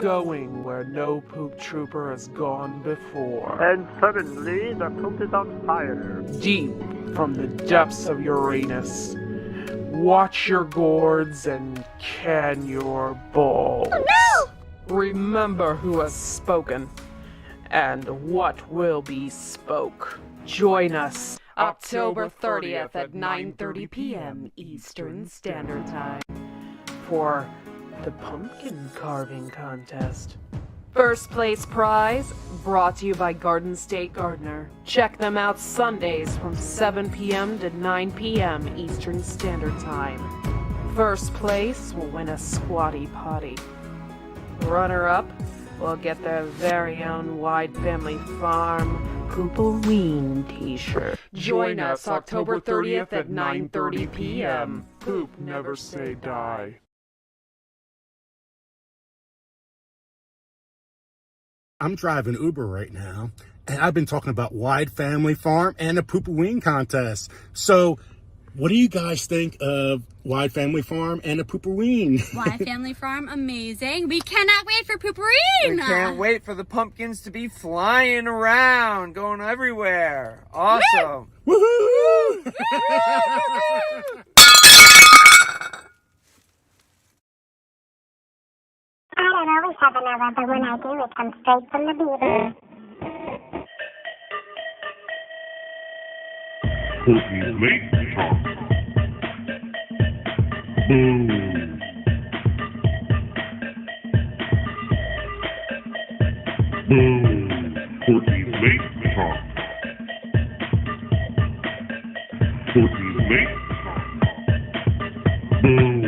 going where no poop trooper has gone before. And suddenly, the poop is on fire. Deep from the depths of Uranus, watch your gourds and can your balls. Oh, no! Remember who has spoken, and what will be spoke. Join us October 30th at 9:30 p.m. Eastern Standard Time for the pumpkin carving contest. First place prize brought to you by Garden State Gardener. Check them out Sundays from 7 p.m. to 9 p.m. Eastern Standard Time. First place will win a squatty potty. Runner-up will get their very own Wide Family Farm Poopoween t-shirt. Join us October 30th at 9:30 p.m. Poop never say die. I'm driving Uber right now, and I've been talking about Wide Family Farm and the Poopoween contest. So, what do you guys think of Wide Family Farm and the Poopoween? Wide Family Farm, amazing. We cannot wait for Poopoween. We can't wait for the pumpkins to be flying around, going everywhere. Awesome. Woohoo! I don't always have another, but when I do, it comes straight from the beaver. Poopy's late talk. Boo. Boo. Poopy's late talk. Poopy's late talk. Boo.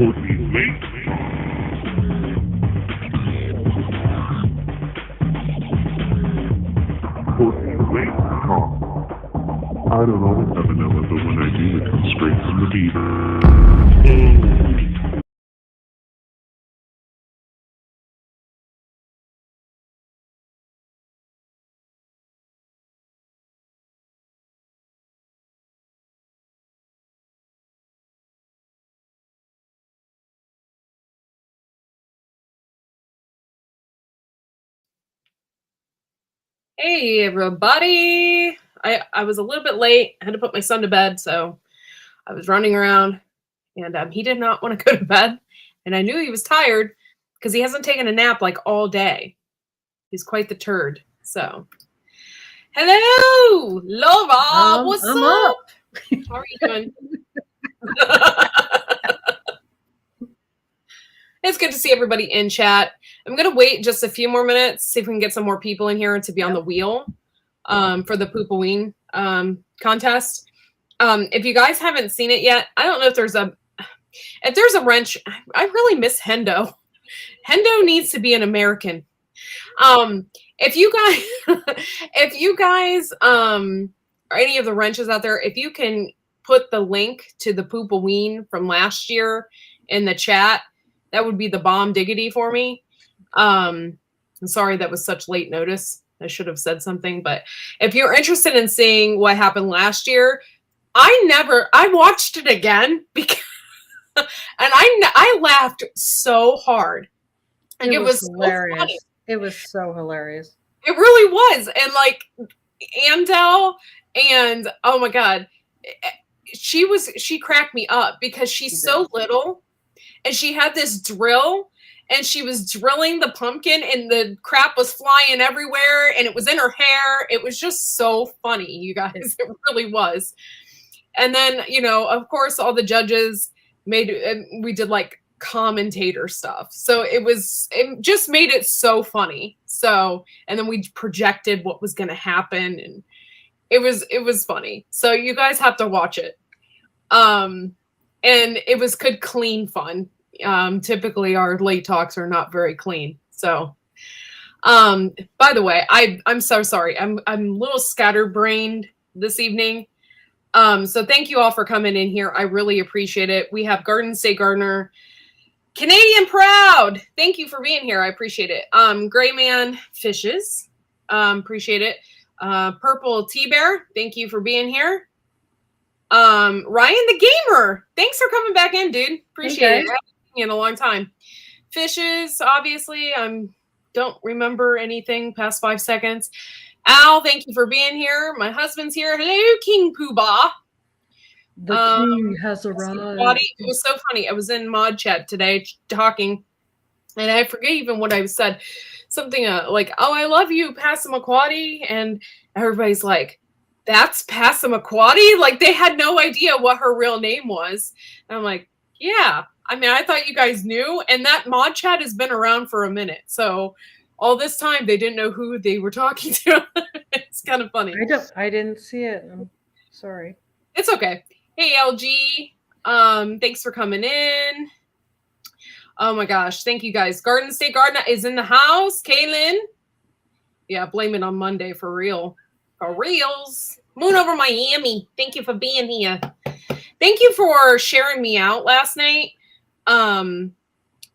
Poopy's late talk. Poopy's late talk. I don't always have vanilla, but when I do, it comes straight from the beaver. Hey everybody! I was a little bit late. I had to put my son to bed, so I was running around, and he did not want to go to bed, and I knew he was tired because he hasn't taken a nap like all day. He's quite the turd. So, hello, Laura. What's up? How are you doing? It's good to see everybody in chat. I'm going to wait just a few more minutes, see if we can get some more people in here to be on the wheel for the Poopoween contest. If you guys haven't seen it yet, I don't know if there's a wrench. I really miss Hendo. Hendo needs to be an American. If you guys, or any of the wrenches out there, if you can put the link to the Poopoween from last year in the chat, that would be the bomb diggity for me. I'm sorry that was such late notice. I should have said something, but if you're interested in seeing what happened last year, I watched it again because, and I laughed so hard. And it was hilarious. So funny. It was so hilarious. It really was. And like Andel and oh my God, she cracked me up because she's so little and she had this drill and she was drilling the pumpkin and the crap was flying everywhere and it was in her hair. It was just so funny, you guys. It really was. And then, you know, of course, all the judges we did like commentator stuff. So it just made it so funny. So, and then we projected what was going to happen and it was funny. So you guys have to watch it. and it was good, clean fun. Typically our late talks are not very clean. So, by the way, I'm so sorry. I'm a little scatterbrained this evening. So thank you all for coming in here. I really appreciate it. We have Garden State Gardener, Canadian Proud. Thank you for being here. I appreciate it. Gray Man Fishes. Appreciate it. Purple Tea Bear. Thank you for being here. Ryan the Gamer. Thanks for coming back in, dude. Appreciate it. I haven't seen you in a long time. Fishes, obviously. Don't remember anything past 5 seconds. Al, thank you for being here. My husband's here. Hello, King Poobah. The king has arrived. It was so funny. I was in mod chat today talking, and I forget even what I said. Something like, "Oh, I love you, Passamaquoddy," and everybody's like, "That's Passamaquoddy?" Like they had no idea what her real name was. And I'm like, "Yeah. I mean, I thought you guys knew." And that mod chat has been around for a minute, so all this time they didn't know who they were talking to. It's kind of funny. I didn't see it. I'm sorry. It's okay. Hey, LG. Thanks for coming in. Oh my gosh. Thank you guys. Garden State Gardener is in the house. Kaylin. Yeah, blame it on Monday for real. For reals. Moon over Miami. Thank you for being here. Thank you for sharing me out last night.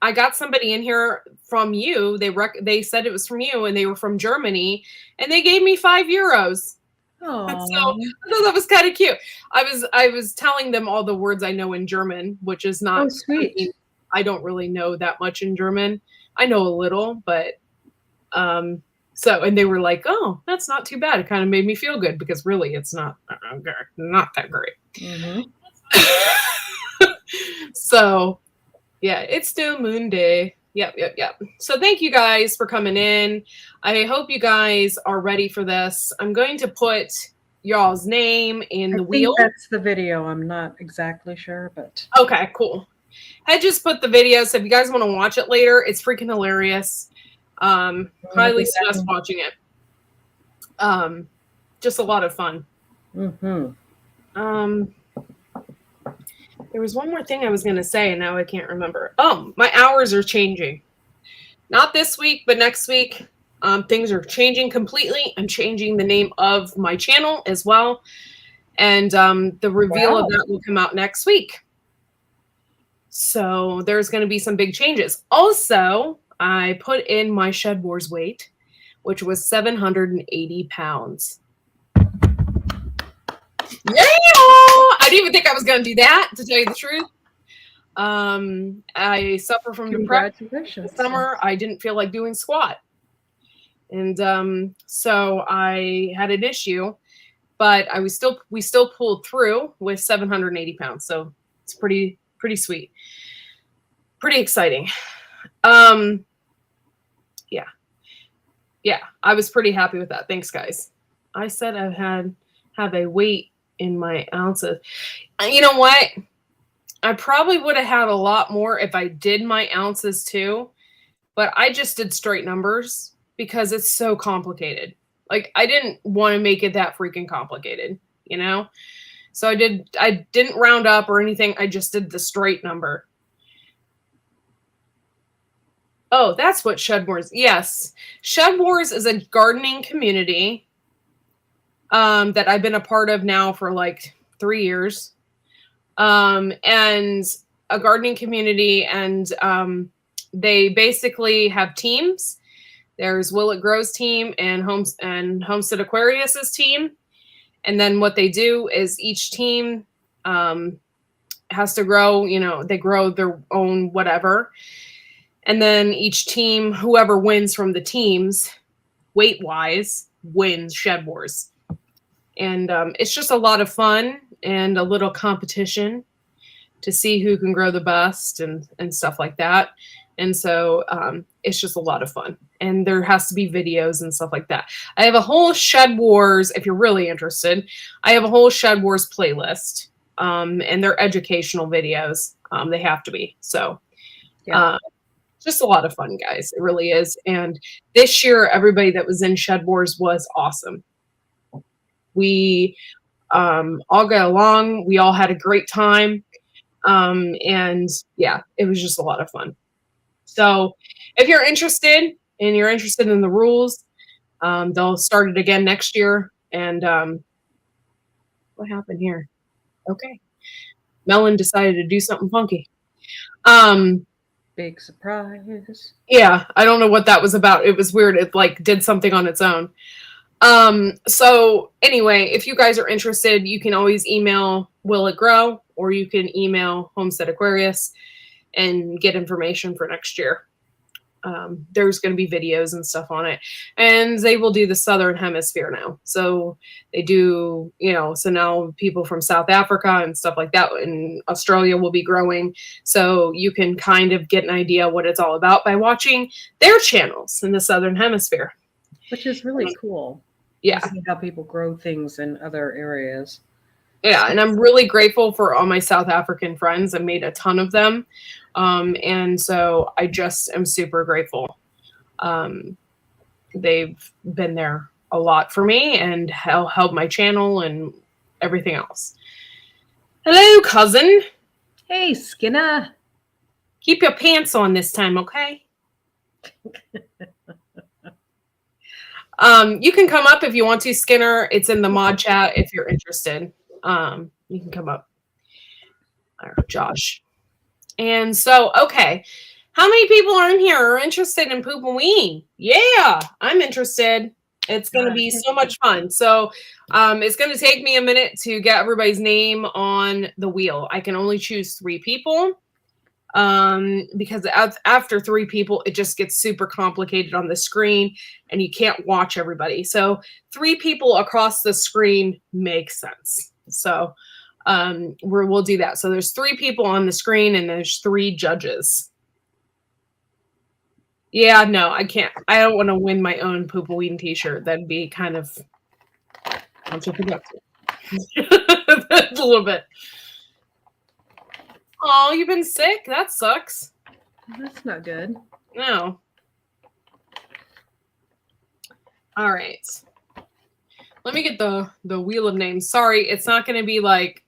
I got somebody in here from you. They said it was from you, and they were from Germany, and they gave me €5. Oh, so I thought that was kind of cute. I was telling them all the words I know in German, which is not sweet. I don't really know that much in German. I know a little, but so, and they were like, "Oh, that's not too bad." It kind of made me feel good because really, it's not that great. Mm-hmm. So, yeah, it's still Moon Day. Yep. So thank you guys for coming in. I hope you guys are ready for this. I'm going to put y'all's name in the wheel. That's the video. I'm not exactly sure, but okay, cool. I just put the video, so if you guys want to watch it later, it's freaking hilarious. Highly suggest watching it. Just a lot of fun. mm-hmm. There was one more thing I was going to say, and now I can't remember. Oh, my hours are changing. Not this week, but next week. Things are changing completely. I'm changing the name of my channel as well. And the reveal of that will come out next week. So there's going to be some big changes. Also, I put in my Shed Wars weight, which was 780 pounds. Yeah! I didn't even think I was going to do that, to tell you the truth. I suffer from depression. This summer, I didn't feel like doing squat. And so I had an issue, but we still pulled through with 780 pounds. So it's pretty sweet. Pretty exciting. Yeah, I was pretty happy with that. Thanks, guys. I said I have a weight in my ounces. You know what? I probably would have had a lot more if I did my ounces too, but I just did straight numbers because it's so complicated. Like I didn't want to make it that freaking complicated, you know? So I didn't round up or anything. I just did the straight number. Oh, that's what Shed Wars. Yes. Shed Wars is a gardening community that I've been a part of now for like 3 years. And a gardening community, and they basically have teams. There's Will It Grow's team and Homestead Aquarius's team. And then what they do is each team has to grow, they grow their own whatever. And then each team, whoever wins from the teams, weight-wise, wins Shed Wars. And it's just a lot of fun and a little competition to see who can grow the best and stuff like that. And so it's just a lot of fun. And there has to be videos and stuff like that. I have a whole Shed Wars, if you're really interested, I have a whole Shed Wars playlist. And they're educational videos. They have to be. So just a lot of fun, guys. It really is. And this year, everybody that was in Shed Wars was awesome. We all got along. We all had a great time. And yeah, it was just a lot of fun. So if you're interested and you're interested in the rules, they'll start it again next year. And what happened here? Okay. Melon decided to do something funky. Big surprise. Yeah, I don't know what that was about. It was weird. It like did something on its own. So anyway, if you guys are interested, you can always email Will It Grow, or you can email Homestead Aquarius and get information for next year. There's going to be videos and stuff on it, and they will do the Southern Hemisphere now. So they do, so now people from South Africa and stuff like that in Australia will be growing. So you can kind of get an idea what it's all about by watching their channels in the Southern Hemisphere. Which is really cool. Yeah. To see how people grow things in other areas. Yeah, and I'm really grateful for all my South African friends. I made a ton of them. And so I just am super grateful. They've been there a lot for me and helped my channel and everything else. Hello, cousin. Hey, Skinner. Keep your pants on this time, okay? You can come up if you want to, Skinner. It's in the mod chat if you're interested. You can come up. Josh. And so, okay. How many people are in here are interested in Poopoween? Yeah, I'm interested. It's going to be so much fun. So it's going to take me a minute to get everybody's name on the wheel. I can only choose 3 people because after 3 people, it just gets super complicated on the screen and you can't watch everybody. So 3 people across the screen makes sense. So we'll do that. So there's 3 people on the screen and there's 3 judges. Yeah, no, I can't. I don't want to win my own Poopoween t-shirt. That'd be kind of counterproductive. A little bit. Oh, you've been sick? That sucks. That's not good. No. All right. Let me get the wheel of names. Sorry, it's not going to be like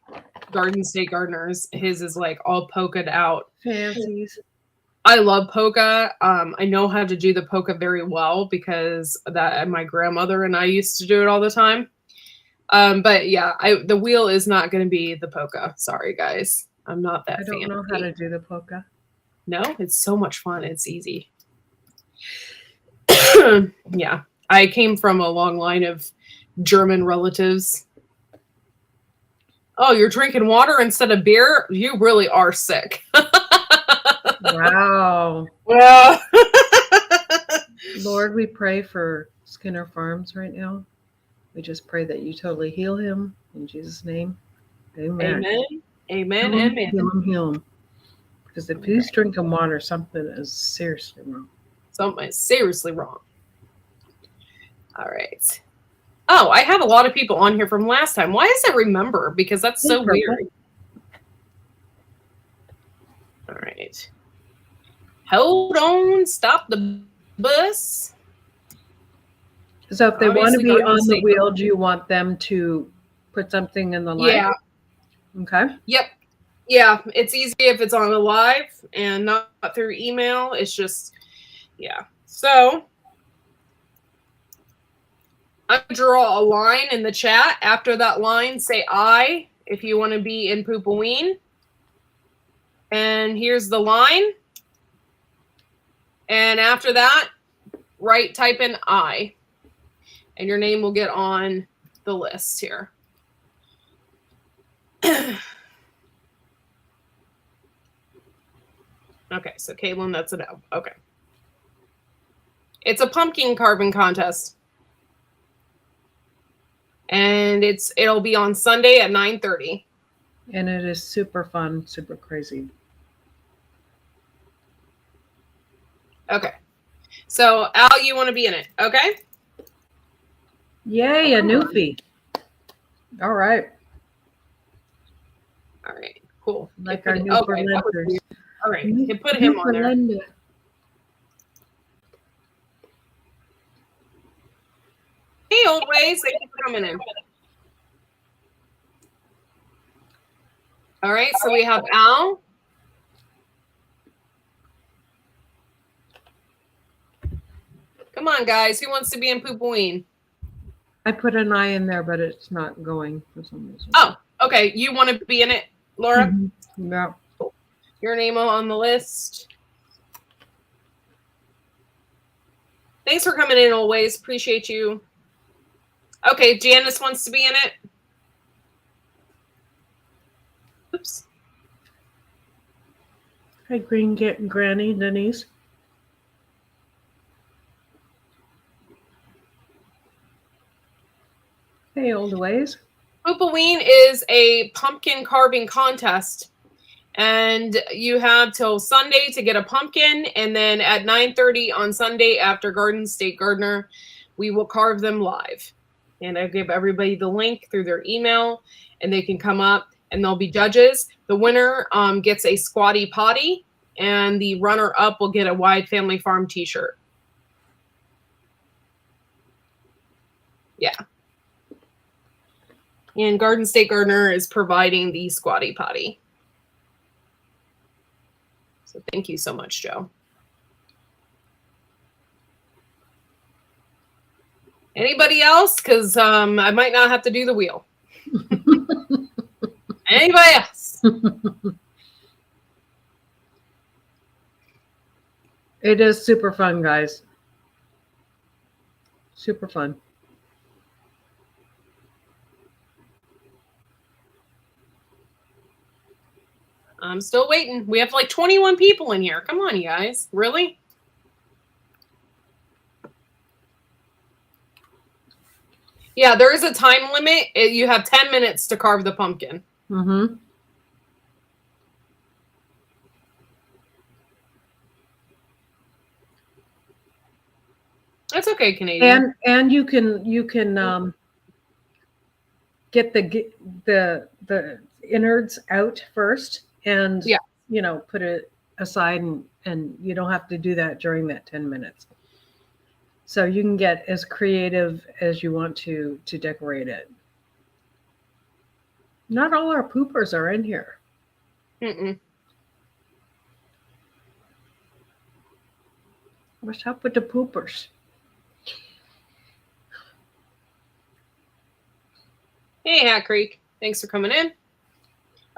Garden State Gardeners. His is like all polka'd out. Fancies. I love polka. I know how to do the polka very well because that my grandmother and I used to do it all the time. But yeah, the wheel is not going to be the polka. Sorry, guys. I'm not that fancy. I don't know how to do the polka. No, it's so much fun. It's easy. Yeah, I came from a long line of German relatives. Oh, you're drinking water instead of beer? You really are sick. Wow. Well, Lord, we pray for Skinner Farms right now. We just pray that you totally heal him in Jesus' name. Amen. Amen. Amen. Heal him, Amen. heal him, heal him. Because if he's drinking water, something is seriously wrong. Something is seriously wrong. All right. Oh, I have a lot of people on here from last time. Why does it remember? Because that's so weird. All right. Hold on. Stop the bus. So if they want to Obviously, be Garden on the State. wheel, do you want them to put something in the line? Yeah. Okay. Yep. Yeah. It's easy if it's on a live and not through email. It's just, yeah. So I'm going to draw a line in the chat. After that line, say I if you want to be in Poopoween. And here's the line. And after that, type in I. And your name will get on the list here. Okay, so Caitlin, that's a no. Okay. It's a pumpkin carving contest. And it'll be on Sunday at 9:30. And it is super fun, super crazy. Okay. So, Al, you want to be in it, okay? Yay, a newbie. All right. All right, cool. Like our new Berlinders. All right, you put him on there. Hey, old ways, thank you for coming in. All right, so we have Al. Come on, guys. Who wants to be in Poopoween? I put an I in there, but it's not going for some reason. Oh, okay. You want to be in it, Laura? Mm-hmm. Yeah. Your name on the list. Thanks for coming in always. Appreciate you. Okay, Janice wants to be in it. Oops. Hi, Granny Denise. Hey, old ways. Poopoween is a pumpkin carving contest. And you have till Sunday to get a pumpkin. And then at 9:30 on Sunday after Garden State Gardener, we will carve them live. And I give everybody the link through their email. And they can come up and there'll be judges. The winner gets a Squatty Potty. And the runner-up will get a Wide Family Farm t-shirt. Yeah. And Garden State Gardener is providing the Squatty Potty. So thank you so much, Joe. Anybody else? Because I might not have to do the wheel. Anybody else? It is super fun, guys. Super fun. I'm still waiting. We have like 21 people in here. Come on, you guys. Really? Yeah, there is a time limit. You have 10 minutes to carve the pumpkin. Mm-hmm. That's okay, Canadian. And you can get the innards out first, and put it aside, and you don't have to do that during that 10 minutes. So you can get as creative as you want to decorate it. Not all our poopers are in here. Mm-mm. What's up with the poopers? Hey, Hat Creek. Thanks for coming in.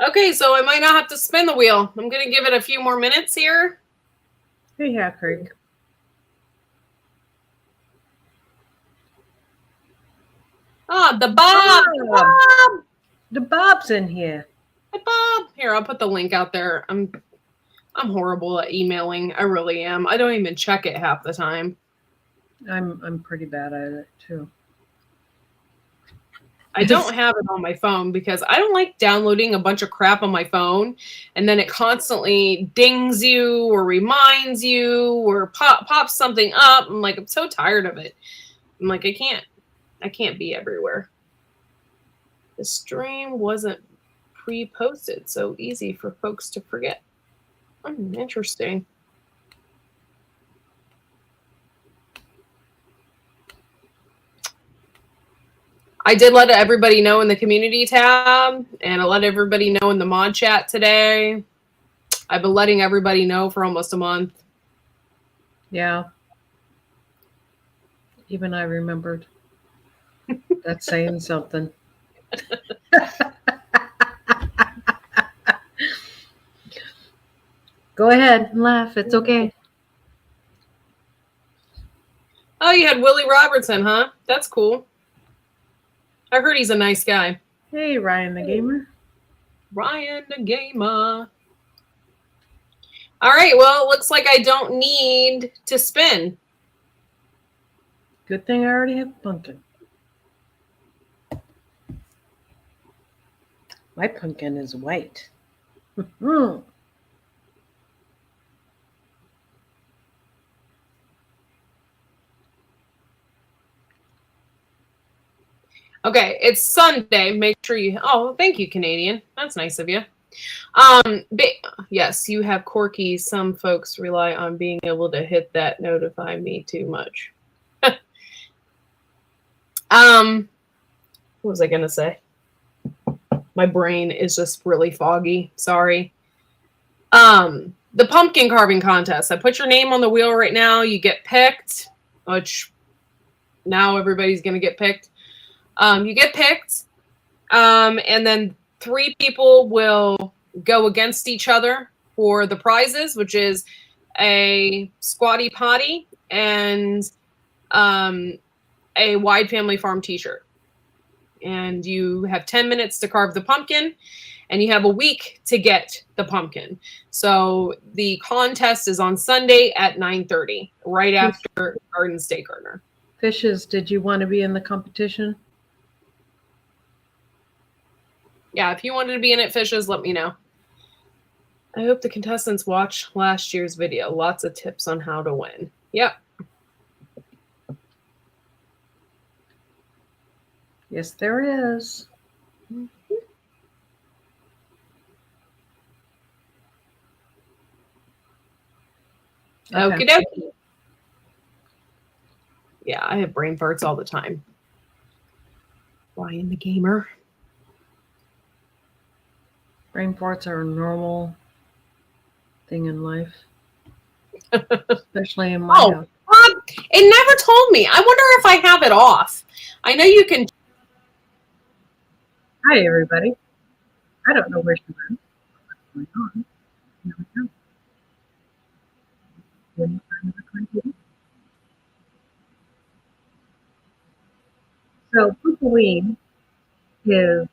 Okay, so I might not have to spin the wheel. I'm going to give it a few more minutes here. Hey, Hat Creek. Ah, the Bob! The Bob! The Bob's in here. The Bob! Here, I'll put the link out there. I'm horrible at emailing. I really am. I don't even check it half the time. I'm pretty bad at it too. I don't have it on my phone because I don't like downloading a bunch of crap on my phone and then it constantly dings you or reminds you or pops something up. I'm like, I'm so tired of it. I'm like, I can't be everywhere. The stream wasn't pre-posted, so easy for folks to forget. Interesting. I did let everybody know in the community tab, and I let everybody know in the mod chat today. I've been letting everybody know for almost a month. Yeah. Even I remembered. That's saying something. Go ahead and laugh. It's okay. Oh, you had Willie Robertson, huh? That's cool. I heard he's a nice guy. Hey, Ryan the Gamer. Ryan the Gamer. All right, well, it looks like I don't need to spin. Good thing I already have pumpkin. My pumpkin is white. Okay, it's Sunday. Make sure you... Oh, thank you, Canadian. That's nice of you. Yes, you have Corky. Some folks rely on being able to hit that notify me too much. What was I going to say? My brain is just really foggy. Sorry. The pumpkin carving contest. I put your name on the wheel right now. You get picked, which now everybody's going to get picked. You get picked, and then 3 people will go against each other for the prizes, which is a Squatty Potty and a Wide Family Farm t-shirt. And you have 10 minutes to carve the pumpkin, and you have a week to get the pumpkin. So the contest is on Sunday at 9:30, right after Garden State Gardener. Fishes, did you want to be in the competition? Yeah, if you wanted to be in it, Fishes, let me know. I hope the contestants watch last year's video. Lots of tips on how to win. Yep. Yes, there is. Okie dokie. Yeah, I have brain farts all the time. Ryan the gamer. Brain farts are a normal thing in life, especially in my house. It never told me. I wonder if I have it off. I know you can. Hi, everybody. I don't know where she went. What's going on? Here we go. So Poopoween is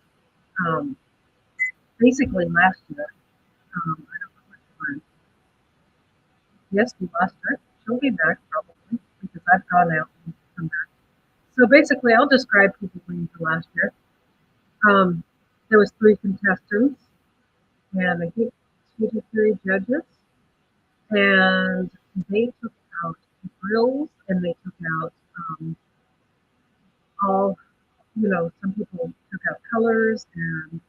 basically last year. I don't know what time. Yes, we lost her. She'll be back probably because I've gone out and come back. So basically, I'll describe Poopoween for last year. There was 3 contestants and I think 2 to 3 judges, and they took out drills and they took out all, some people took out colors, and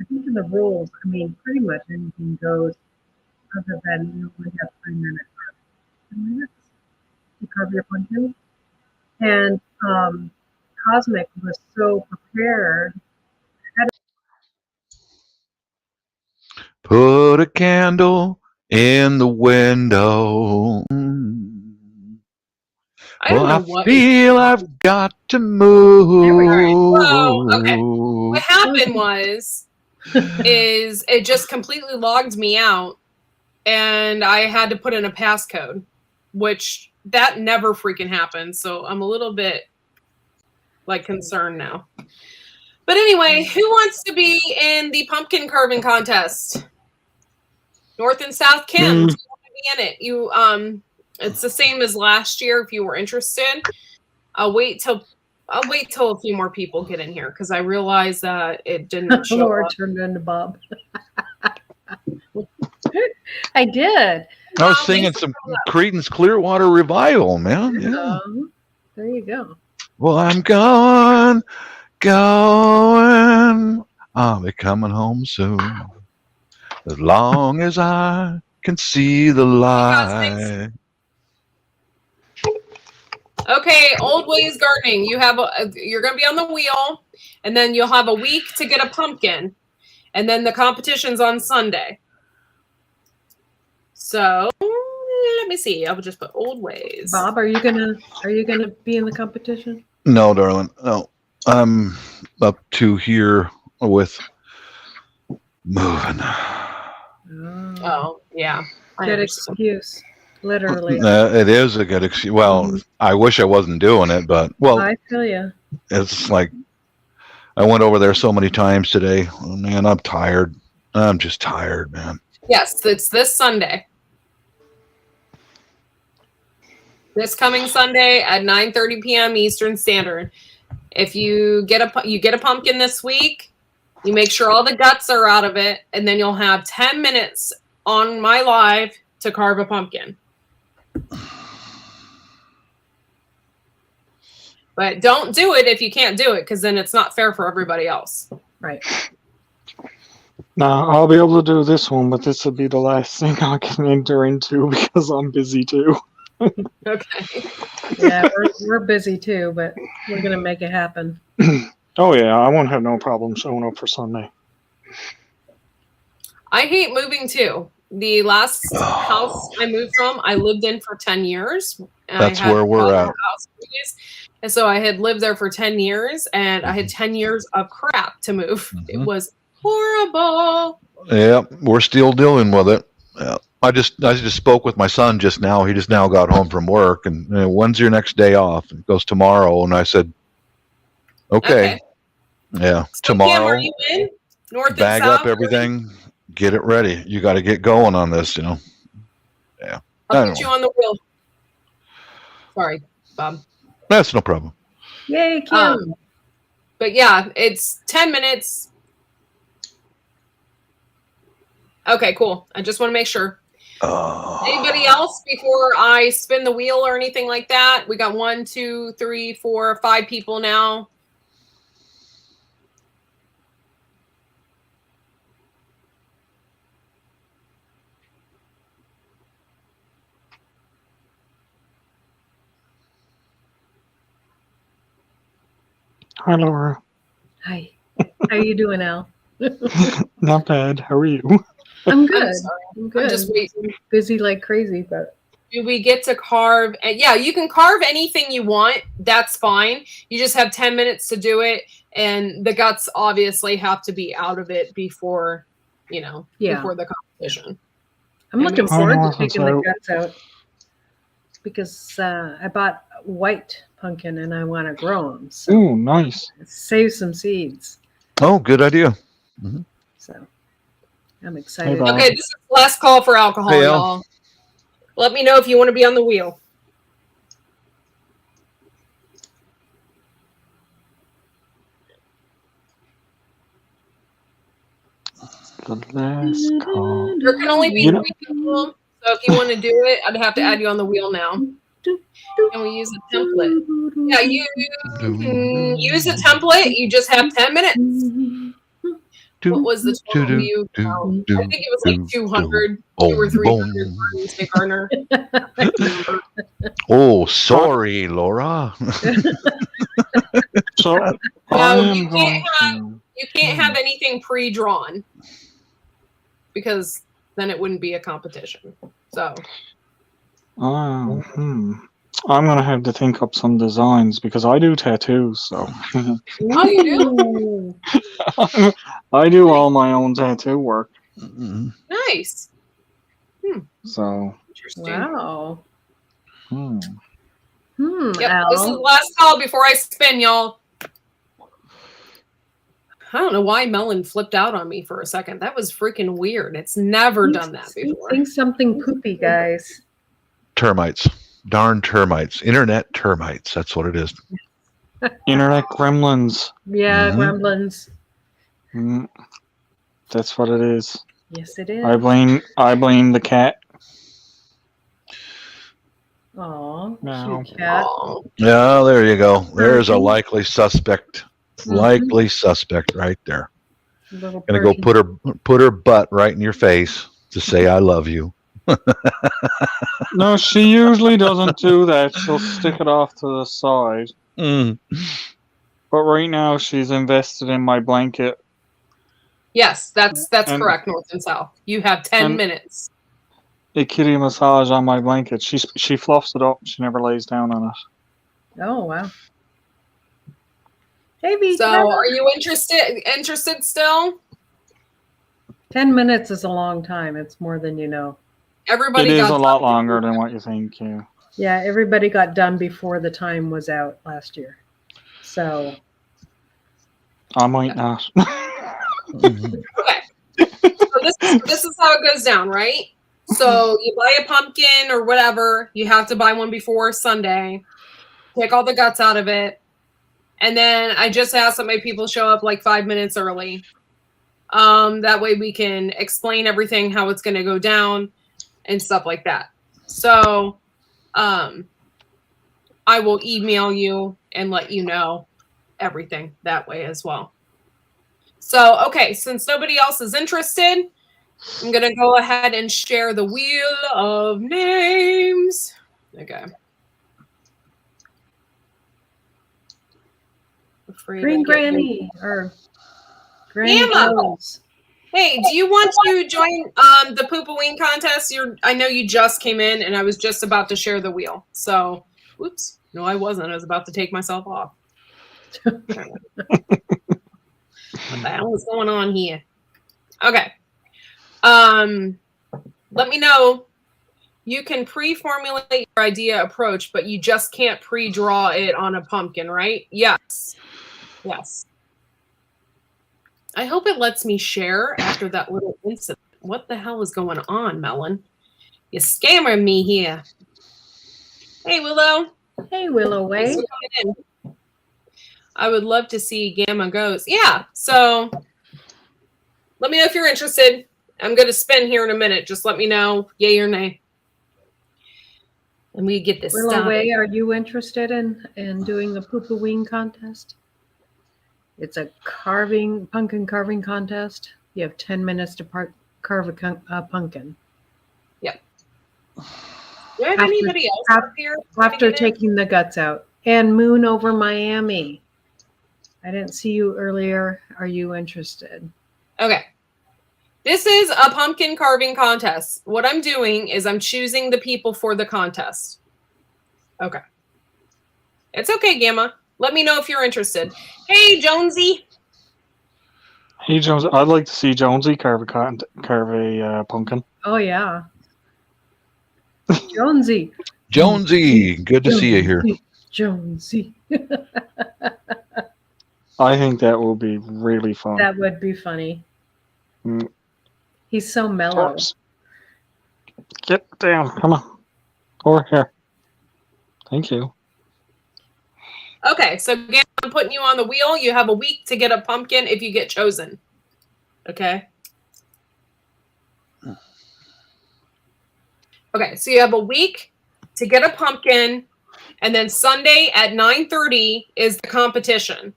I think in the rules, pretty much anything goes other than you only have 3 minutes or 10 minutes to carve your pumpkin. And Cosmic was so prepared. Put a candle in the window. I feel I've got to move. Well, okay. What happened was, is it just completely logged me out, and I had to put in a passcode, which that never freaking happens. So I'm a little bit concerned now. But anyway, who wants to be in the pumpkin carving contest? North and South Kim, do you want to be in it? You it's the same as last year if you were interested. I'll wait till a few more people get in here because I realized that it didn't show Laura up. turned into Bob. I did. I was singing some Creedence Clearwater Revival, man. Yeah. There you go. Well, I'm going. I'll be coming home soon. As long as I can see the light. Okay, Old Ways Gardening. You're going to be on the wheel, and then you'll have a week to get a pumpkin, and then the competition's on Sunday. So let me see. I will just put Old Ways. Bob, are you gonna be in the competition? No, darling. No, I'm up to here with moving. Oh, yeah. Good excuse. Literally. It is a good excuse. Well, I wish I wasn't doing it, but I feel you. It's like I went over there so many times today. Oh, man, I'm tired. I'm just tired, man. Yes, it's this Sunday. This coming Sunday at 9:30 p.m. Eastern Standard. If you get a pumpkin this week, you make sure all the guts are out of it, and then you'll have 10 minutes on my live to carve a pumpkin. But don't do it if you can't do it, because then it's not fair for everybody else. Right. Nah, I'll be able to do this one, but this will be the last thing I can enter into because I'm busy too. Okay. Yeah, we're busy too, but we're gonna make it happen. Oh yeah, I won't have no problem showing up for Sunday. I hate moving too. The last house I moved from, I lived in for 10 years. And That's I had where we're bought a at. house previous. And so I had lived there for 10 years and I had 10 years of crap to move. It was horrible. Yeah, we're still dealing with it. Yeah. I just spoke with my son just now. He just now got home from work, and when's your next day off? And he goes tomorrow, and I said, okay. Yeah, So tomorrow. Kim, are you in? North and Bag south? up everything, get it ready. You got to get going on this, Yeah. I'll put you on the wheel. Sorry, Bob. That's no problem. Yay, Kim. But yeah, it's 10 minutes. Okay, cool. I just want to make sure. Anybody else before I spin the wheel or anything like that? We got 1, 2, 3, 4, 5 people now. Hi, Laura. Hi. How you doing, Al? Not bad. How are you? I'm good. I'm good. I'm just waiting. Busy like crazy, but Do we get to carve? And yeah, you can carve anything you want. That's fine. You just have 10 minutes to do it. And the guts obviously have to be out of it before, before the competition. I'm looking forward to taking the guts out because I bought white pumpkin and I want to grow them. So Ooh, nice. Save some seeds. Oh, good idea. So I'm excited. Okay, this is the last call for alcohol, Hey, Al. y'all. Let me know if you want to be on the wheel. The last call. There can only be 3 people, so if you want to do it, I'd have to add you on the wheel now. Can we use a template? Yeah, you can use a template. You just have 10 minutes. What was the total view count? I think it was like 200, 200 or 300 for Mistake Garner. Oh, sorry, Laura. So No, you can't have anything pre-drawn because then it wouldn't be a competition. So I'm gonna have to think up some designs because I do tattoos. So oh, you do? I do all my own tattoo work. Nice. So Interesting. Wow. Yep, Al. this is the last call before I spin, y'all. I don't know why Melon flipped out on me for a second. That was freaking weird. It's never done that before. Think something poopy, guys. Termites. Darn termites. Internet termites. That's what it is. Internet gremlins. Yeah, gremlins. That's what it is. Yes, it is. I blame the cat. Aw, No. cute cat. Yeah, there you go. There's a likely suspect. Likely suspect right there. Gonna go put her butt right in your face to say I love you. No, she usually doesn't do that. She'll stick it off to the side. But right now she's invested in my blanket. Yes, that's correct, North and South. You have 10 minutes. A kitty massage on my blanket. She fluffs it up. She never lays down on it. Oh, wow. Hey, Vita. So, are you interested still? 10 minutes is a long time. It's more than you know. Everybody It is got a lot longer than what you think, yeah. Yeah, everybody got done before the time was out last year. So I might not. Okay. So this is how it goes down, right? So you buy a pumpkin or whatever. You have to buy one before Sunday. Take all the guts out of it. And then I just ask that my people show up like 5 minutes early. That way we can explain everything, how it's going to go down and stuff like that. So I will email you and let you know everything that way as well. So, okay, since nobody else is interested, I'm going to go ahead and share the wheel of names. Okay. afraid Green I get Granny or Granny Gamma! Goes. Hey, do you want to join the Poopoween contest? I know you just came in, and I was just about to share the wheel. So, whoops. No, I wasn't. I was about to take myself off. What the hell is going on here? Okay. Let me know. You can pre-formulate your idea approach, but you just can't pre-draw it on a pumpkin, right? Yes. Yes. I hope it lets me share after that little incident. What the hell is going on, Melon? You're scamming me here. Hey, Willow. Hey, Willow Way. Thanks for coming in. I would love to see Gamma Goes. Yeah, so let me know if you're interested. I'm going to spin here in a minute. Just let me know, yay or nay. And we get this Willow started. Way, are you interested in doing the Poopoween contest? It's a pumpkin carving contest. You have 10 minutes to carve a pumpkin. Yep. Do you have anybody else up here? After taking the guts out. And Moon over Miami. I didn't see you earlier. Are you interested? Okay. This is a pumpkin carving contest. What I'm doing is I'm choosing the people for the contest. Okay. It's okay, Gamma. Let me know if you're interested. Hey, Jonesy. Hey, Jones. I'd like to see Jonesy carve a pumpkin. Oh, yeah. Jonesy. Jonesy, good to see you here. Jonesy. I think that will be really fun. That would be funny. Mm. He's so mellow. Torps. Get down. Come on. Over here. Thank you. Okay, so again, I'm putting you on the wheel. You have a week to get a pumpkin if you get chosen. Okay? Okay, so you have a week to get a pumpkin, and then Sunday at 9:30 is the competition.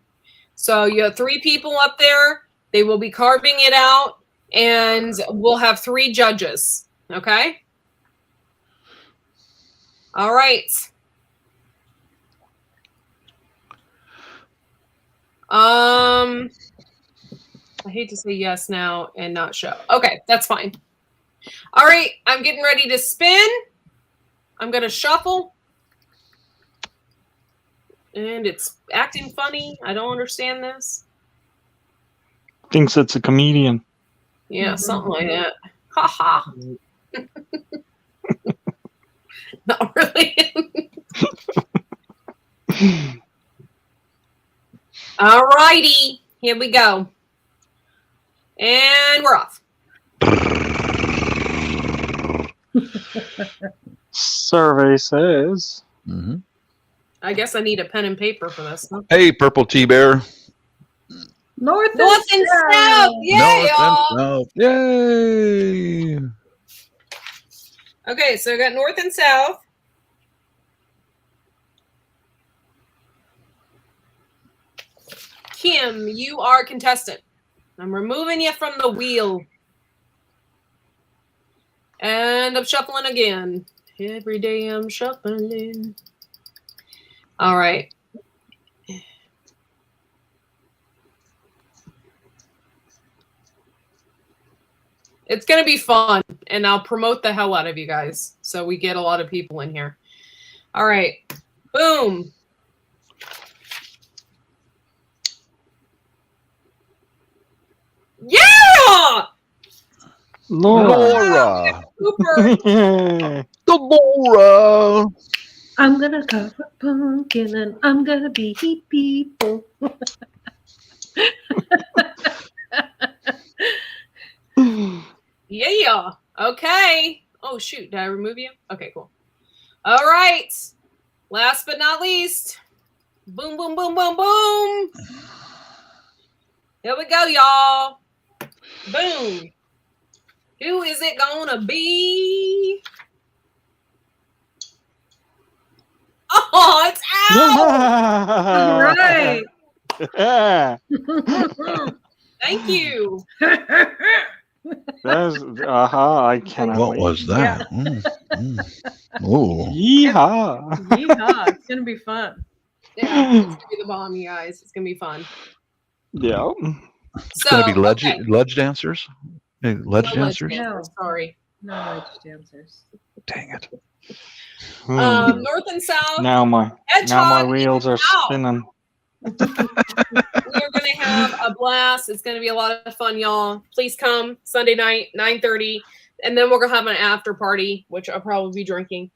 So you have 3 people up there. They will be carving it out, and we'll have 3 judges. Okay? All right. I hate to say yes now and not show. Okay, that's fine. All right, I'm getting ready to spin. I'm going to shuffle. And it's acting funny. I don't understand this. Thinks it's a comedian. Yeah, something like that. Ha ha. Not really. All righty. Here we go. And we're off. Survey says. Mm-hmm. I guess I need a pen and paper for this. Huh? Hey, Purple T-Bear. North and South. Yay, y'all. South. Yay. Okay, so I got North and South. Kim, you are contestant. I'm removing you from the wheel. And I'm shuffling again. Every day I'm shuffling. All right. It's going to be fun, and I'll promote the hell out of you guys so we get a lot of people in here. All right. Boom. Yeah! Laura. Cooper. Laura. I'm going to carve a pumpkin and I'm going to be people. Yeah. Okay. Oh, shoot. Did I remove you? Okay, cool. All right. Last but not least. Boom, boom, boom, boom, boom. Here we go, y'all. Boom. Who is it gonna be? Oh, it's out. All right. Yeah. Thank you. That's I cannot What wait. was that? Yeah. Oh. Yeehaw. Yeehaw. It's going to be fun. Yeah, it's gonna be the bomb, you guys. It's gonna be fun. Yeah. It's going to be ledge okay. ledge dancers. Hey, ledge No ledge dancers. dancers, sorry. No ledge dancers. Dang it. North and south. Now my Hedgehog wheels are out. spinning. We are going to have a blast. It's going to be a lot of fun, y'all. Please come Sunday night, 9:30, and then we're going to have an after party, which I'll probably be drinking.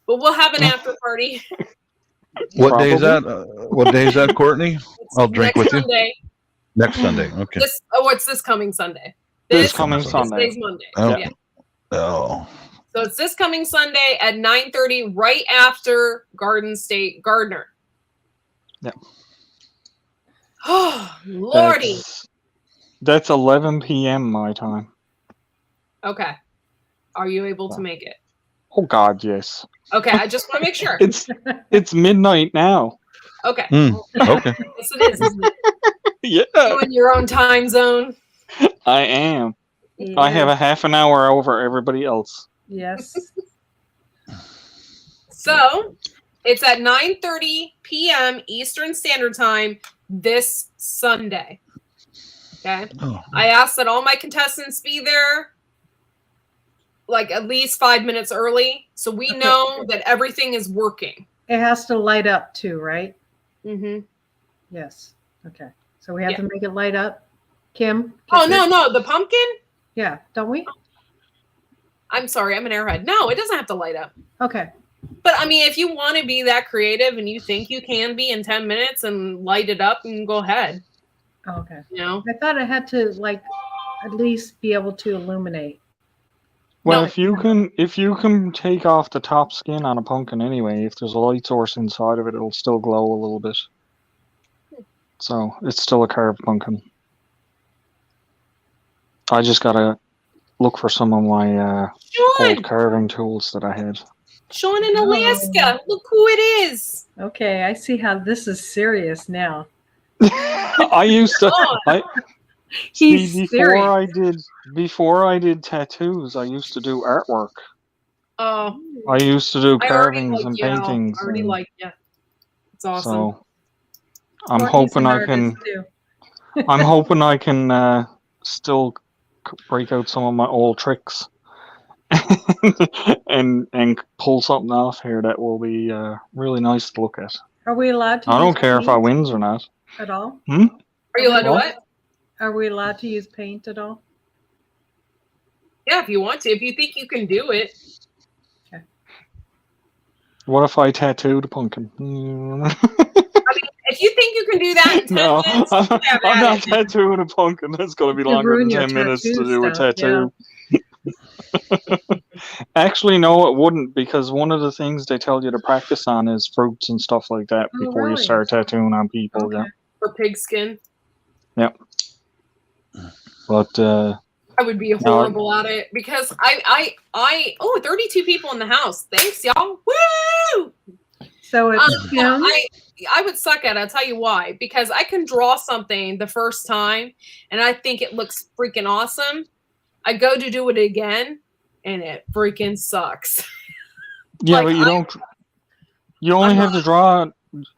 But we'll have an after party. What day is that? What day is that, Courtney? I'll drink with Sunday. you. Next Sunday. Okay. What's this coming Sunday? This coming Sunday. Today's Monday. Oh. Yeah. Oh. So it's this coming Sunday at 9:30, right after Garden State Gardner. Yeah. Oh, Lordy. That's 11 p.m. my time. Okay. Are you able to make it? Oh God, yes. Okay, I just want to make sure. It's midnight now. Okay. Okay. Yes, it is. Isn't it? Yeah. You in your own time zone. I am. Yeah. I have a half an hour over everybody else. Yes. So it's at 9:30 p.m. Eastern Standard Time this Sunday. Okay. Oh. I asked that all my contestants be there like at least 5 minutes early, so we know that everything is working. It has to light up too, right? Mm-hmm. Yes. Okay. So we have to make it light up. Kim? Oh, no, the pumpkin? Yeah, don't we? I'm sorry, I'm an airhead. No, it doesn't have to light up. Okay. But I mean, if you want to be that creative and you think you can be in 10 minutes and light it up, and go ahead. Okay. You know? I thought it had to like at least be able to illuminate. Well, if you can take off the top skin on a pumpkin anyway, if there's a light source inside of it, it'll still glow a little bit. So it's still a carved pumpkin. I just gotta look for some of my old carving tools that I had. Sean in Alaska. Look who it is. Okay, I see how this is serious now. I used to. Before I did tattoos, I used to do artwork. Oh. I used to do I already carvings and paintings. I already like you. It's awesome. So I'm hoping I can. I'm hoping I can still break out some of my old tricks and pull something off here that will be really nice to look at. Are we allowed to? I don't care if I wins or not. At all? Hmm? Are you allowed to what? Are we allowed to use paint at all? Yeah, if you want to. If you think you can do it. Okay. What if I tattooed a pumpkin? I mean, if you think you can do that in 10 No, minutes, I'm not tattooing a pumpkin. That's going to be longer than 10 minutes to do a tattoo. Actually, no, it wouldn't, because one of the things they tell you to practice on is fruits and stuff like that before you start tattooing on people. Okay. Yeah. Or pig skin. Yep. But I would be horrible at it because I 32 people in the house. Thanks, y'all. Woo! So it's I would suck at it. I'll tell you why. Because I can draw something the first time and I think it looks freaking awesome. I go to do it again and it freaking sucks. Yeah, like, but you don't. You only have to draw.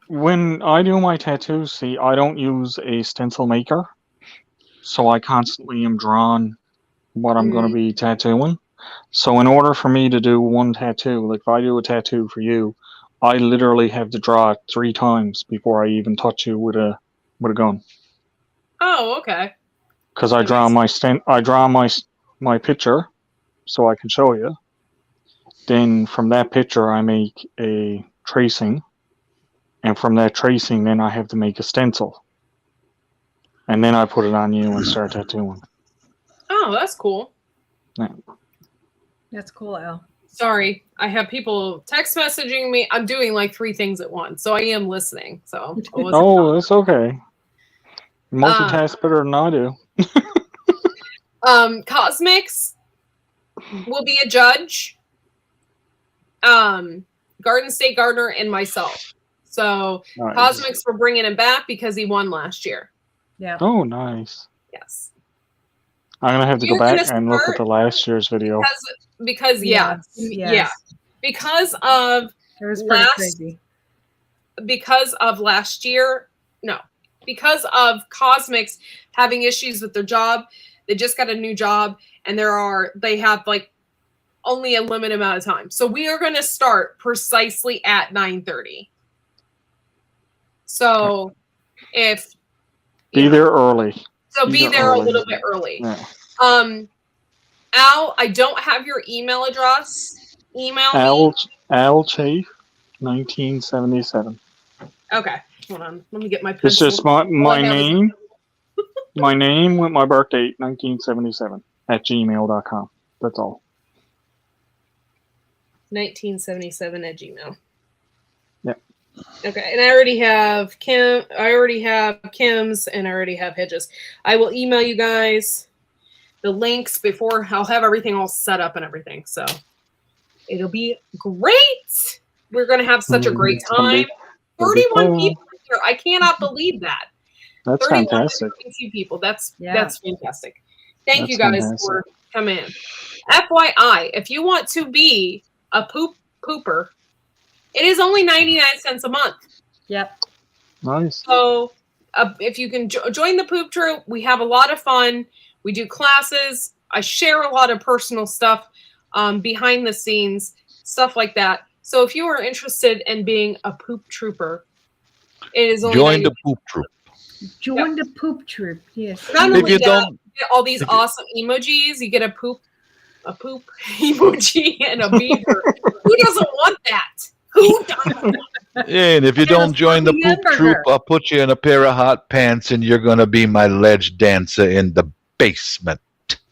When I do my tattoos, see, I don't use a stencil maker, so I constantly am drawing what I'm going to be tattooing. So in order for me to do one tattoo, like if I do a tattoo for you, I literally have to draw it 3 times before I even touch you with a gun. Oh, okay. Because I draw my picture, so I can show you. Then from that picture, I make a tracing, and from that tracing, then I have to make a stencil, and then I put it on you and start tattooing. Oh, that's cool. Yeah. That's cool, Al. Sorry, I have people text messaging me. I'm doing like 3 things at once, so I am listening. So it's okay. You multitask better than I do. Cosmics will be a judge. Garden State Gardner and myself. So nice. Cosmics, we're bringing him back because he won last year. Yeah. Oh, nice. Yes. I'm gonna have to go back and look at the last year's video. Because yeah, because of it was pretty crazy. of last year, no, because of Cosmics having issues with their job, they just got a new job, and they have like only a limited amount of time. So we are going to start precisely at 9:30. So if Be there early. So be there a little bit early. Yeah. Al, I don't have your email address. Email me. Al Chafe, 1977. Okay, hold on. Let me get my pencil. It's just my name. My name with my birth date, 1977, at gmail.com. That's all. 1977 at Gmail. Yep. Okay, and I already have Kim's, and I already have Hedges. I will email you guys the links before. I'll have everything all set up and everything. So it'll be great. We're going to have such a great time. 31 people here. I cannot believe that. That's fantastic. 32 people. That's fantastic. Thank you That's guys fantastic. for coming in. FYI, if you want to be a pooper, it is only 99 cents a month. Yep. Nice. So if you can join the Poop Troop, we have a lot of fun. We do classes. I share a lot of personal stuff behind the scenes, stuff like that. So if you are interested in being a Poop Trooper, it is only Join the Poop Troop. Join the Poop Troop. Yes. Not If only you that, don't- you get all these awesome emojis. You get a poop emoji and a beaver. Who doesn't want that? Who doesn't want that? Yeah, and if you don't join the Poop Troop, I'll put you in a pair of hot pants and you're going to be my ledge dancer in the basement.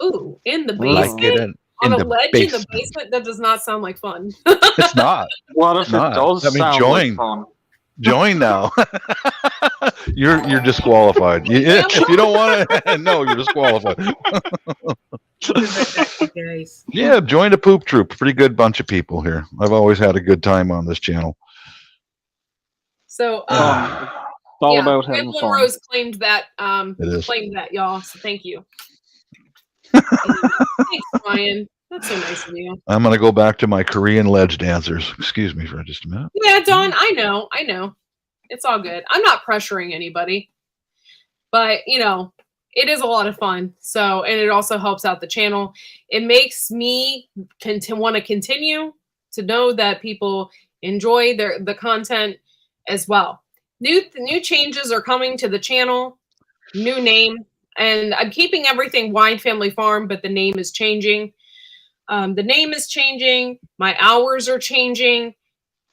Ooh, in the Like basement? it in On a the ledge in basement. the basement? That does not sound like fun. It's not. What if It's not. it does I mean, sound join. like fun? Join now. You're disqualified. If you don't want to, no, you're disqualified. Guys. Yeah, join the Poop Troop. Pretty good bunch of people here. I've always had a good time on this channel. So, It's all about having Ramblin' fun. Rose claimed that, It is. y'all. So thank you. Thanks, Ryan. That's so nice of you. I'm going to go back to my Korean ledge dancers. Excuse me for just a minute. Yeah, Dawn, I know. It's all good. I'm not pressuring anybody. But, it is a lot of fun. So, and it also helps out the channel. It makes me want to continue to know that people enjoy the content as well. New changes are coming to the channel. New name. And I'm keeping everything Wide Family Farm, but the name is changing. The name is changing. My hours are changing.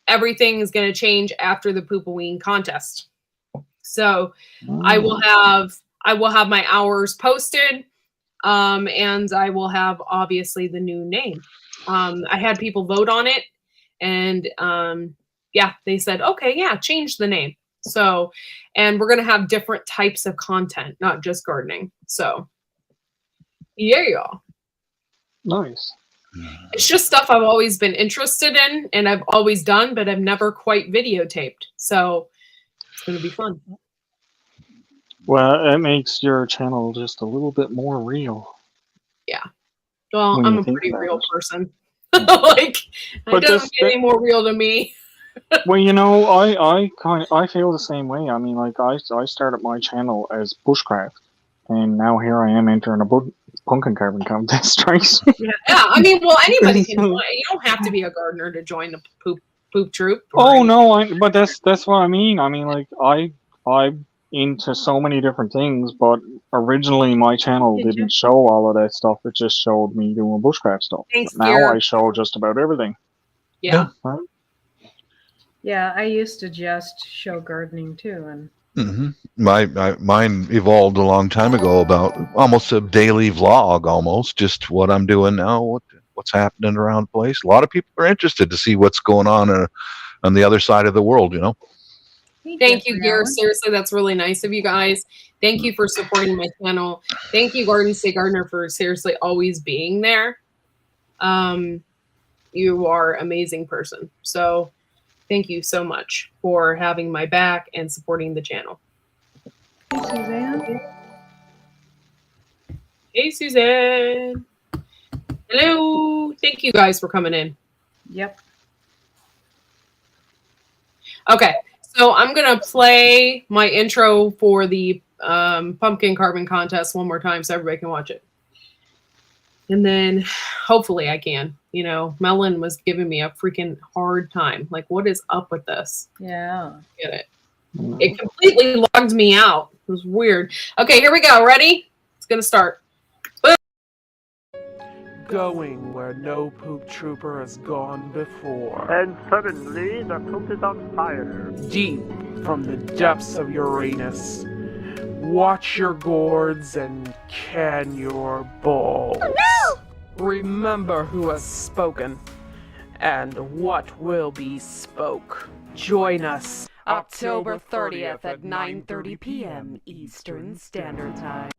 Everything is going to change after the Poopoween contest. So I will have my hours posted, and I will have obviously the new name. I had people vote on it, and they said, okay, yeah, change the name. So, and we're going to have different types of content, not just gardening. So, yeah. Nice. It's just stuff I've always been interested in and I've always done, but I've never quite videotaped. So it's going to be fun. Well, it makes your channel just a little bit more real. Yeah. Well, When I'm you a think pretty about real it. person. It But doesn't get any more real to me. Well, I feel the same way. I mean, like I started my channel as bushcraft, and now here I am entering a pumpkin carving contest, right? Yeah, I mean, well, anybody can join. You don't have to be a gardener to join the poop troop. Oh no, but that's what I mean. I mean, like I'm into so many different things, but originally my channel didn't show all of that stuff. It just showed me doing bushcraft stuff. Thanks, But now Garrett. I show just about everything. Yeah. Right? Yeah, I used to just show gardening too, and Mine evolved a long time ago about almost a daily vlog, almost just what I'm doing now, what's happening around the place. A lot of people are interested to see what's going on the other side of the world. Thank you, Garrett. Seriously, that's really nice of you guys. Thank you for supporting my channel. Thank you, Garden State Gardener, for seriously always being there. You are an amazing person. So thank you so much for having my back and supporting the channel. Suzanne. Hey, Suzanne. Hello. Thank you guys for coming in. Yep. Okay. So I'm gonna play my intro for the pumpkin carving contest one more time so everybody can watch it. And then hopefully I can. You know, Melon was giving me a freaking hard time. Like, what is up with this? Yeah. Get it. It completely logged me out. It was weird. Okay, here we go. Ready? It's gonna start. Going where no poop trooper has gone before. And suddenly the poop is on fire. Deep from the depths of Uranus. Watch your gourds and can your balls. Remember who has spoken and what will be spoke. Join us October 30th at 9:30 p.m. Eastern Standard Time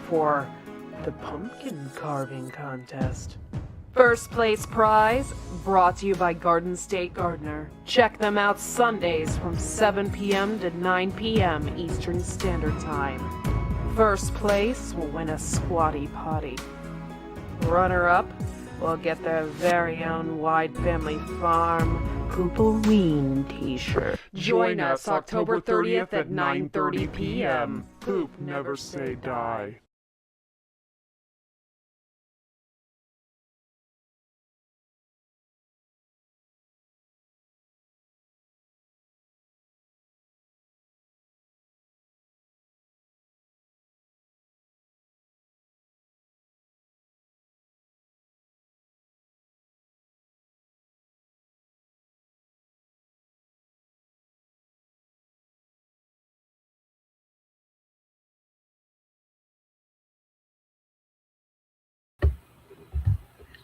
for the pumpkin carving contest. First place prize brought to you by Garden State Gardener. Check them out Sundays from 7 p.m. to 9 p.m. Eastern Standard Time. First place will win a squatty potty. Runner-up will get their very own Wide Family Farm Poopoween t-shirt. Join us October 30th at 9:30 p.m. Poop never say die.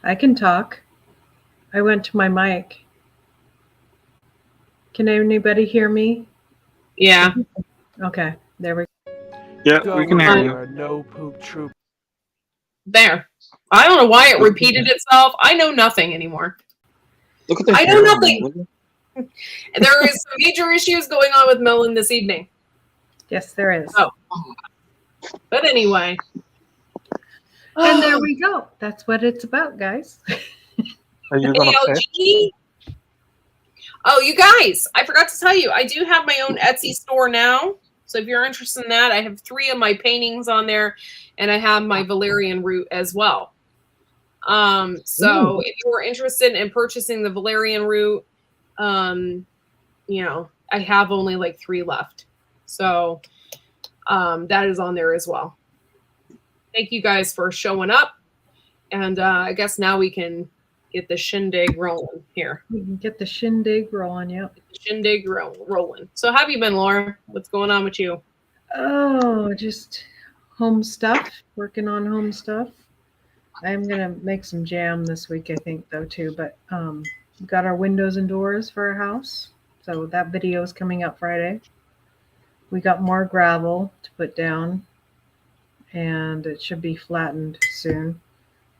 I can talk. I went to my mic. Can anybody hear me? Yeah. Okay, there we go. Yeah, we can hear you. No poop troop. There. I don't know why it repeated itself. I know nothing anymore. Look at the I hair know on nothing. There is some major issues going on with Melon this evening. Yes, there is. Oh. But anyway. And there we go. That's what it's about, guys. Are you gonna ALG? Oh, you guys, I forgot to tell you, I do have my own Etsy store now. So if you're interested in that, I have 3 of my paintings on there, and I have my valerian root as well. So if you're interested in purchasing the valerian root, you know, I have only like 3 left. So that is on there as well. Thank you guys for showing up. And I guess now we can get the shindig rolling here. We can get the shindig rolling, yep. Shindig rolling. So how have you been, Laura? What's going on with you? Oh, just home stuff, working on home stuff. I'm going to make some jam this week, I think, though, too. But we've got our windows and doors for our house. So that video is coming out Friday. We got more gravel to put down. And it should be flattened soon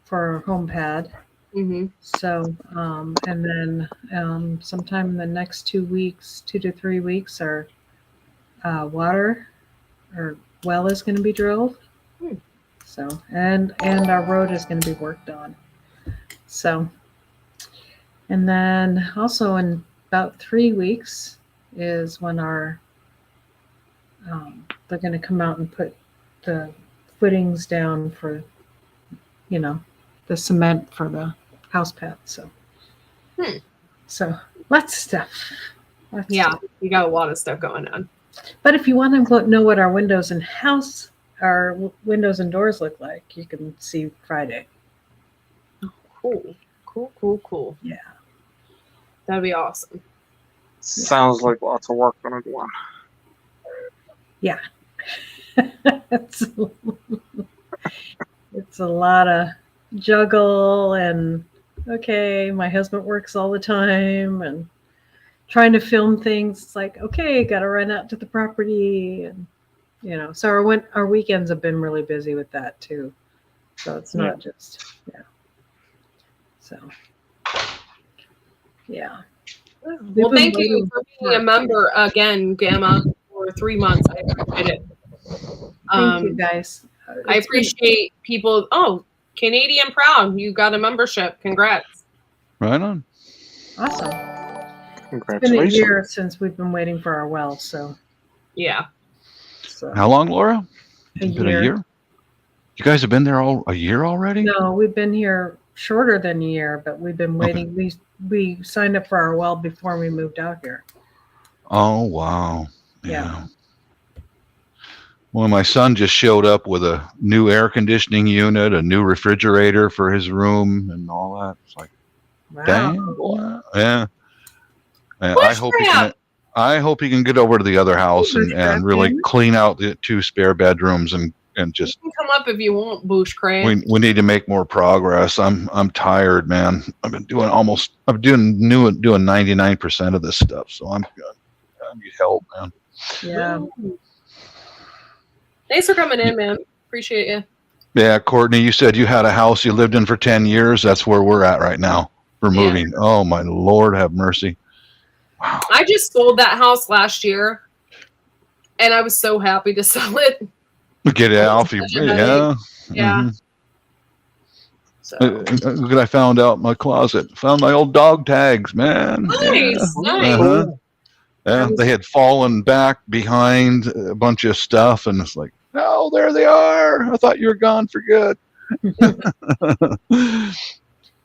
for our home pad. Mm-hmm. So, and then sometime in the next 2 weeks, 2 to 3 weeks, our water or well is going to be drilled. So, and our road is going to be worked on. So, and then also in about 3 weeks is when our they're going to come out and put the footings down for, you know, the cement for the house pad. So, so lots of stuff. You got a lot of stuff going on. But if you want to know what our windows and doors look like, you can see Friday. Cool. Yeah. That'd be awesome. Sounds like lots of work gonna go on. Yeah. It's a lot of juggle and okay, my husband works all the time and trying to film things. It's like, okay, got to run out to the property and, you know, so our weekends have been really busy with that too. So it's not just, So, yeah. Well, thank you for being a member again, Gamma, for 3 months. I appreciate it. Thank you, guys. I appreciate people. Oh, Canadian Proud, you got a membership. Congrats. Right on. Awesome. It's been a Congratulations. year since we've been waiting for our well, so. Yeah. So How long, Laura? a It's been year. a year? You guys have been there a year already? No, we've been here shorter than a year, but we've been waiting. We signed up for our well before we moved out here. Oh, wow. Yeah. Well, my son just showed up with a new air conditioning unit, a new refrigerator for his room, and all that. It's like, Wow. dang, boy. Yeah. I Bush hope crap. I hope he can get over to the other house Bush crap, and really Jamie. clean out the 2 spare bedrooms and just You can come up if you want, Bush Crab. we need to make more progress. I'm tired, man. I've been doing 99% of this stuff, so I need help, man. Yeah. Thanks for coming in, man. Appreciate you. Yeah, Courtney, you said you had a house you lived in for 10 years. That's where we're at right now. We're moving. Oh, my Lord, have mercy. Wow. I just sold that house last year, and I was so happy to sell it. Get it off you. Yeah. Yeah. Mm-hmm. So. Look what I found out in my closet. Found my old dog tags, man. Nice, Yeah. nice. Uh-huh. Yeah, they had fallen back behind a bunch of stuff, and it's like, oh, there they are. I thought you were gone for good.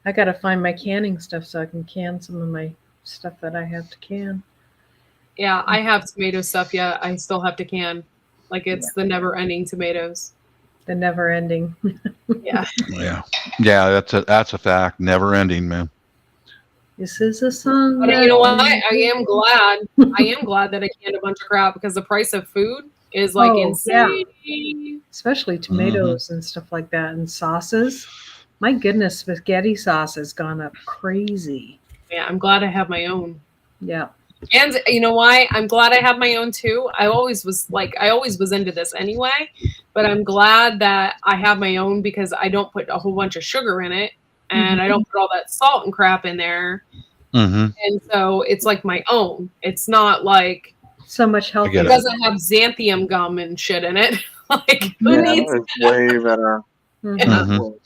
I got to find my canning stuff so I can can some of my stuff that I have to can. Yeah, I have tomato stuff. Yeah, I still have to can. Like it's the never-ending tomatoes. The never ending. Yeah. Yeah. That's a fact. Never ending, man. This is a song. But you know what? I am glad. I am glad that I canned a bunch of crap because the price of food is like insane. Yeah. Especially tomatoes and stuff like that, and sauces. My goodness, spaghetti sauce has gone up crazy. Yeah, I'm glad I have my own. Yeah. And you know why? I'm glad I have my own too. I always was into this anyway, but I'm glad that I have my own because I don't put a whole bunch of sugar in it and I don't put all that salt and crap in there. Mm-hmm. And so it's like my own. It's not like so much healthy. It doesn't have xanthium gum and shit in it. Like who needs it's way better. Mm-hmm.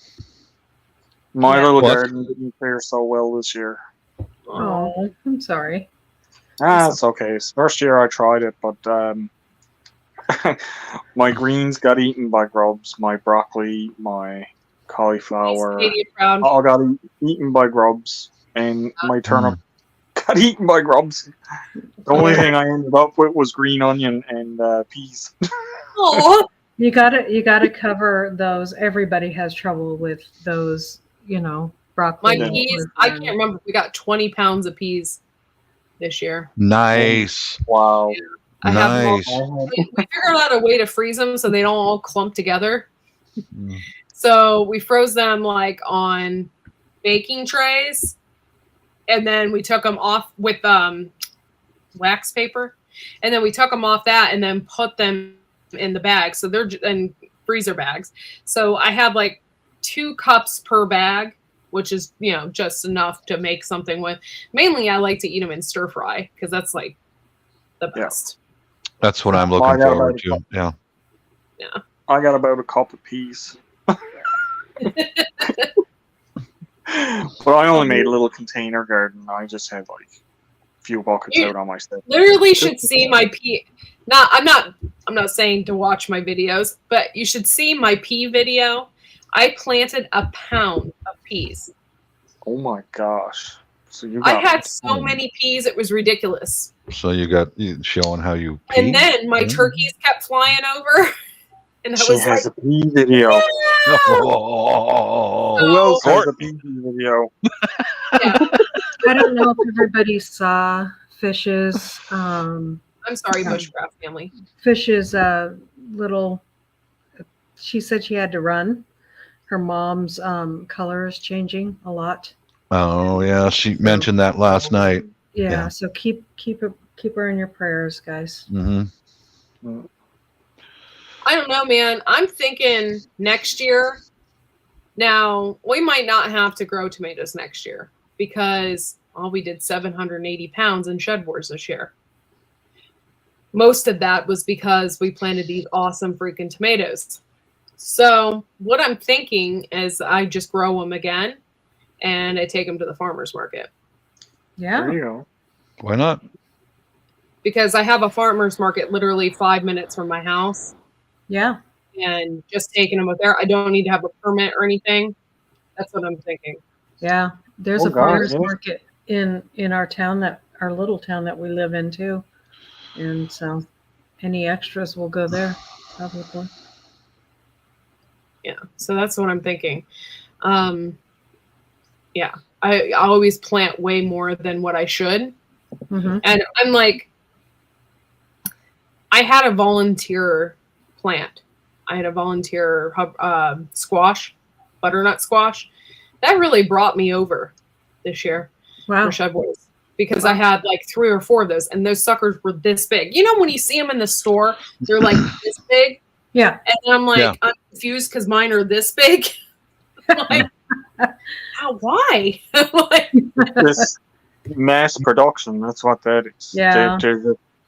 My little garden didn't fare so well this year. Oh, I'm sorry. It's okay. It's the first year I tried it, but my greens got eaten by grubs. My broccoli, my cauliflower, all got eaten by grubs, and my turnip got eaten by grubs. The only thing I ended up with was green onion and peas. Oh, you gotta cover those. Everybody has trouble with those, broccoli. My peas, I can't remember. We got 20 pounds of peas this year. Nice. Wow. Yeah. I have them all, we figured out a way to freeze them so they don't all clump together. So we froze them like on baking trays, and then we took them off with wax paper, and then we took them off that and then put them in the bag. So they're in freezer bags. So I have like 2 cups per bag, which is, just enough to make something with. Mainly I like to eat them in stir fry because that's like the best. That's what I'm looking forward to. Yeah. Yeah. I got about a cup of peas. But I only made a little container garden. I just had like a few buckets out on my step. Literally should see my pea. I'm not saying to watch my videos, but you should see my pea video. I planted 1 pound of peas. Oh my gosh. So I had so many peas, it was ridiculous. So you showing how you pee? And then my turkeys kept flying over. And I was has like, a pea video. Yeah! Who else has a pea video? I don't know if everybody saw Fish's. I'm sorry, Bushcraft family. Fish's little. She said she had to run. Her mom's color is changing a lot. Oh yeah, she mentioned that last night. Yeah. So keep her in your prayers, guys. Mm-hmm. I don't know, man. I'm thinking next year. Now, we might not have to grow tomatoes next year because we did 780 pounds in shed wars this year. Most of that was because we planted these awesome freaking tomatoes. So what I'm thinking is I just grow them again and I take them to the farmer's market. Yeah. There you go. Why not? Because I have a farmer's market literally 5 minutes from my house. Yeah. And just taking them up there, I don't need to have a permit or anything. That's what I'm thinking. Yeah. There's Oh, a God, farmer's yeah. market in our town, our little town that we live in too. And so any extras will go there probably. Yeah, so that's what I'm thinking. Yeah, I always plant way more than what I should. Mm-hmm. And I'm like, I had a volunteer plant. I had a volunteer squash, butternut squash. That really brought me over this year Wow. for Chevrolet, because I had like 3 or 4 of those, and those suckers were this big. You know, when you see them in the store, they're like this big. Yeah. And I'm like, Yeah. I'm confused because mine are this big. Like, why? Like, This mass production, that's what that is. Yeah.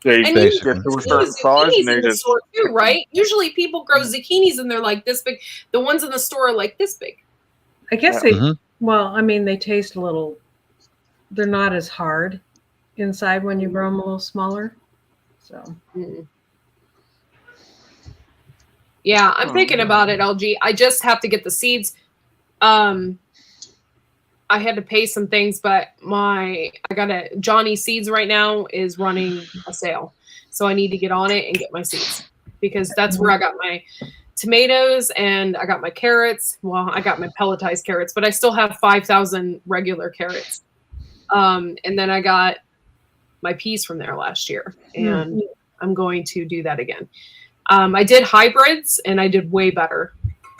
They and get you to a see certain size zucchinis and they in the just. store too, right? Usually people grow zucchinis and they're like this big. The ones in the store are like this big. I guess Yeah. they, well, I mean, they taste a little, they're not as hard inside when you grow them a little smaller. So. Yeah, I'm thinking about it, LG. I just have to get the seeds. I had to pay some things, but Johnny Seeds right now is running a sale. So I need to get on it and get my seeds, because that's where I got my tomatoes and I got my carrots. Well, I got my pelletized carrots, but I still have 5,000 regular carrots. And then I got my peas from there last year, and I'm going to do that again. I did hybrids and I did way better.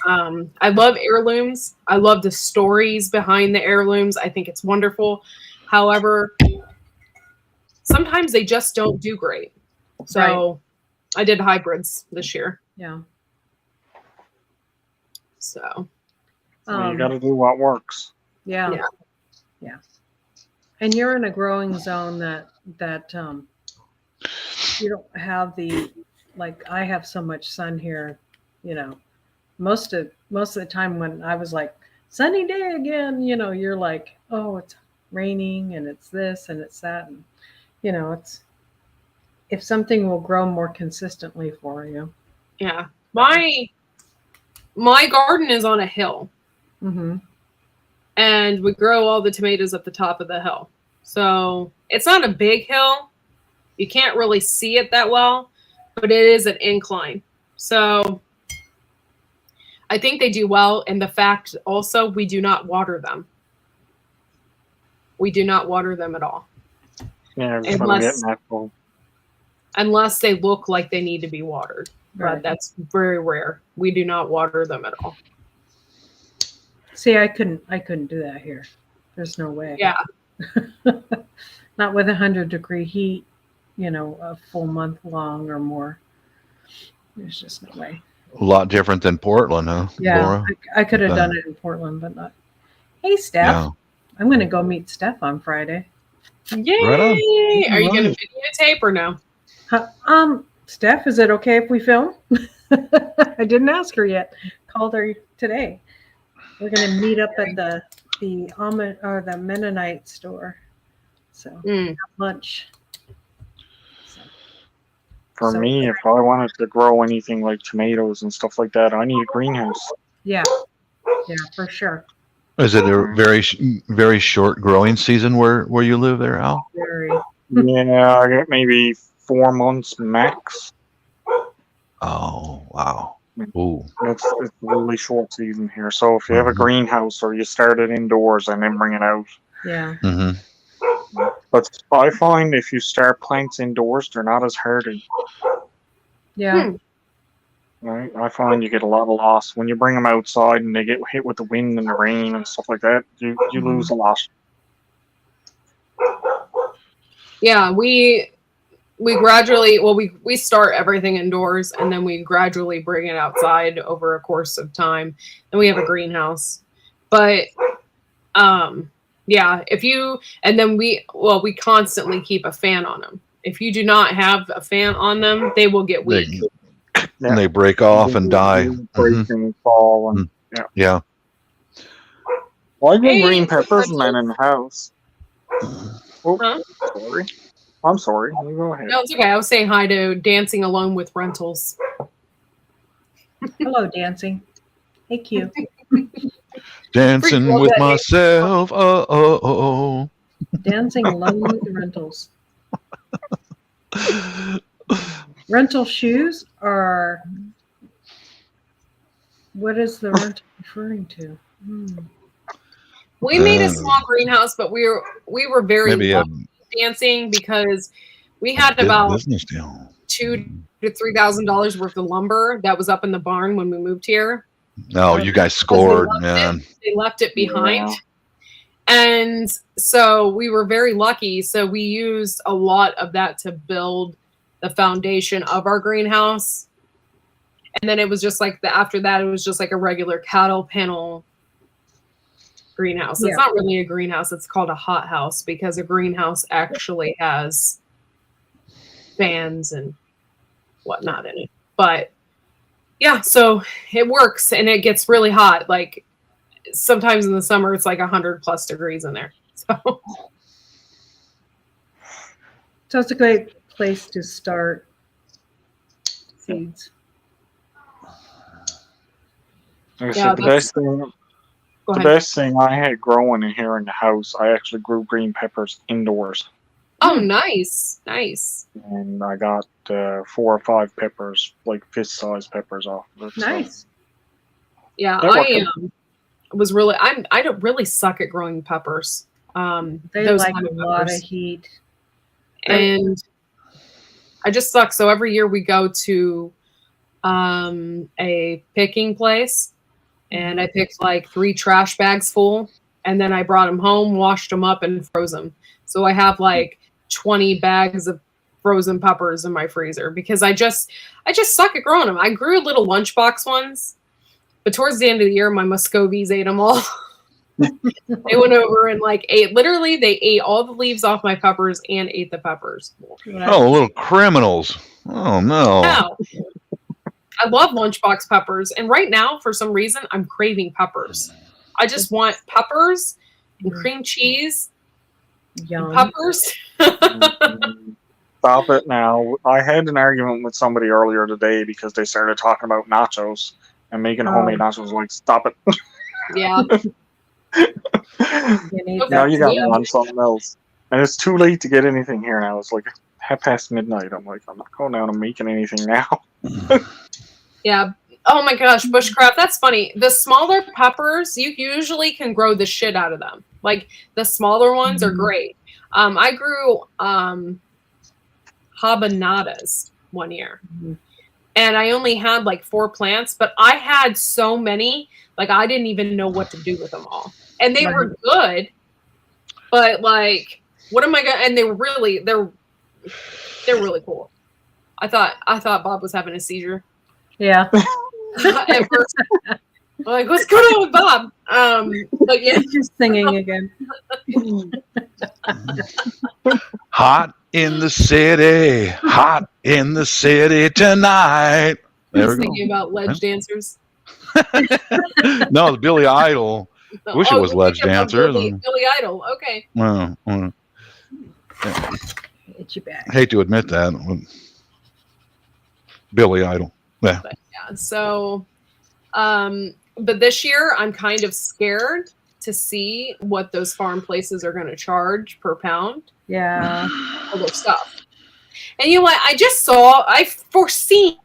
I love heirlooms. I love the stories behind the heirlooms. I think it's wonderful. However, sometimes they just don't do great. So I did hybrids this year. Yeah. So you got to do what works. Yeah. And you're in a growing zone that you don't have like I have so much sun here, you know. Most of the time when I was like, sunny day again, you know, you're like, oh, it's raining and it's this and it's that, and you know, it's if something will grow more consistently for you. Yeah, my garden is on a hill, and we grow all the tomatoes at the top of the hill. So it's not a big hill. You can't really see it that well, but it is an incline. So I think they do well. And the fact also, we do not water them. We do not water them at all. Yeah, unless they look like they need to be watered. Right. But that's very rare. We do not water them at all. See, I couldn't do that here. There's no way. Yeah. Not with 100-degree heat, you know, a full month long or more. There's just no way. A lot different than Portland, huh? Yeah, Laura? I could have done it in Portland, but not. Hey, Steph. Yeah. I'm going to go meet Steph on Friday. Yay! Right on. Are you going to videotape or no? Steph, is it okay if we film? I didn't ask her yet. Called her today. We're going to meet up at the Mennonite store. So have lunch. For me, if I wanted to grow anything like tomatoes and stuff like that, I need a greenhouse. Yeah, for sure. Is it a very short growing season where you live there, Al? Very. Yeah, I get maybe 4 months max. Oh, wow. Ooh. It's really short season here. So if you have a greenhouse or you start it indoors and then bring it out. Yeah. But I find if you start plants indoors, they're not as hardy. Yeah. Right? I find you get a lot of loss. When you bring them outside and they get hit with the wind and the rain and stuff like that, you lose a lot. Yeah, we gradually, we start everything indoors and then we gradually bring it outside over a course of time. And we have a greenhouse. But yeah, we constantly keep a fan on them. If you do not have a fan on them, they will get weak. They break off and die. Break and fall. And, yeah. Well, I grow green peppers, man, in the house. Oh, Huh? sorry. I'm sorry. You go ahead. No, it's okay. I was saying hi to Dancing Alone with Rentals. Hello, dancing. Hey, Q. Dancing with myself. Oh. Dancing alone with the rentals. Rental shoes are. What is the rental referring to? We made a small greenhouse, but we were very Maybe lucky dancing because we had about business deal. $2,000 to $3,000 worth of lumber that was up in the barn when we moved here. Oh, you guys scored, man. They left it behind. Yeah. And so we were very lucky. So we used a lot of that to build the foundation of our greenhouse. And then it was just like after that, it was just like a regular cattle panel greenhouse. It's not really a greenhouse. It's called a hothouse because a greenhouse actually has fans and whatnot in it. But yeah, so it works and it gets really hot. Like sometimes in the summer, it's like 100+ degrees in there. So it's a great place to start seeds. Like I said, the best thing I had growing in here in the house, I actually grew green peppers indoors. Oh, nice. And I got 4 or 5 peppers, like fist-sized peppers off of it. Nice. Yeah, I don't really suck at growing peppers. They like a lot of heat. And I just suck. So every year we go to a picking place, and I picked like 3 trash bags full, and then I brought them home, washed them up, and froze them. So I have like 20 bags of frozen peppers in my freezer because I just suck at growing them. I grew little lunchbox ones, but towards the end of the year, my Muscovies ate them all. They went over and like they ate all the leaves off my peppers and ate the peppers. Oh, little criminals. Oh, no. No. I love lunchbox peppers. And right now, for some reason, I'm craving peppers. I just want peppers and cream cheese. Yum. Peppers. Stop it now. I had an argument with somebody earlier today because they started talking about nachos and making homemade nachos. Like, stop it. Yeah. Now you got me on something else. And it's too late to get anything here now. It's like midnight. I'm like, I'm not going down and making anything now. Yeah. Oh my gosh, bushcraft. That's funny. The smaller peppers, you usually can grow the shit out of them. Like the smaller ones are great. I grew habanadas one year. And I only had like 4 plants, but I had so many, like I didn't even know what to do with them all. And they were good, but like, what am I gonna? And they're really cool. I thought Bob was having a seizure. Yeah. At first, I'm like, what's going on with Bob? But yeah, he's just singing again. Hot in the city tonight. There we go. Thinking about ledge dancers. No, it's Billy Idol. Wish it was Ledge Dancer. Billy Idol. Okay. Well, It's your back. hate to admit that. Billy Idol. Yeah. But yeah. So, but this year I'm kind of scared to see what those farm places are going to charge per pound. Yeah. For their stuff. And you know what? I've foreseen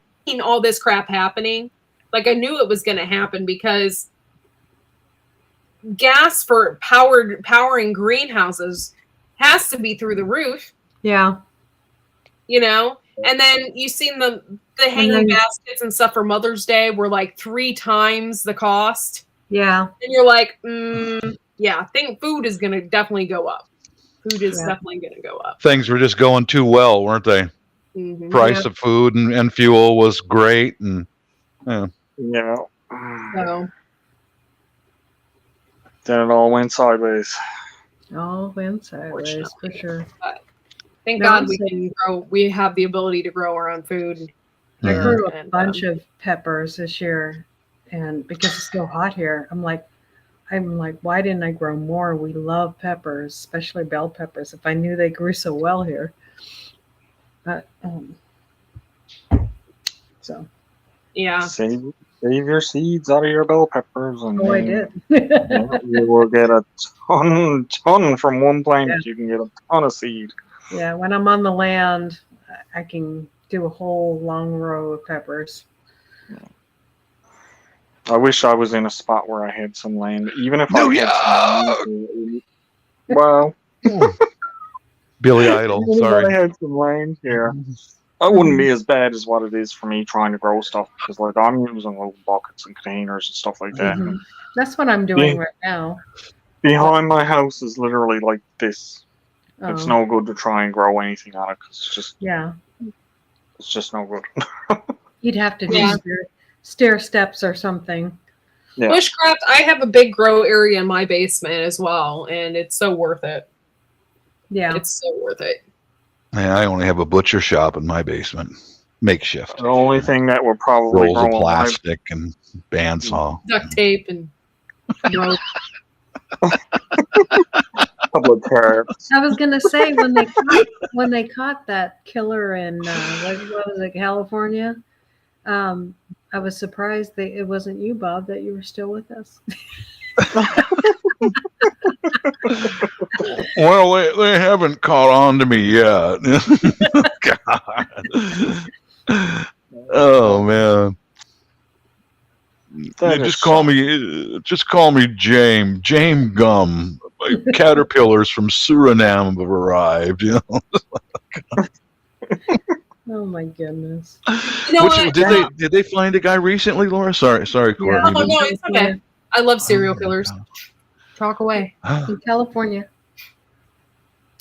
all this crap happening. Like I knew it was going to happen because gas for powering greenhouses has to be through the roof. Yeah. You know? And then you seen the hanging baskets and stuff for Mother's Day were like 3 times the cost. Yeah. And you're like, yeah, I think food is going to definitely go up. Food is definitely going to go up. Things were just going too well, weren't they? Mm-hmm. Price of food and fuel was great. And yeah. So. Then it all went sideways. All went sideways for sure. But thank God we can grow. We have the ability to grow our own food. I grew a bunch of peppers this year, and because it's so hot here, I'm like, I'm like, why didn't I grow more? We love peppers, especially bell peppers. If I knew they grew so well here. But, so. Yeah. Save your seeds out of your bell peppers, and Oh, I then did. you will get a ton from one plant. You can get a ton of seed. Yeah, when I'm on the land, I can do a whole long row of peppers. I wish I was in a spot where I had some land, even if I had some land. Well, Billy Idol. even if Sorry. I had some land here, it wouldn't be as bad as what it is for me trying to grow stuff, because like I'm using little buckets and containers and stuff like that. And That's what I'm doing right now. behind my house is literally like this. It's Oh. no good to try and grow anything on it because it's just no good. You'd have to do stair steps or something. Yeah. Bushcraft, I have a big grow area in my basement as well, and it's so worth it. Yeah. It's so worth it. Yeah, I only have a butcher shop in my basement. Makeshift. The only thing that would probably Rolls grow of on plastic and bandsaw. Duct tape and rope. Couple of carrots. I was gonna say when they caught that killer in what was it, California? I was surprised that it wasn't you, Bob, that you were still with us. Well, they haven't caught on to me yet. God. Oh man. Just call me James. James Gum. Caterpillars from Suriname have arrived. You know. Oh my goodness. You know Did they find a guy recently, Laura? Sorry, Courtney. Oh no, it's okay. I love serial killers. Talk away. In California.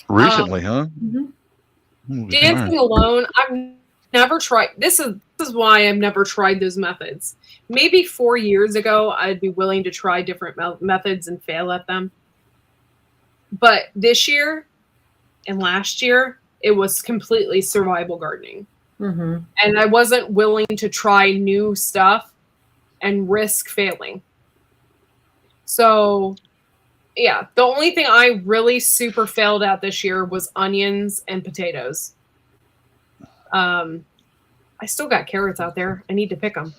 Recently, huh? Mm-hmm. Dancing alone, I've never tried. This is why I've never tried those methods. Maybe 4 years ago, I'd be willing to try different methods and fail at them. But this year and last year, it was completely survival gardening. Mm-hmm. And I wasn't willing to try new stuff and risk failing. So, yeah, the only thing I really super failed at this year was onions and potatoes. I still got carrots out there. I need to pick them.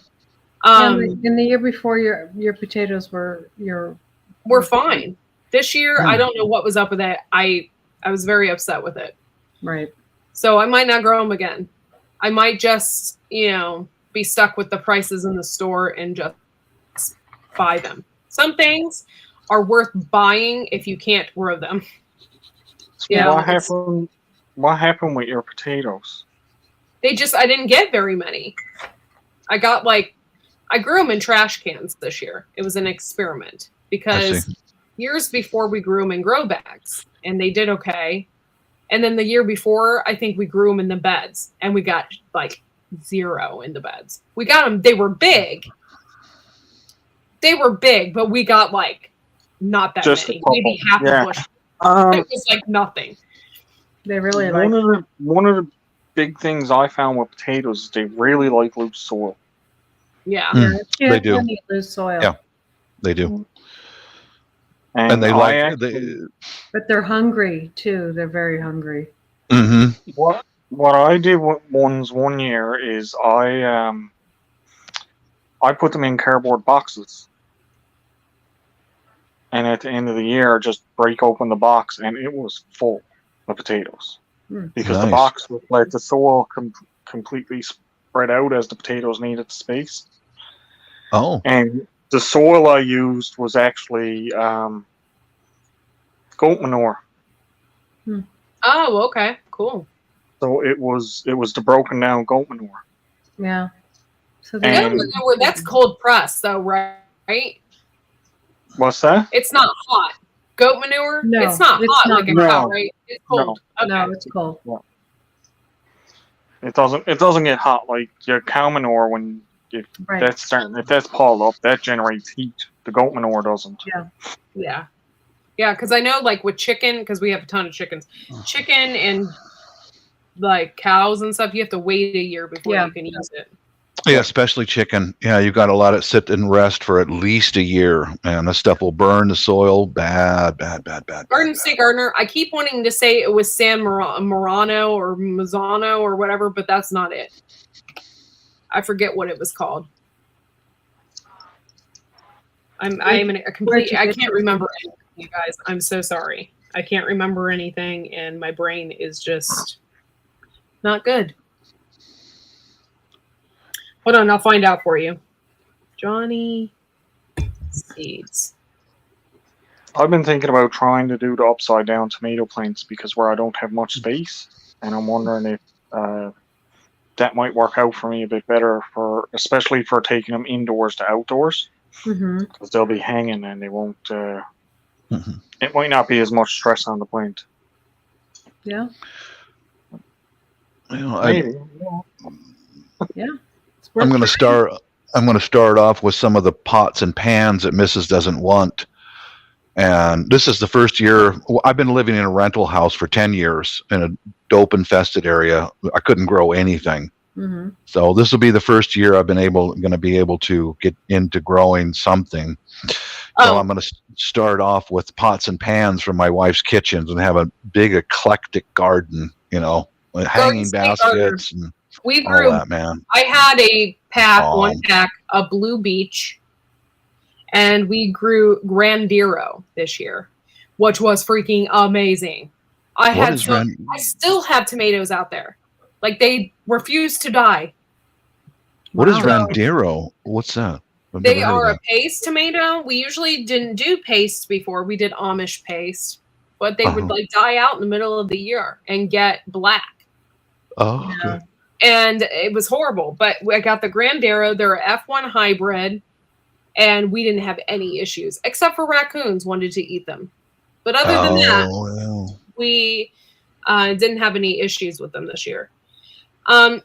In the year before, your potatoes were fine. This year, I don't know what was up with it. I was very upset with it. Right. So I might not grow them again. I might just, be stuck with the prices in the store and just buy them. Some things are worth buying if you can't grow them. What happened with your potatoes? I didn't get very many. I grew them in trash cans this year. It was an experiment because years before we grew them in grow bags and they did okay. And then the year before, I think we grew them in the beds and we got like 0 in the beds. We got them. They were big. But we got like not that just many. Maybe half a bushel. It was like nothing. They really one of the big things I found with potatoes is they really like loose soil. Yeah. They do. Loose soil. Yeah, they do. And they but they're hungry too. They're very hungry. Mm-hmm. What I did one year is I put them in cardboard boxes, and at the end of the year, just break open the box, and it was full of potatoes because the box would let the soil completely spread out as the potatoes needed space. Oh. And the soil I used was actually goat manure. Oh, okay, cool. So it was the broken down goat manure. Yeah. So that's cold pressed, though, right? What's that? It's not hot. Goat manure? No, it's not hot like a cow, right? It's cold. No, it's cold. Yeah. It doesn't get hot like your cow manure when if that's piled up, that generates heat. The goat manure doesn't. Yeah. Yeah, because I know like with chicken, because we have a ton of chickens. Chicken and like cows and stuff, you have to wait a year before you can use it. Yeah, especially chicken. Yeah, you got to let it sit and rest for at least a year, and this stuff will burn the soil. Bad, bad, bad, bad. Garden State Gardener. I keep wanting to say it was San Morano or Mazzano or whatever, but that's not it. I forget what it was called. I'm in a complete. I can't remember anything, you guys. I'm so sorry. I can't remember anything, and my brain is just not good. Hold on, I'll find out for you. Johnny Seeds. I've been thinking about trying to do the upside down tomato plants because where I don't have much space, and I'm wondering if that might work out for me a bit better especially for taking them indoors to outdoors, because they'll be hanging and they won't. It might not be as much stress on the plant. Yeah. Maybe. Yeah. I'm going to start off with some of the pots and pans that Mrs. doesn't want. And this is the first year. I've been living in a rental house for 10 years in a dope infested area. I couldn't grow anything. So this will be the first year I've been going to be able to get into growing something. So I'm going to start off with pots and pans from my wife's kitchens and have a big eclectic garden, with hanging baskets and we grew, all that, man. I had a one pack of Blue Beach, and we grew Grandiro this year, which was freaking amazing. I still have tomatoes out there. Like, they refuse to die. What is Randero? What's that? They are a paste tomato. We usually didn't do paste before. We did Amish paste, but they would die out in the middle of the year and get black. Oh, okay. And it was horrible. But I got the Grandero. They're a F1 hybrid, and we didn't have any issues, except for raccoons wanted to eat them. But other than that, we didn't have any issues with them this year. I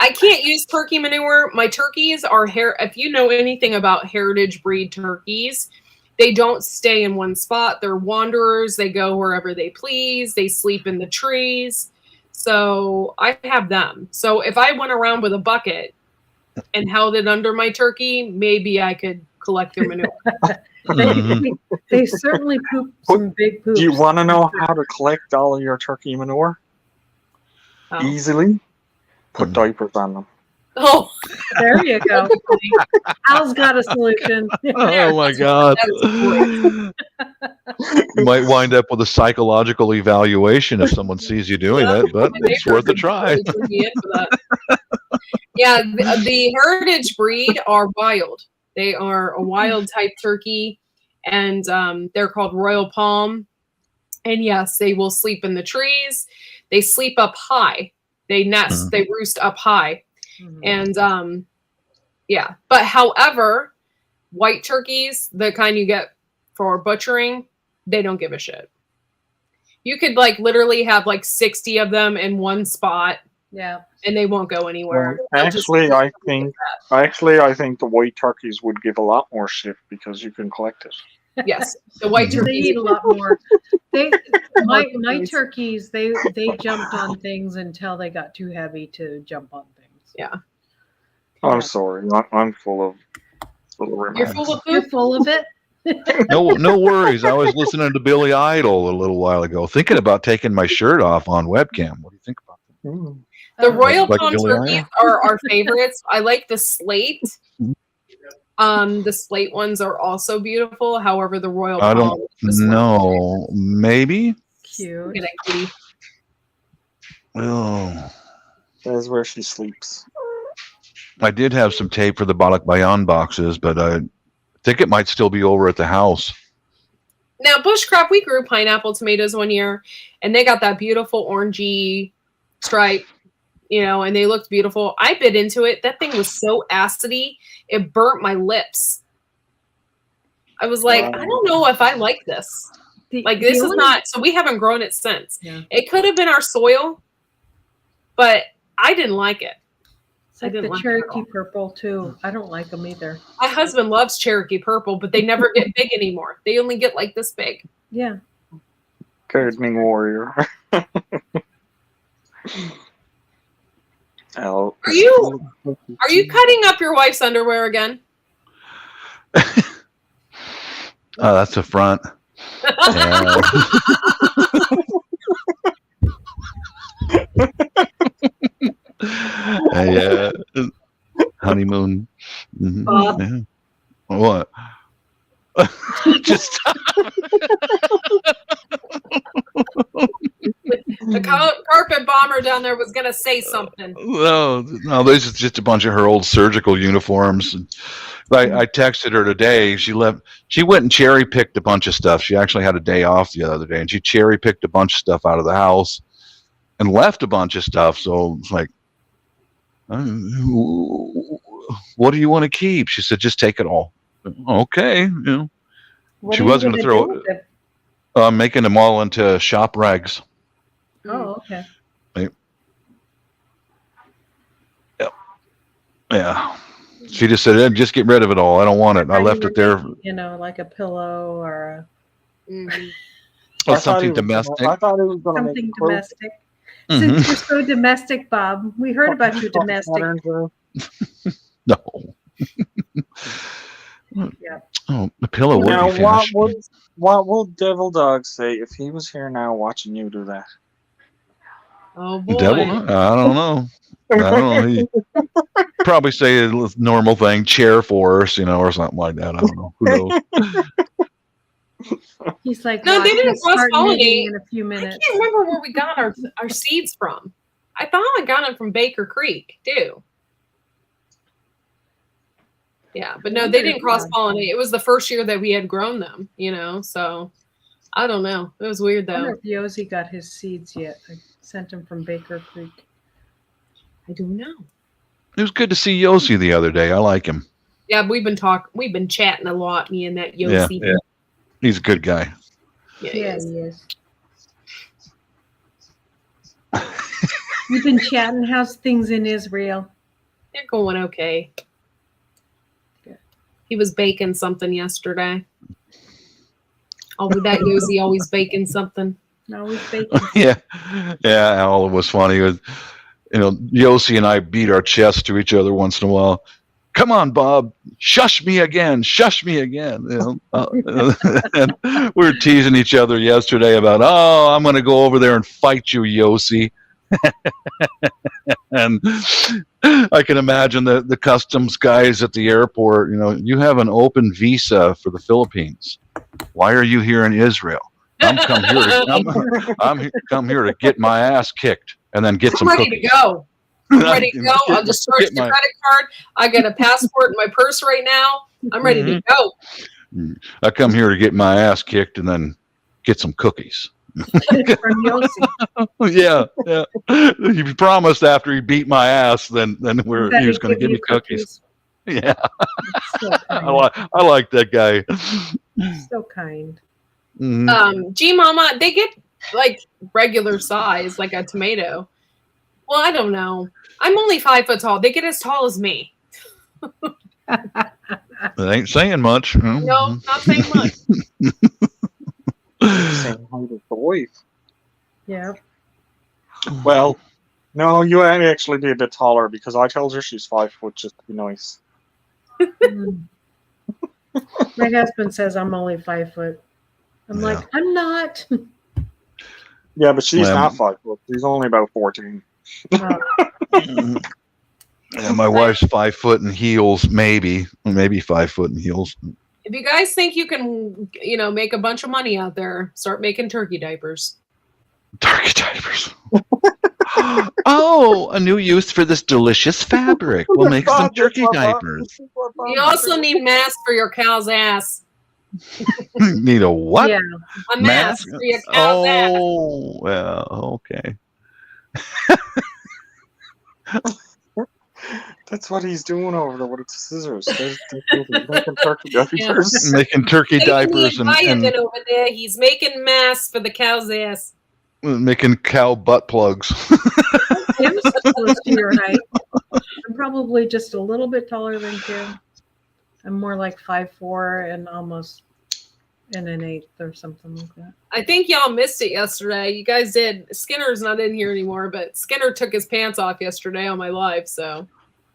can't use turkey manure. My turkeys are if you know anything about heritage breed turkeys, they don't stay in one spot. They're wanderers. They go wherever they please. They sleep in the trees. So I have them. So if I went around with a bucket and held it under my turkey, maybe I could collect their manure. They certainly poop some big poops. Do you want to know how to collect all of your turkey manure? Easily? Put diapers on them. Oh, there you go. Al's got a solution. Oh my God. You might wind up with a psychological evaluation if someone sees you doing it, but it's worth a try. Yeah, the heritage breed are wild. They are a wild type turkey, and they're called Royal Palm. And yes, they will sleep in the trees. They sleep up high. They nest, they roost up high. And but however, white turkeys, the kind you get for butchering, they don't give a shit. You could literally have 60 of them in one spot. Yeah. And they won't go anywhere. Well, actually, I think the white turkeys would give a lot more shit because you can collect it. Yes, the white turkeys. They eat a lot more. My turkeys, they jumped on things until they got too heavy to jump on things. Yeah. I'm sorry. I'm full of little remarks. You're full of it? No worries. I was listening to Billy Idol a little while ago, thinking about taking my shirt off on webcam. What do you think about that? The Royal Palm turkeys are our favorites. I like the slate. The slate ones are also beautiful. However, the Royal Palm. I don't know. Maybe. Cute. Oh. That's where she sleeps. I did have some tape for the Balak Bayan boxes, but I think it might still be over at the house. Now, bushcraft, we grew pineapple tomatoes one year, and they got that beautiful orangey stripe, and they looked beautiful. I bit into it. That thing was so acidy, it burnt my lips. I was like, I don't know if I like this. This is not, so we haven't grown it since. Yeah. It could have been our soil, but I didn't like it. It's like the Cherokee purple too. I don't like them either. My husband loves Cherokee purple, but they never get big anymore. They only get this big. Yeah. Gardening warrior. Oh. Are you cutting up your wife's underwear again? That's the front. Yeah. Yeah. Honeymoon. Yeah. What? Just The carpet bomber down there was gonna say something. no, this is just a bunch of her old surgical uniforms. I texted her today. She went and cherry picked a bunch of stuff. She actually had a day off the other day, and she cherry picked a bunch of stuff out of the house and left a bunch of stuff. So it's like, what do you want to keep? She said, just take it all. Okay, she was going to throw it. Making them all into shop rags. Oh, okay. Yeah. She just said, just get rid of it all. I don't want it. I left it there. Like a pillow or something domestic. I thought it was going to make something domestic. Since you're so domestic, Bob, we heard about your domestic. No. Yeah. Oh, the pillow would now, be finished. What will Devil Dog say if he was here now watching you do that? Oh boy. Devil? I don't know. He probably say a normal thing, chair force, or something like that. I don't know. Who knows? He's like, no, they didn't cross-pollinate in a few minutes. I can't remember where we got our seeds from. I thought I got them from Baker Creek, too. Yeah, but no, they didn't cross-pollinate. It was the first year that we had grown them, so I don't know. It was weird, though. I wonder if Yossi got his seeds yet. I sent him from Baker Creek. I don't know. It was good to see Yossi the other day. I like him. Yeah, we've been chatting a lot, me and that Yossi. Yeah. He's a good guy. Yeah, he is. You've been chatting. How's things in Israel? They're going okay. Good. He was baking something yesterday. Oh, with that Yossi always baking something. Always baking. Yeah. All it was funny was, Yossi and I beat our chests to each other once in a while. Come on, Bob, shush me again. And we were teasing each other yesterday about, I'm going to go over there and fight you, Yossi. And I can imagine the customs guys at the airport, you have an open visa for the Philippines. Why are you here in Israel? I'm come here to get my ass kicked and then get some cookies. Ready to go. I'm ready to go. I'll just charge the credit card. I got a passport in my purse right now. I'm ready to go. I come here to get my ass kicked and then get some cookies. Yeah. He promised after he beat my ass, then he was going to give me cookies. Yeah. So I like that guy. So kind. G Mama, they get like regular size, like a tomato. Well, I don't know. I'm only 5 foot tall. They get as tall as me. That ain't saying much. No, not saying much. Same height as the wife. Yeah. Well, no, you actually be a bit taller because I told her she's 5 foot just to be nice. My husband says I'm only 5 foot. I'm like, I'm not. Yeah, but she's not 5 foot. She's only about 14. Yeah, my wife's 5 foot in heels, maybe 5 foot in heels. If you guys think you can, make a bunch of money out there, start making turkey diapers. Turkey diapers. Oh, a new use for this delicious fabric. We'll make some turkey diapers. You also need masks for your cow's ass. Need a what? Yeah. A mask for your cow's ass. Oh, well, okay. That's what he's doing over there with the scissors. Making turkey diapers. Making turkey diapers and over there. He's making masks for the cow's ass. Making cow butt plugs. Kim's close to your height. I'm probably just a little bit taller than Kim. I'm more like 5'4" and almost and an 8th or something like that. I think y'all missed it yesterday. You guys did. Skinner's not in here anymore, but Skinner took his pants off yesterday on my live, so.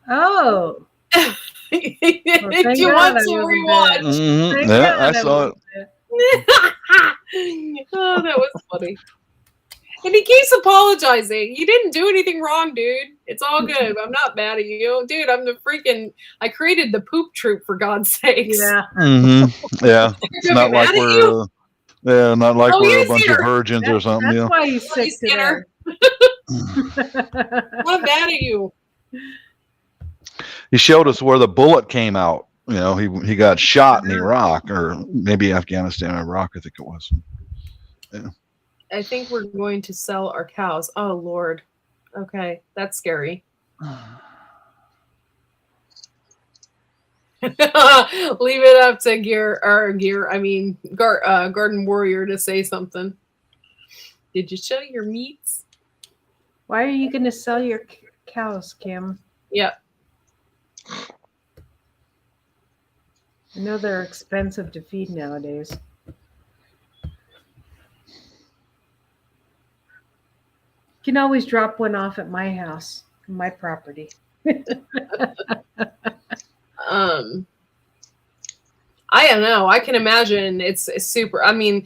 Oh. If you want to rewatch. Mm-hmm. Yeah, I saw it. Oh, that was funny. And he keeps apologizing. You didn't do anything wrong, dude. It's all good. I'm not mad at you. Dude, I created the poop troop, for God's sakes. Yeah. Mm-hmm. Yeah. It's not like we're not like we're a bunch of virgins or something. That's why he's sick today. I'm mad at you. He showed us where the bullet came out. You know, he got shot in Iraq, or maybe Afghanistan or Iraq, I think it was. Yeah. I think we're going to sell our cows. Oh, Lord. Okay, that's scary. Leave it up to Garden Warrior to say something. Did you show your meats? Why are you going to sell your cows, Kim? Yep. I know they're expensive to feed nowadays. You can always drop one off at my house, my property. I don't know. I can imagine it's super. I mean,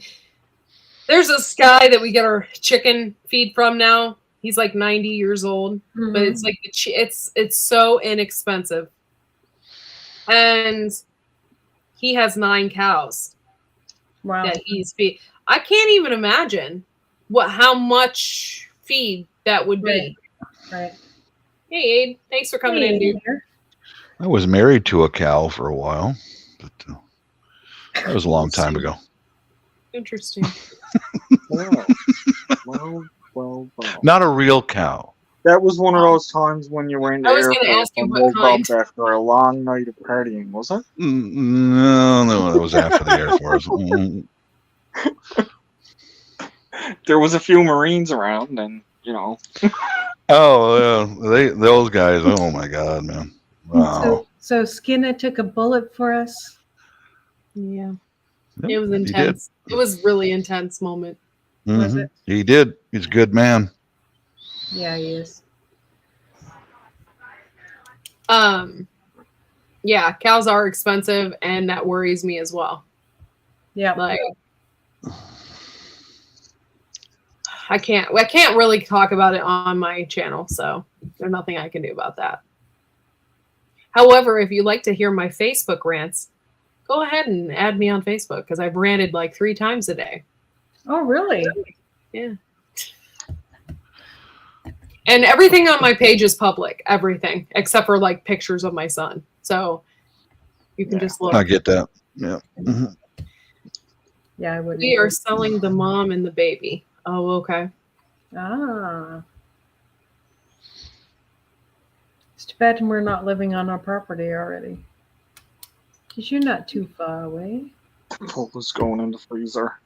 there's this guy that we get our chicken feed from now. He's like 90 years old, but it's like it's so inexpensive, and he has 9 cows. Wow. That he's feed. I can't even imagine how much feed that would be. Right. Hey, Abe. Thanks for coming in, dude. I was married to a cow for a while, but that was a long time ago. Interesting. Well. Not a real cow. That was one of those times when you were in the I was gonna airport ask you and what woke kind. up after a long night of partying, was it? No, that was after the Air Force. There was a few Marines around, and you know. Oh, those guys. Oh my God, man! Wow. So Skinner took a bullet for us. Yeah. Yep, It was intense. It was really intense moment. Was it? He did. He's a good man. Yeah, he is. Yeah, cows are expensive, and that worries me as well. Yeah. Like, I can't really talk about it on my channel, so there's nothing I can do about that. However, if you'd like to hear my Facebook rants, go ahead and add me on Facebook, because I've ranted like 3 times a day. Oh, really? Yeah. And everything on my page is public, everything, except for like pictures of my son. So you can just look. I get that. Yeah. Yeah, I would. We are selling the mom and the baby. Oh, okay. Ah. It's too bad we're not living on our property already. Because you're not too far away. Pull this going in the freezer.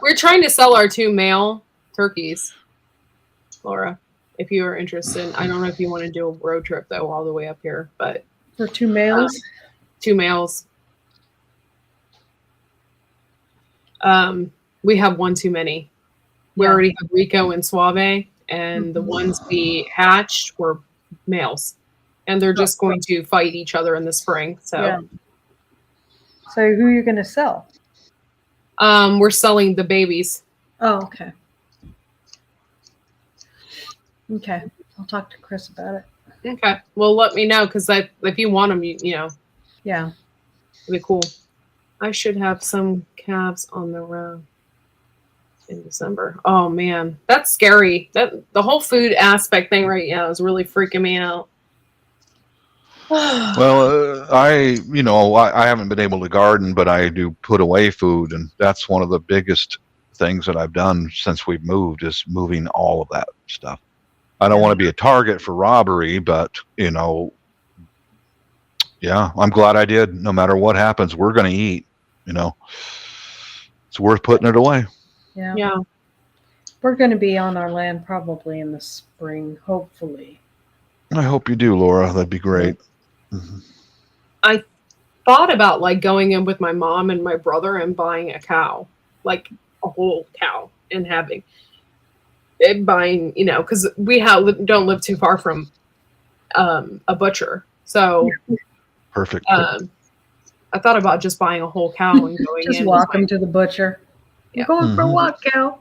We're trying to sell our 2 male turkeys, Laura, if you are interested. I don't know if you want to do a road trip, though, all the way up here. But for 2 males? 2 males. We have one too many. We already have Rico and Suave, and the ones we hatched were males. And they're just going to fight each other in the spring. So, So who are you going to sell? We're selling the babies. Oh, okay. Okay. I'll talk to Chris about it. Okay. Well, let me know, because if you want them, you know. Yeah. It'd be cool. I should have some calves on the road in December. Oh, man. That's scary. The whole food aspect thing right now is really freaking me out. Well, I haven't been able to garden, but I do put away food, and that's one of the biggest things that I've done since we've moved, is moving all of that stuff. I don't want to be a target for robbery, but yeah, I'm glad I did. No matter what happens, we're going to eat. It's worth putting it away. Yeah. We're going to be on our land probably in the spring, hopefully. I hope you do, Laura. That'd be great. thought about like going in with my mom and my brother and buying a cow, like a whole cow, and buying, because we don't live too far from a butcher, so Perfect. I thought about just buying a whole cow and going Just in. walk them to the butcher. Yeah. We're going for a walk, cow.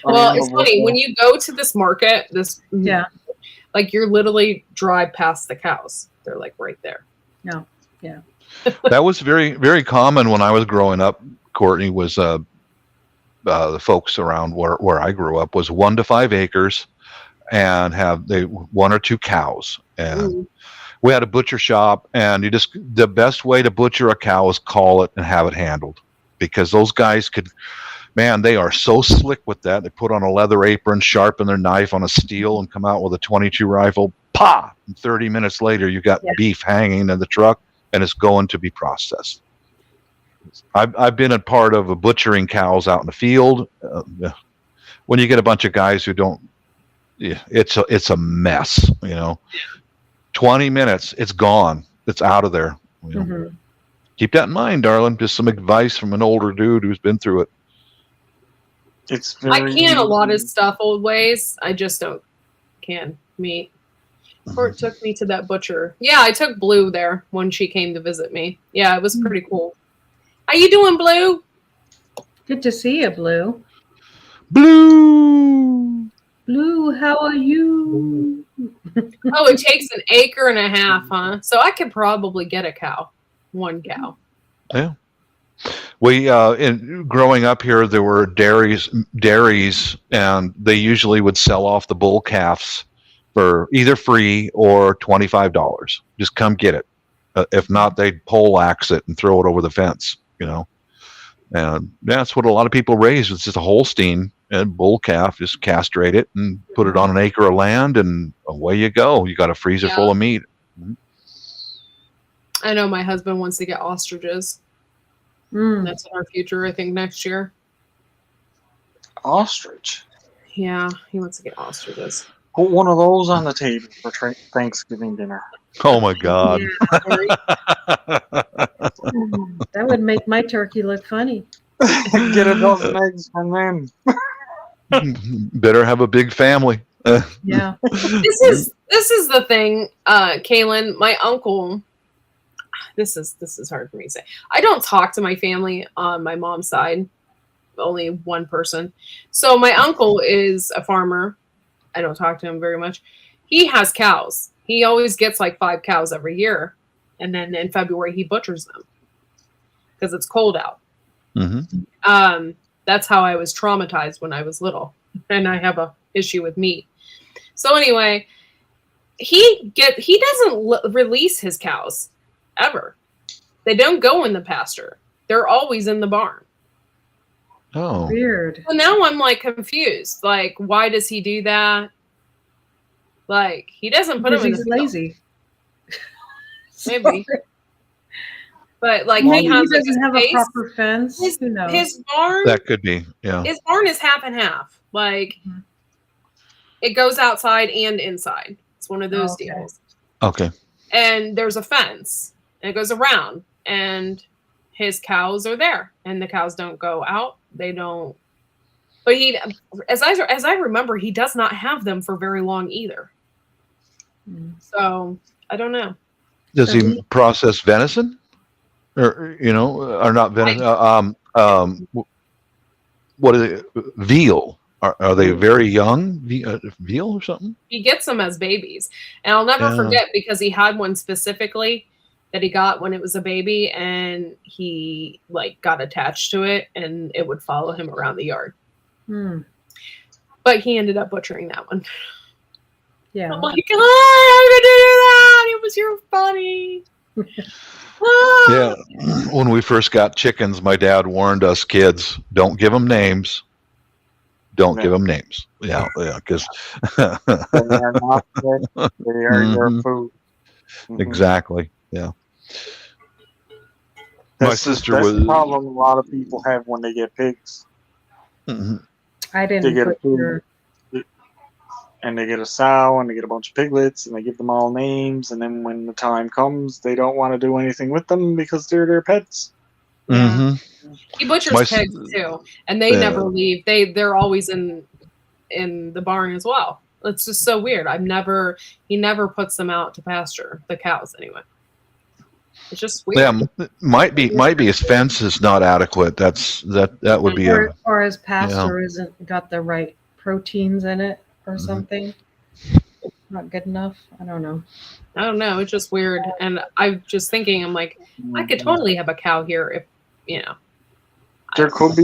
Well, it's funny when you go to this market. Yeah. Like you're literally drive past the cows. They're like right there. No. Yeah. That was very, very common when I was growing up. Courtney was the folks around where I grew up was 1 to 5 acres, and have 1 or 2 cows, and we had a butcher shop. And the best way to butcher a cow is call it and have it handled, because those guys they are so slick with that. They put on a leather apron, sharpen their knife on a steel, and come out with a 22 rifle. Pa! And 30 minutes later, you got beef hanging in the truck, and it's going to be processed. I've been a part of butchering cows out in the field. When you get a bunch of guys who don't, it's a mess. 20 minutes, it's gone. It's out of there. Keep that in mind, darling. Just some advice from an older dude who's been through it. I can a lot of stuff old ways. I just don't can meat. Court took me to that butcher. Yeah, I took Blue there when she came to visit me. Yeah, it was pretty cool. How you doing, Blue? Good to see you, Blue. Blue, how are you? Oh, it takes 1.5 acres, huh? So I could probably get a cow. 1 cow. Yeah. We growing up here, there were dairies, and they usually would sell off the bull calves for either free or $25. Just come get it. If not, they'd poleaxe it and throw it over the fence. And that's what a lot of people raise. It's just a Holstein and bull calf. Just castrate it and put it on 1 acre of land, and away you go. You got a freezer full of meat. I know my husband wants to get ostriches. That's in our future, I think, next year. Ostrich? Yeah, he wants to get ostriches. Put one of those on the table for Thanksgiving dinner. Oh my God. That would make my turkey look funny. Get a dozen eggs from them. Better have a big family. Yeah. This is the thing, Kaylin. My uncle. This is hard for me to say. I don't talk to my family on my mom's side. Only one person. So my uncle is a farmer. I don't talk to him very much. He has cows. He always gets like 5 cows every year. And then in February, he butchers them because it's cold out. That's how I was traumatized when I was little. And I have a issue with meat. So anyway, he doesn't release his cows ever. They don't go in the pasture. They're always in the barn. Oh, weird. So now I'm like confused. Like, why does he do that? Like, he doesn't put them in the field. Lazy. Maybe. But like, maybe he has doesn't have space. A proper fence. Who knows? His barn. that could be. Yeah. His barn is half and half. Like, it goes outside and inside. It's one of those deals. Okay. And there's a fence, and it goes around, and his cows are there, and the cows don't go out. They don't. But he, as I remember, he does not have them for very long either. So I don't know. Does he process venison, or not venison? What is it? Veal? Are they very young veal or something? He gets them as babies, and I'll never forget because he had one specifically that he got when it was a baby, and he like got attached to it, and it would follow him around the yard. But he ended up butchering that one. Yeah. I'm like, oh, how did you do that? It was your funny. Yeah. When we first got chickens, my dad warned us kids, don't give them names. Don't give them names. Yeah, because they are not good. They are your food. Exactly. Yeah. My sister that's was the problem a lot of people have when they get pigs. I didn't They get put your and they get a sow and they get a bunch of piglets and they give them all names, and then when the time comes, they don't want to do anything with them because they're their pets. Mm-hmm. He butchers My pigs too, and they never leave. They're always in the barn as well. It's just so weird. He never puts them out to pasture, the cows anyway. It's just weird. Yeah, might be his fence is not adequate. That would be or his pasture isn't got the right proteins in it or something. It's not good enough. I don't know. It's just weird. And I'm just thinking, I'm like, I could totally have a cow here if, you know. There could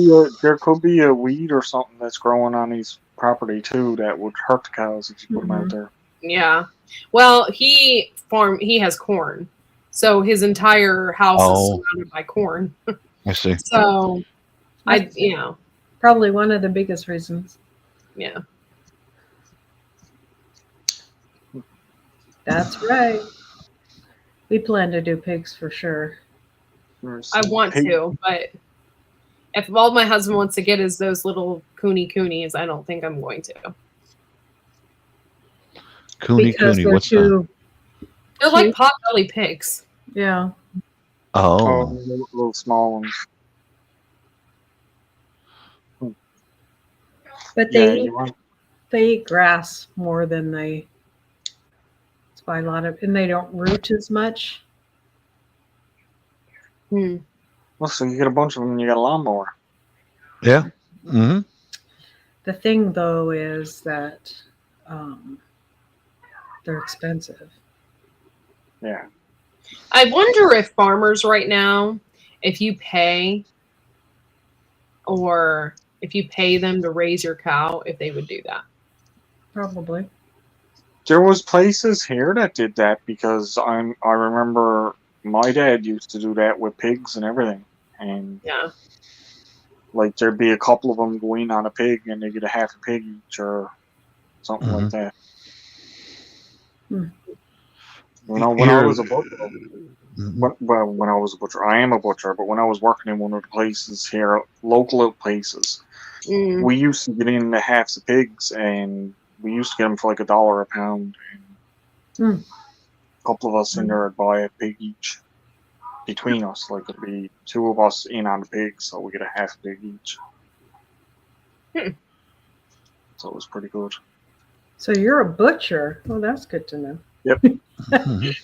be a weed or something that's growing on his property too that would hurt the cows if you put them out there. Yeah. Well, he has corn. So his entire house is surrounded by corn. I see. So probably one of the biggest reasons. Yeah. That's right. We plan to do pigs for sure. I want to, but if all my husband wants to get is those little coonies, I don't think I'm going to. Cooney, what's that? They're like pot-belly pigs. Yeah. Oh. Little small ones. But they eat grass more than they. That's why and they don't root as much. Well, so you get a bunch of them and you got a lawnmower. Yeah. Mm-hmm. The thing, though, is that they're expensive. Yeah. I wonder if farmers right now, if you pay them to raise your cow, if they would do that. Probably. There was places here that did that because I remember my dad used to do that with pigs and everything. And like there'd be a couple of them going on a pig and they get a half a pig each or something like that. When I was a butcher, when I was a butcher, I am a butcher, but when I was working in one of the places here, local places, we used to get in the halves of pigs, and we used to get them for like $1 a pound. And a couple of us in there would buy a pig each between us. Like it'd be 2 of us in on the pig, so we get a half a pig each. So it was pretty good. So you're a butcher. Oh, that's good to know. Yep.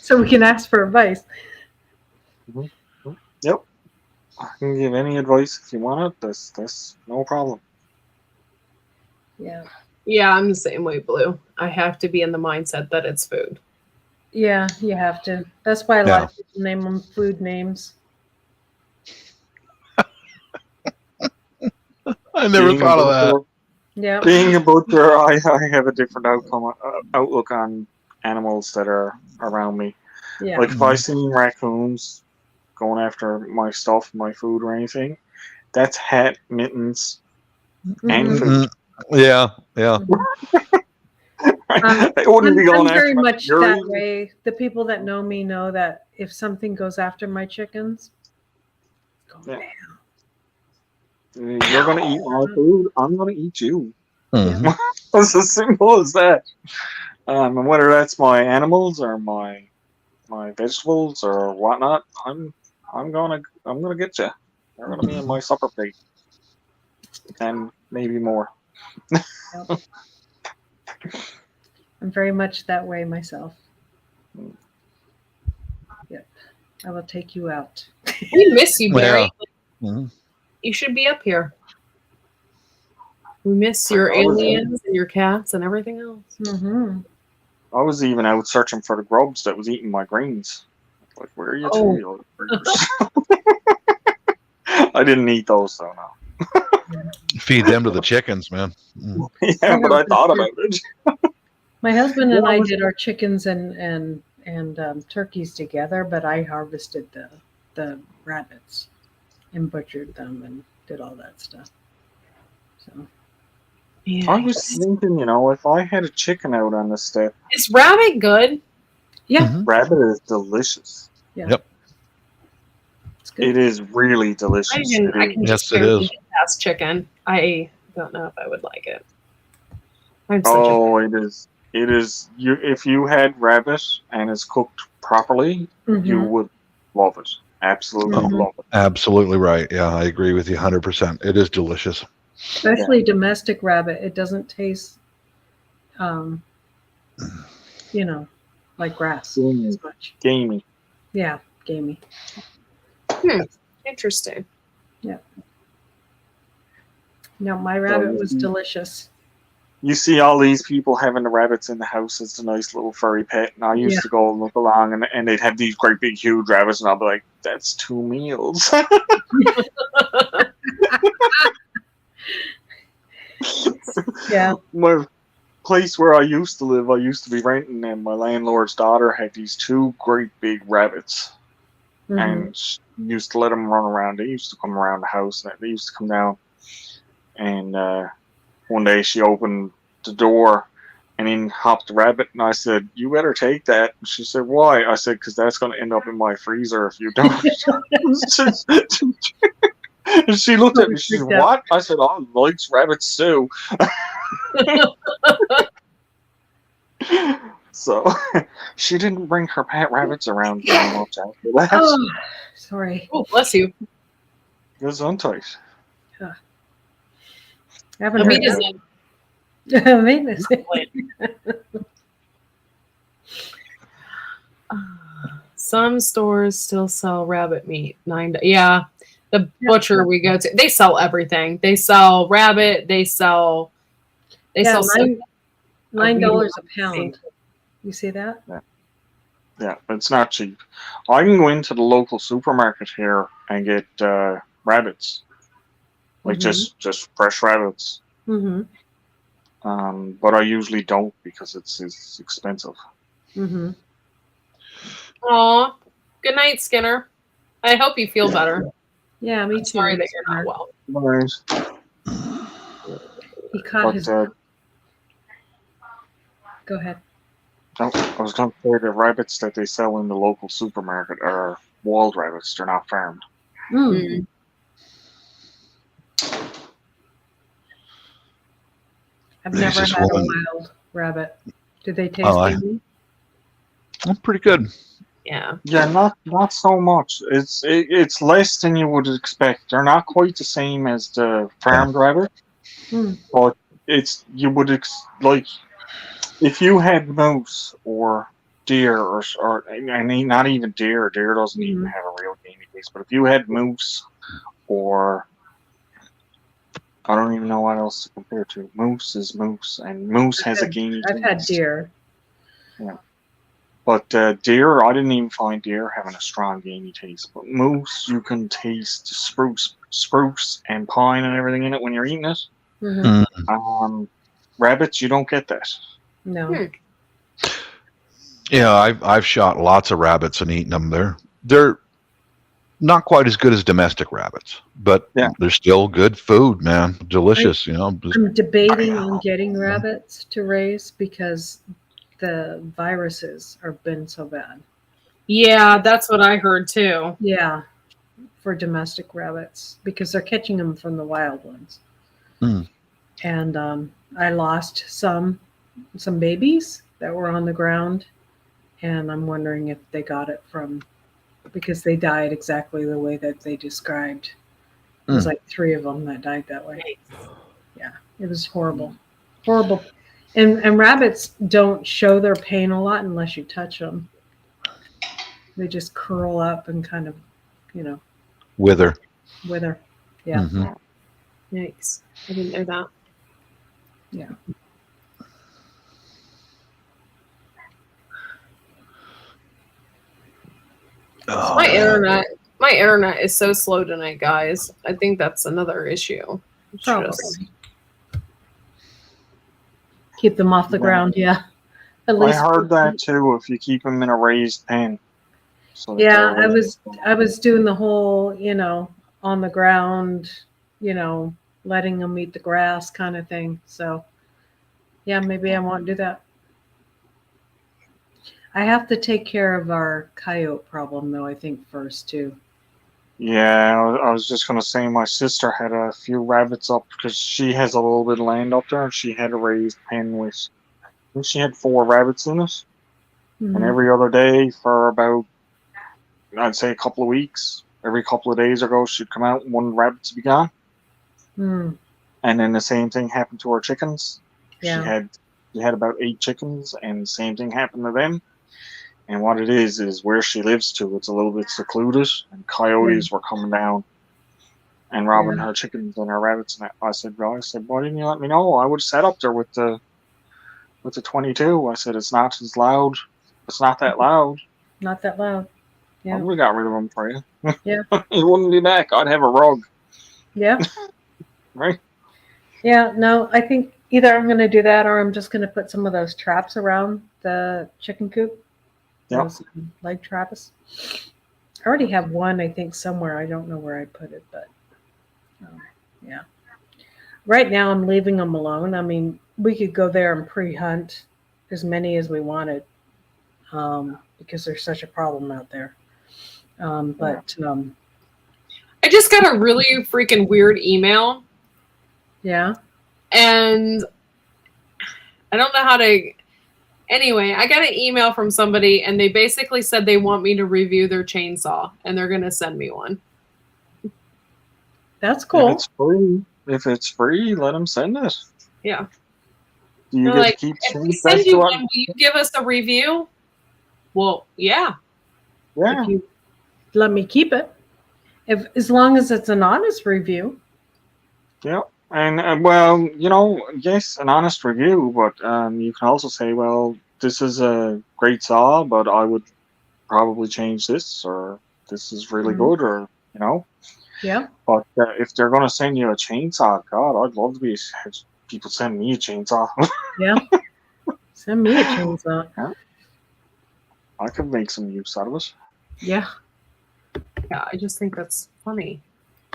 So we can ask for advice. Yep. I can give any advice if you want it. That's no problem. Yeah. Yeah, I'm the same way, Blue. I have to be in the mindset that it's food. Yeah, you have to. That's why a lot of people name them food names. I never thought of that. Yeah. Being a butcher, I have a different outlook on animals that are around me. Yeah. Like if I see raccoons going after my stuff, my food or anything, that's hat, mittens, and food. Yeah. I wouldn't be going I'm after very my much urine. that way. The people that know me know that if something goes after my chickens, You're gonna eat my food. I'm gonna eat you. It's as simple as that. And whether that's my animals or my vegetables or whatnot, I'm gonna get you. They're gonna be in my supper plate, and maybe more. I'm very much that way myself. Yep. I will take you out. We miss you, Barry. Yeah. You should be up here. We miss your aliens and your cats and everything else. I was even out searching for the grubs that was eating my greens. Like, where are you two? I didn't eat those, though, no. Feed them to the chickens, man. Yeah, but I thought about it. My husband and I did our chickens and turkeys together, but I harvested the rabbits and butchered them and did all that stuff. So I was thinking, if I had a chicken out on the step. Is rabbit good? Yeah. Rabbit is delicious. Yeah. Yep. It is really delicious. I can Yes, just it is. get past chicken. I don't know if I would like it. Oh, it is. It is. You if you had rabbit and it's cooked properly, you would love it. Absolutely love it. Absolutely right. Yeah, I agree with you 100%. It is delicious. Especially domestic rabbit. It doesn't taste, you know, like grass as much. Gamey. Yeah, gamey. Interesting. Yeah. No, my rabbit was delicious. You see all these people having the rabbits in the house as a nice little furry pet, and I used to go and look along, and they'd have these great big huge rabbits, and I'll be like, "That's 2 meals." Yeah. My place where I used to live, I used to be renting, and my landlord's daughter had these 2 great big rabbits, and she used to let them run around. They used to come around the house, and they used to come down, and one day she opened the door and in hopped the rabbit, and I said, "You better take that." And she said, "Why?" I said, "Because that's going to end up in my freezer if you don't." And she looked at me, she said, "What?" I said, "Oh, likes rabbits too." So she didn't bring her pet rabbits around very much after that. Oh, sorry. Oh, bless you. Gesundheit. I haven't heard that. Amazing. Some stores still sell rabbit meat. Yeah, the butcher we go to, they sell everything. They sell rabbit. They sell. $9 a pound. You see that? Yeah, it's not cheap. I can go into the local supermarket here and get rabbits, like just fresh rabbits. But I usually don't because it's expensive. Aw, good night, Skinner. I hope you feel better. Yeah, me I'm too. sorry that you're not well. Nice. He caught his. Go ahead. I was going to say the rabbits that they sell in the local supermarket are wild rabbits. They're not farmed. I've never had a wild rabbit. Did they taste good? Pretty good. Yeah. Yeah, not so much. It's less than you would expect. They're not quite the same as the farmed rabbit, but it's like if you had moose or deer or and not even deer. Deer doesn't even have a real gamey taste. But if you had moose or I don't even know what else to compare to. Moose is moose, and moose has a gamey taste. I've had deer. Yeah. But deer, I didn't even find deer having a strong gamey taste. But moose, you can taste spruce and pine and everything in it when you're eating it. Rabbits, you don't get that. No. Yeah, I've shot lots of rabbits and eaten them. They're not quite as good as domestic rabbits, but they're still good food, man. Delicious, I'm debating on getting rabbits to raise because the viruses have been so bad. Yeah, that's what I heard too. Yeah, for domestic rabbits because they're catching them from the wild ones. And I lost some babies that were on the ground, and I'm wondering if they got it from because they died exactly the way that they described. It was like 3 of them that died that way. Yeah, it was horrible. Horrible. And rabbits don't show their pain a lot unless you touch them. They just curl up and kind of, wither. Yeah. Yikes. I didn't know that. Yeah. Oh, my internet is so slow tonight, guys. I think that's another issue. Probably. Keep them off the ground, yeah. At least I heard that too. If you keep them in a raised pen. So yeah, I was doing the whole, on the ground, letting them eat the grass kind of thing. So yeah, maybe I won't do that. I have to take care of our coyote problem though, I think first too. Yeah, I was just gonna say my sister had a few rabbits up because she has a little bit of land up there, and she had a raised pen with. I think she had 4 rabbits in it, and Mhm. every other day for about, I'd say, a couple of weeks, every couple of days or so, she'd come out and one rabbit would be gone. Mm. And then the same thing happened to her chickens. She Yeah. had she had about 8 chickens, and the same thing happened to them. And what it is where she lives to, it's a little bit secluded, and Yeah. coyotes were coming down and robbing Yeah. her chickens and her rabbits. And I said, why didn't you let me know? I would have sat up there with the 22. I said, it's not as loud. It's not that loud. Not that loud. I Yeah. would have got rid of them for you. Yeah. It wouldn't be back. I'd have a rug, Yeah. right? Yeah. No, I think either I'm going to do that or I'm just going to put some of those traps around the chicken coop. Yep. Those leg traps. I already have one, I think, somewhere. I don't know where I put it, but yeah. Right now, I'm leaving them alone. I mean, we could go there and pre-hunt as many as we wanted because there's such a problem out there. But I just got a really freaking weird email, yeah, and I don't know how to. Anyway, I got an email from somebody, and they basically said they want me to review their chainsaw, and they're going to send me one. that's cool. If it's free, let them send it. Yeah. Do you They're get like, to keep if saying we that's send you what? one, will you give us a review? Well, yeah. Yeah. If you let me keep it, as long as it's an honest review. Yeah. And well, yes, an honest review, but you can also say, well, this is a great saw, but I would probably change this, or this is really Mhm. good, or Yeah. But if they're gonna send you a chainsaw, God, I'd love to have people send me a chainsaw. Yeah. Send me a chainsaw. Yeah. I could make some use out of it. Yeah. Yeah, I just think that's funny.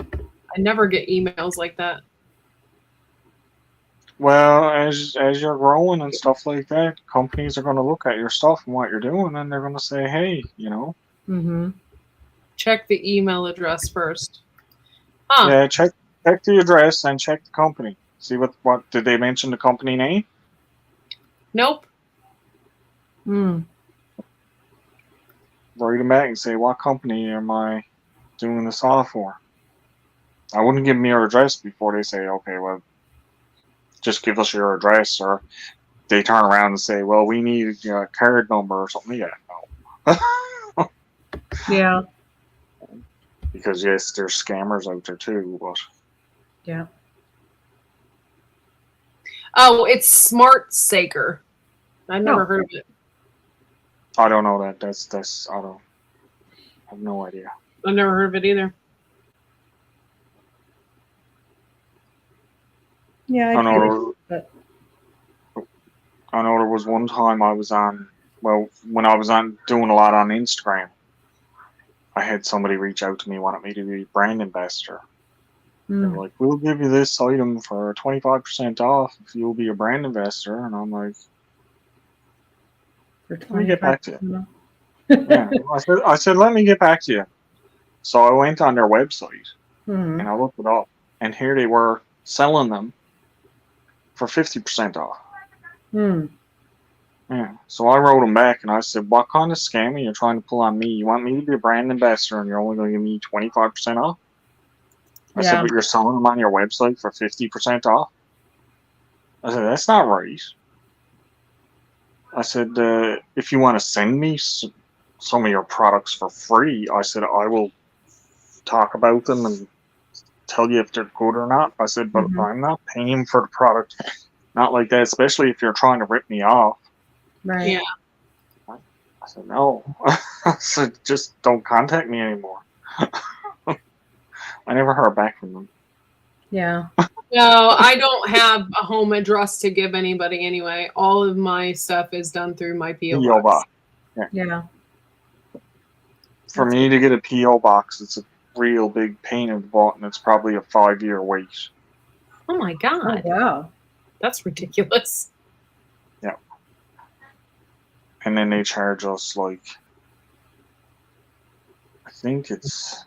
I never get emails like that. Well, as you're growing and stuff like that, companies are going to look at your stuff and what you're doing, and they're going to say, "Hey, Mm-hmm. Check the email address first. Huh. yeah, check the address and check the company. See what did they mention the company name? Nope. Mm. Write them back and say, what company am I doing this all for? I wouldn't give them your address before they say, okay, well, just give us your address, or they turn around and say, well, we need a card number or something. Yeah, no. Yeah. Because yes, there's scammers out there too, but Yeah. Oh, it's Smart Saker. I've never heard of it. I don't know that. That's I have no idea. I've never heard of it either. Yeah. I know But there was one time I was on. Well, when I was doing a lot on Instagram, I had somebody reach out to me, wanted me to be brand ambassador. They were like, "We'll give you this item for 25% off if you'll be a brand ambassador," and I'm like, let me get back to you. Yeah, I said, let me get back to you. So I went on their website Mm-hmm. and I looked it up, and here they were selling them for 50% off. Hmm. Yeah. So I wrote them back and I said, what kind of scam are you trying to pull on me? You want me to be a brand ambassador and you're only going to give me 25% off? I said, but you're selling them on your website for 50% off? I said, that's not right. I said, if you want to send me some of your products for free, I said, I will talk about them and tell you if they're good or not. I said, but I'm not paying for the product. Not like that, especially if you're trying to rip me off. Right. Yeah. I said, no. I said, just don't contact me anymore. I never heard back from them. Yeah. No, I don't have a home address to give anybody anyway. All of my stuff is done through my P.O. box. Yeah. For me to get a P.O. box, it's a real big pain in the butt, and it's probably a 5-year wait. Oh my God. Oh, wow. That's ridiculous. Yeah. And then they charge us, like, I think it's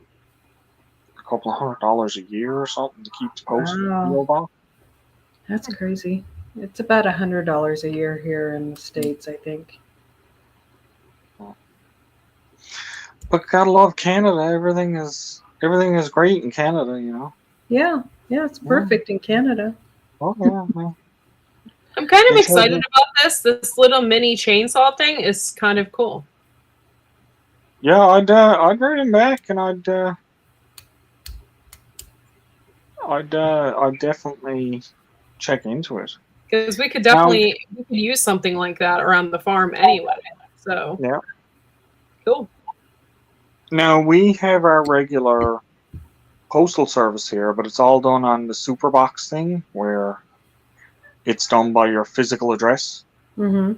couple of $100 a year or something to keep the post in the Wow. PO box. That's crazy. It's about $100 a year here in the States, I think. But gotta love Canada. Everything is great in Canada, you know. Yeah, it's perfect in Canada. Oh yeah, man. I'm kind of They tell excited you- about this. This little mini chainsaw thing is kind of cool. Yeah, I'd write him back, and I'd definitely check into it. Because we could Now- use something like that around the farm anyway. So Yeah. cool. Now we have our regular postal service here, but it's all done on the Superbox thing, where it's done by your physical address. Mm-hmm.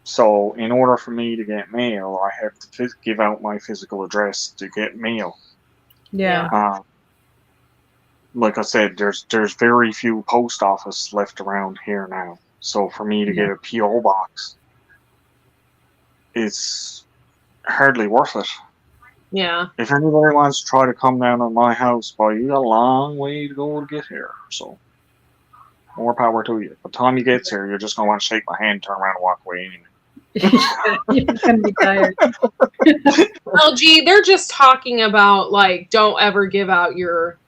So in order for me to get mail, I have to give out my physical address to get mail. Yeah. Like I said, there's very few post office left around here now. So for me to get a PO box, it's hardly worth it. Yeah. If anybody wants to try to come down to my house, boy, you got a long way to go to get here. So more power to you. By the time you get here, you're just gonna want to shake my hand, turn around, and walk away anyway. You're gonna be tired. Well, gee, they're just talking about like don't ever give out your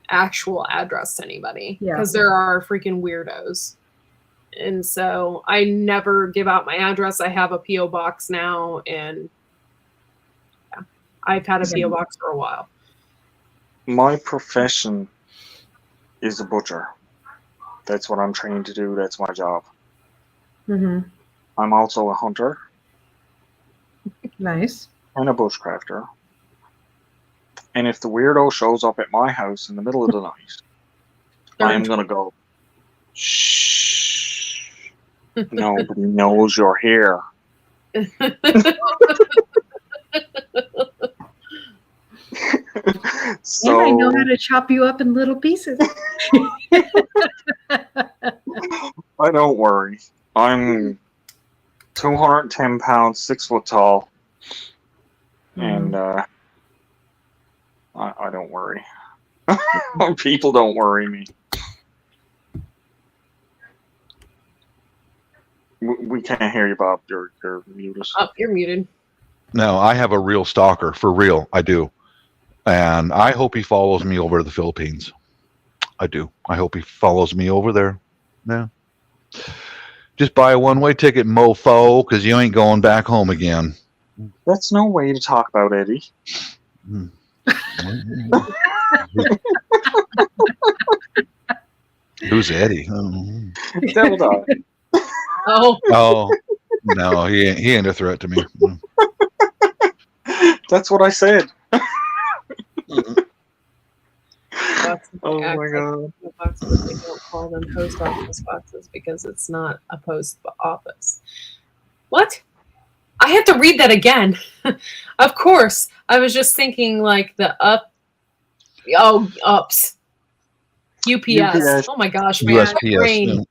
actual address to anybody because there are freaking weirdos. And so I never give out my address. I have a PO box now, and I've had a PO box for a while. My profession is a butcher. That's what I'm trained to do. That's my job. Mm-hmm. I'm also a hunter. Nice. And a bushcrafter. And if the weirdo shows up at my house in the middle of the night, I am gonna go, shh. Nobody knows you're here. And I know how to chop you up in little pieces. I don't worry. I'm 210 pounds, 6 foot tall, and I don't worry. People don't worry me. We can't hear you, Bob. You're muted. Oh, you're muted. No, I have a real stalker, for real. I do. And I hope he follows me over to the Philippines. I do. I hope he follows me over there. Yeah. Just buy a one-way ticket, mofo, because you ain't going back home again. That's no way to talk about Eddie. Who's Eddie? Devil Dog. Oh, no, he ain't a threat to me. That's what I said. Oh my god! Boxes, they don't call them post office boxes because it's not a post office. What? I have to read that again. Of course, I was just thinking like the ups. UPS. Oh my gosh, man. USPS. Brain.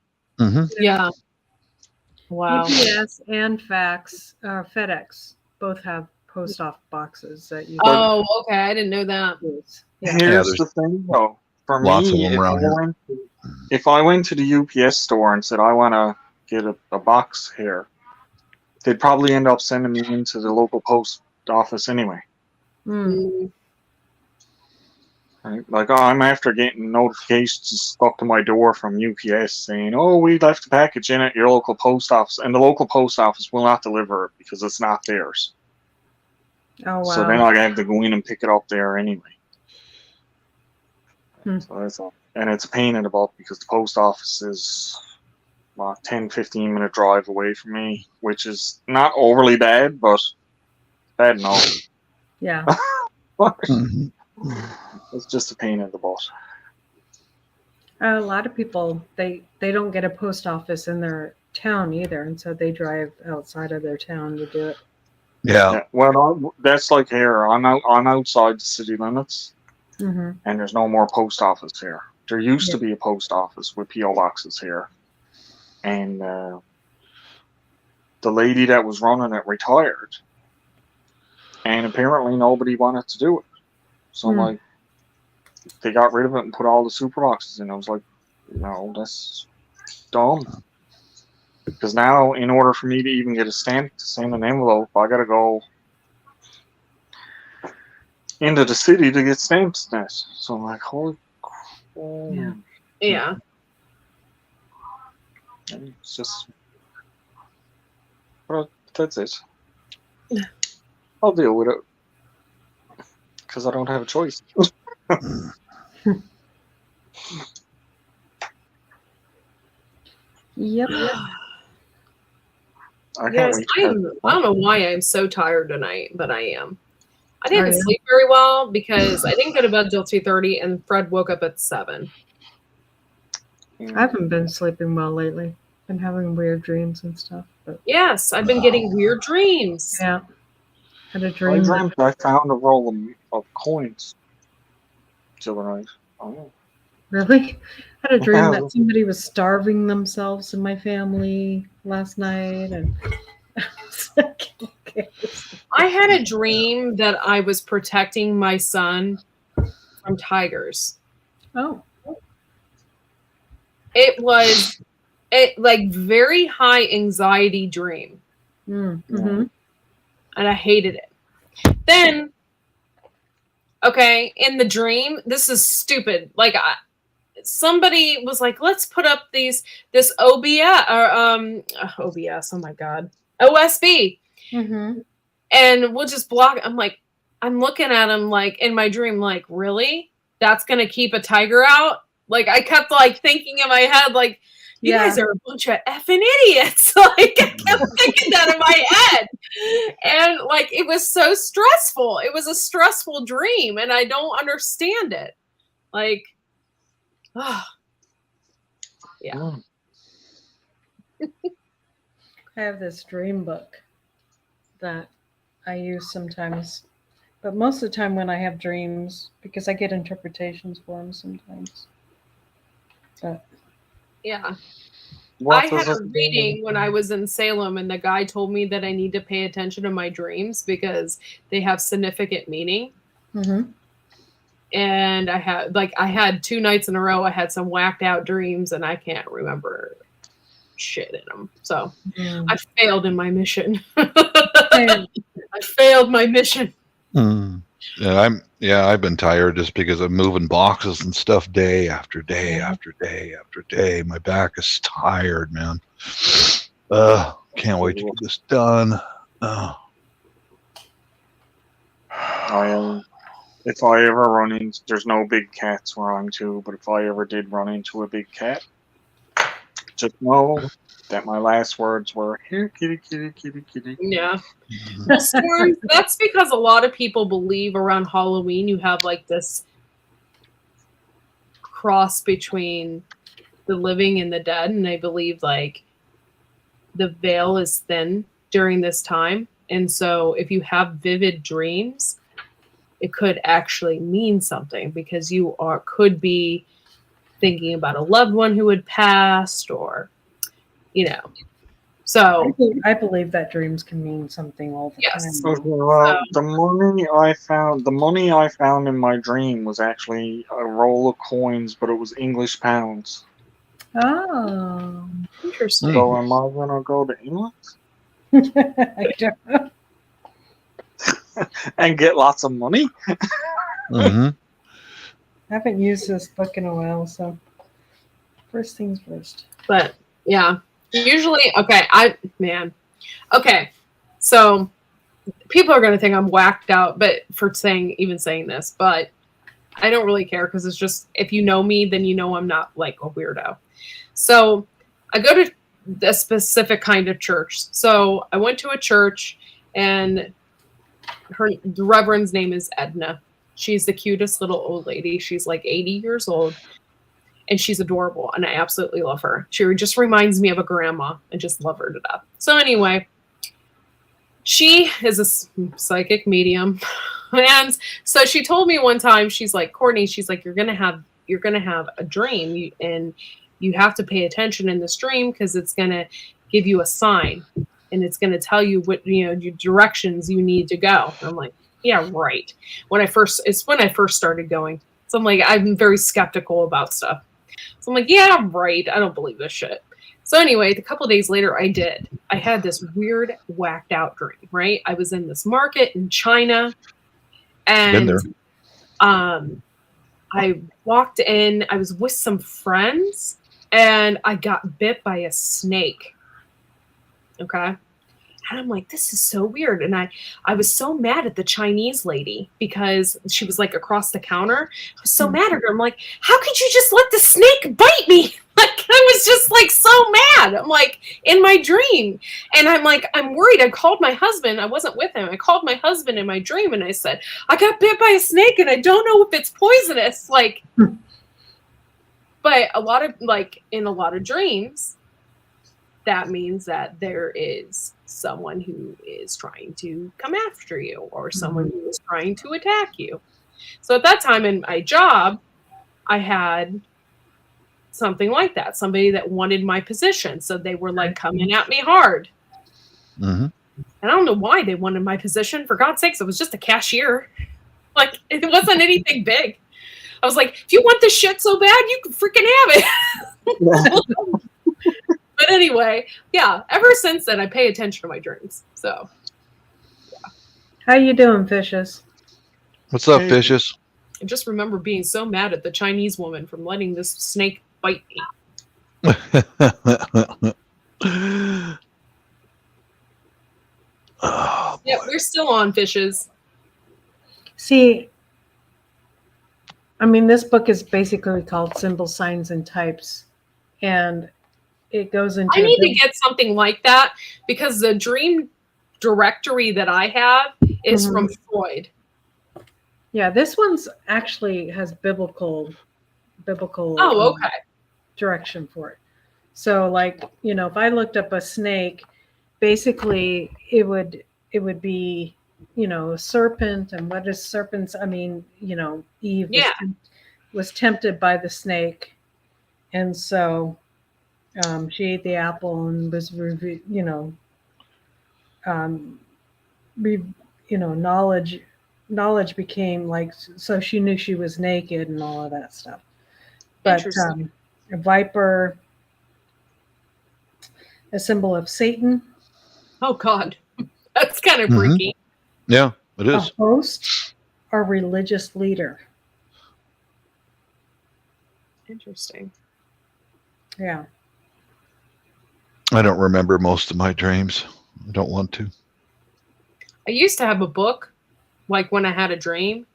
Yeah. Wow. UPS and FedEx both have post office boxes that you. Oh, okay. I didn't know that. Here's the thing, though. For lots me, of them around here. If I went to the UPS store and said I want to get a box here, they'd probably end up sending me into the local post office anyway. Mm. Right? Like, I'm after getting notifications stuck to my door from UPS saying, "Oh, we left a package in at your local post office," and the local post office will not deliver it because it's not theirs. Oh wow! So then I have to go in and pick it up there anyway. So that's all. And it's a pain in the butt because the post office is a 10-15 minute drive away from me, which is not overly bad, but bad enough. Yeah. It's just a pain in the butt. A lot of people they don't get a post office in their town either, and so they drive outside of their town to do it. Yeah. Well, that's like here. I'm outside the city limits, Mm-hmm. and there's no more post office here. There used to be a post office with PO boxes here, and the lady that was running it retired, and apparently nobody wanted to do it. So I'm like, they got rid of it and put all the super boxes in. I was like, no, that's dumb. Because now, in order for me to even get a stamp to send an envelope, I gotta go into the city to get stamps next. So I'm like, holy crap. Yeah. It's just, well, that's it. I'll deal with it. Because I don't have a choice. Yep. Yes, I don't know why I'm so tired tonight, but I am. I didn't Are you? sleep very well because I didn't go to bed till 2:30, and Fred woke up at 7. I haven't been sleeping well lately. Been having weird dreams and stuff. But Yes, I've been getting weird dreams. yeah, had a I dream. dreamt I found a roll of coins the other night. Oh. Really? I had a dream Yeah. that somebody was starving themselves in my family last night, and I was like, okay. I had a dream that I was protecting my son from tigers. Oh. It was like very high anxiety dream, Mm-hmm. and I hated it. Then, okay, in the dream, this is stupid. Like somebody was like, "Let's put up this OBS or OBS. Oh my god, OSB, Mm-hmm. and we'll just block." I'm like, I'm looking at him like in my dream, like, really? That's gonna keep a tiger out? Like I kept like thinking in my head, like, you guys are a bunch of effing idiots. Like I kept thinking that in my head. And like it was so stressful. It was a stressful dream and I don't understand it. Like yeah. I have this dream book that I use sometimes, but most of the time when I have dreams, because I get interpretations for them sometimes. But Yeah. What I had does a it reading when I was in Salem, and the guy told me that I need to pay attention to my dreams because they have significant meaning. mm-hmm. And I had 2 nights in a row, I had some whacked out dreams, and I can't remember shit in them. So I failed in my mission. I failed my mission. Yeah, I've been tired just because of moving boxes and stuff day after day after day after day. My back is tired, man. Can't wait to get this done. If I ever run into, there's no big cats where I'm to, but if I ever did run into a big cat, just know that my last words were, here, kitty, kitty, kitty, kitty. Yeah. Storms, that's because a lot of people believe around Halloween you have like this cross between the living and the dead, and they believe like the veil is thin during this time. And so if you have vivid dreams, it could actually mean something because you could be thinking about a loved one who had passed, or so I believe that dreams can mean something all the time. Well, the money I found in my dream was actually a roll of coins, but it was English pounds. Oh, interesting. So am I gonna go to England I don't know. and get lots of money? I haven't used this book in a while, so first things first. But yeah, usually, okay, so people are going to think I'm whacked out, but for saying this, but I don't really care because it's just, if you know me, then you know I'm not like a weirdo. So I go to a specific kind of church. So I went to a church, and the reverend's name is Edna. She's the cutest little old lady. She's like 80 years old. And she's adorable, and I absolutely love her. She just reminds me of a grandma. I just love her to death. So anyway, she is a psychic medium. And so she told me one time, she's like, Courtney, she's like, you're gonna have a dream, and you have to pay attention in this dream because it's gonna give you a sign, and it's gonna tell you what your directions you need to go. And I'm like, yeah, right. When I first started going. So I'm like, I'm very skeptical about stuff. So I'm like, yeah, I'm right. I don't believe this shit. So anyway, a couple of days later, I did. I had this weird, whacked out dream, right? I was in this market in China, and I walked in. I was with some friends, and I got bit by a snake. Okay. And I'm like, this is so weird. And I was so mad at the Chinese lady because she was like across the counter. I was so mad at her. I'm like, how could you just let the snake bite me? Like, I was just like so mad. I'm like, in my dream. And I'm like, I'm worried. I called my husband. I wasn't with him. I called my husband in my dream and I said, I got bit by a snake and I don't know if it's poisonous. Like, but in a lot of dreams, that means that there is someone who is trying to come after you or someone who is trying to attack you. So at that time in my job, I had something like that, somebody that wanted my position. So they were like coming at me hard. Mm-hmm. And I don't know why they wanted my position. For God's sakes, it was just a cashier. Like, it wasn't anything big. I was like, if you want this shit so bad, you can freaking have it. But anyway, yeah, ever since then, I pay attention to my dreams. So, yeah. How you doing, Fishes? What's up, Fishes? I just remember being so mad at the Chinese woman from letting this snake bite me. Yeah, we're still on, Fishes. See, I mean, this book is basically called Symbols, Signs, and Types. And it goes into... I need to get something like that because the dream directory that I have is from Freud. Yeah, this one's actually has biblical direction for it. So like, you know, if I looked up a snake, basically it would be, you know, a serpent. And what is serpents? I mean, you know, Eve was tempted by the snake. And so she ate the apple and was, knowledge became like, so she knew she was naked and all of that stuff. But a viper, a symbol of Satan. Oh God, that's kind of freaky. Yeah, it is. A host or religious leader. Interesting. Yeah. I don't remember most of my dreams. I don't want to. I used to have a book, like when I had a dream,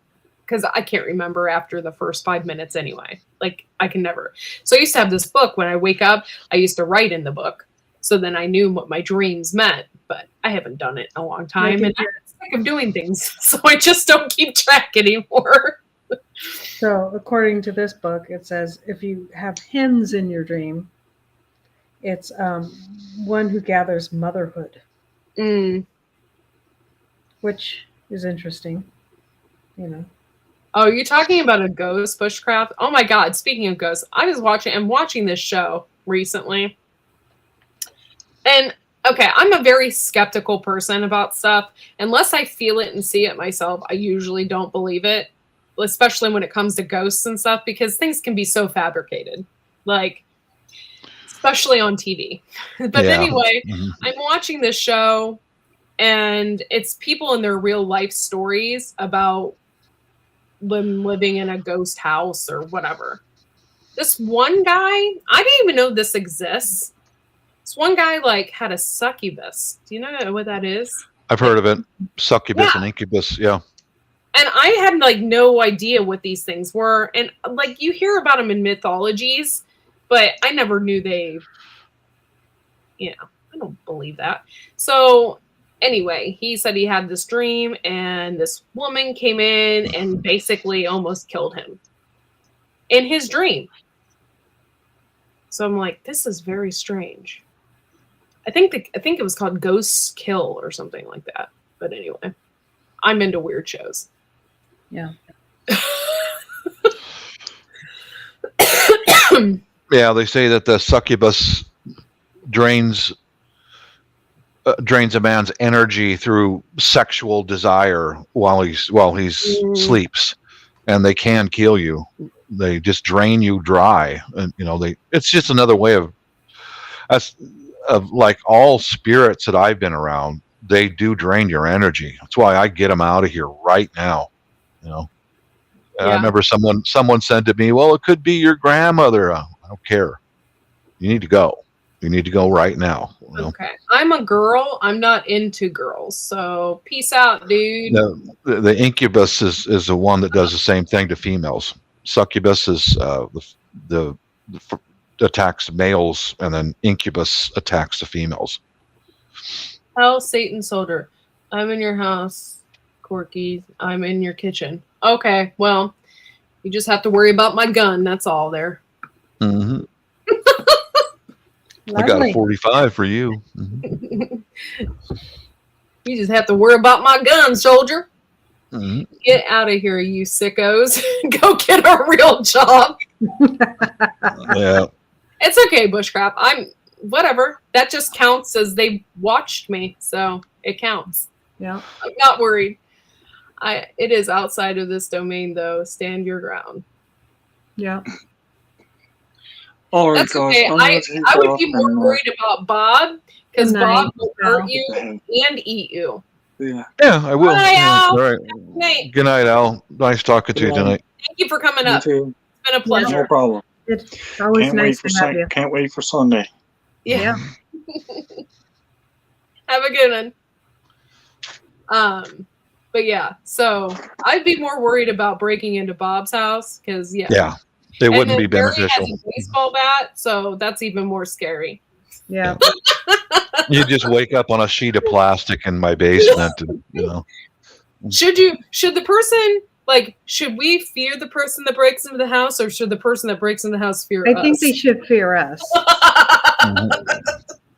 because I can't remember after the first 5 minutes anyway. Like, I can never. So I used to have this book. When I wake up, I used to write in the book. So then I knew what my dreams meant, but I haven't done it in a long time. And I'm sick of doing things. So I just don't keep track anymore. So according to this book, it says if you have hens in your dream, it's one who gathers motherhood. Which is interesting, you know. Oh, you're talking about a ghost bushcraft? Oh my God! Speaking of ghosts, I'm watching this show recently, and okay, I'm a very skeptical person about stuff. Unless I feel it and see it myself, I usually don't believe it, especially when it comes to ghosts and stuff, because things can be so fabricated, like especially on TV. But anyway, I'm watching this show, and it's people in their real life stories about them living in a ghost house or whatever. This one guy, I didn't even know this exists. This one guy like had a succubus. Do you know what that is? I've heard of it. Succubus and incubus, yeah. And I had like no idea what these things were. And like you hear about them in mythologies, but I never knew I don't believe that. So anyway, he said he had this dream and this woman came in and basically almost killed him in his dream. So I'm like, this is very strange. I think it was called Ghost Kill or something like that. But anyway, I'm into weird shows. Yeah. Yeah, they say that the succubus drains a man's energy through sexual desire while he sleeps. and they can kill you. They just drain you dry, and it's just another way of like all spirits that I've been around. They do drain your energy. That's why I get them out of here right now. And I remember someone said to me, "Well, it could be your grandmother." I don't care. You need to go. You need to go right now. Okay. I'm a girl. I'm not into girls. So peace out, dude. The incubus is the one that does the same thing to females. Succubus is the attacks males, and then incubus attacks the females. Hell, Satan soldier. I'm in your house, Corky. I'm in your kitchen. Okay, well, you just have to worry about my gun. That's all there. Mm-hmm. I got a 45 for you. Mm-hmm. You just have to worry about my gun, soldier. Mm-hmm. Get out of here, you sickos. Go get a real job. Yeah. It's okay, Bushcrap. I'm whatever. That just counts as they watched me, so it counts. Yeah. I'm not worried. It is outside of this domain, though. Stand your ground. Yeah. All right, That's guys. okay. I would be more and, worried about Bob because Good Bob night. will hurt you and eat you. Yeah. Yeah, I will. Bye, Yeah, Al. all right. Good night. Good night, Al. Nice talking to you Good night. tonight. Thank you for coming You up. too. It's been a pleasure. No problem. It's always nice to have you. Can't wait for Sunday. Yeah. Have a good one. But yeah, so I'd be more worried about breaking into Bob's house because Yeah, it And wouldn't then be Barry beneficial. has a baseball bat, so that's even more scary. Yeah. You just wake up on a sheet of plastic in my basement, and Should the person should we fear the person that breaks into the house, or should the person that breaks into the house fear us? I think they should fear us.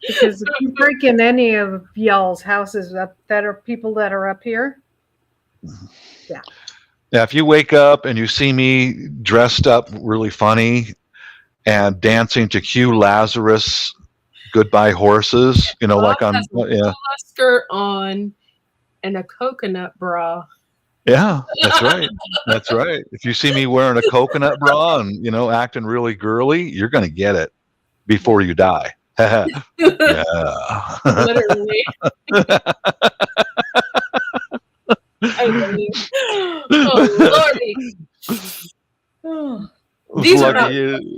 Because if you break in any of y'all's houses that are people that are up here, yeah. Yeah, if you wake up and you see me dressed up really funny and dancing to Q Lazarus Goodbye Horses, like I'm has a skirt on and a coconut bra. Yeah, that's right. That's right. If you see me wearing a coconut bra and, acting really girly, you're going to get it before you die. Yeah. Literally. I love you. Oh, Lordy. These are not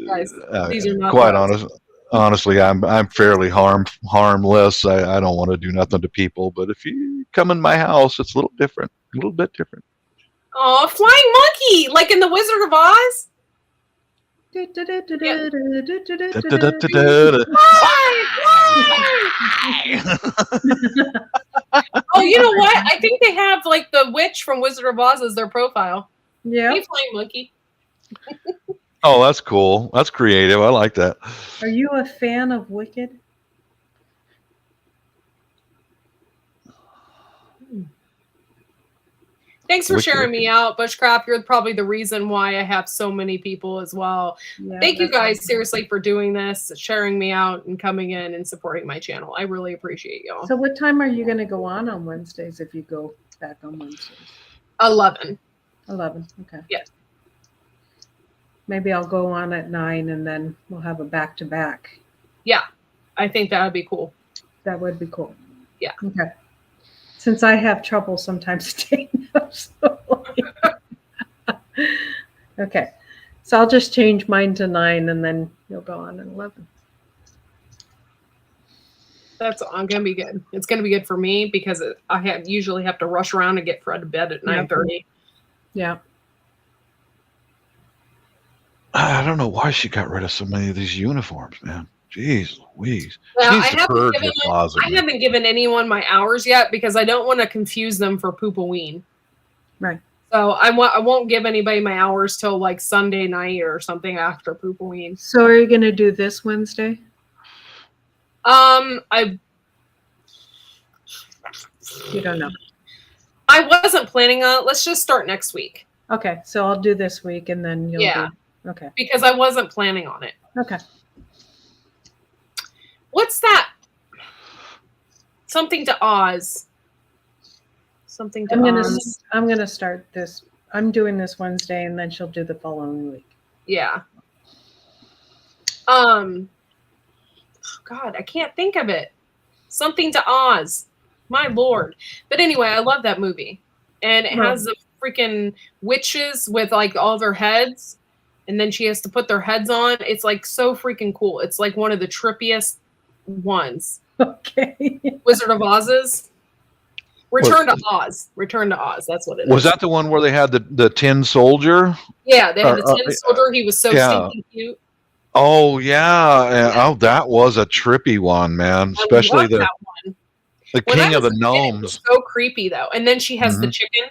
guys. These are not quite dogs. honestly, I'm fairly harmless. I don't want to do nothing to people, but if you come in my house, it's a little different, a little bit different. Oh, flying monkey, like in the Wizard of Oz. Oh, you know what? I think they have like the witch from Wizard of Oz as their profile. Yeah. Hey, flying monkey. Oh, that's cool. That's creative. I like that. Are you a fan of Wicked? Thanks for Wicked. sharing me out, Bushcraft. You're probably the reason why I have so many people as well. Yeah, Thank you that's guys awesome. seriously for doing this, sharing me out, and coming in and supporting my channel. I really appreciate y'all. So what time are you going to go on Wednesdays if you go back on Wednesdays? 11. 11. Okay. Yeah. Maybe I'll go on at 9 and then we'll have a back-to-back. Yeah, I think that would be cool. That would be cool. Yeah. Okay. Since I have trouble sometimes staying up so late. Okay. So I'll just change mine to 9 and then you'll go on at 11. That's gonna be good. It's gonna be good for me because I usually have to rush around and get Fred to bed at 9:30. Yeah. I don't know why she got rid of so many of these uniforms, man. Jeez Louise. Well, She I needs to haven't, purge given, the closet. I man. haven't given anyone my hours yet because I don't want to confuse them for Poopoween. Right. So I won't give anybody my hours till like Sunday night or something after Poopoween. So are you going to do this Wednesday? You don't know. I wasn't planning on it. Let's just start next week. Okay. So I'll do this week and then you'll Yeah. do. Okay. Because I wasn't planning on it. Okay. What's that? Something to Oz. Something to Oz. I'm gonna start this I'm doing this Wednesday, and then she'll do the following week. Yeah. God, I can't think of it. Something to Oz. My lord. But anyway, I love that movie. And it has the freaking witches with like all their heads. And then she has to put their heads on. It's like so freaking cool. It's like one of the trippiest ones. Okay. Wizard of Oz's. Return to Oz. Return to Oz. That's what it is. Was that the one where they had the tin soldier? Yeah, they had the tin soldier. He was so stinking cute. Oh yeah. Oh, that was a trippy one, man. Especially that one. The king of the gnomes. It was so creepy though. And then she has the chicken.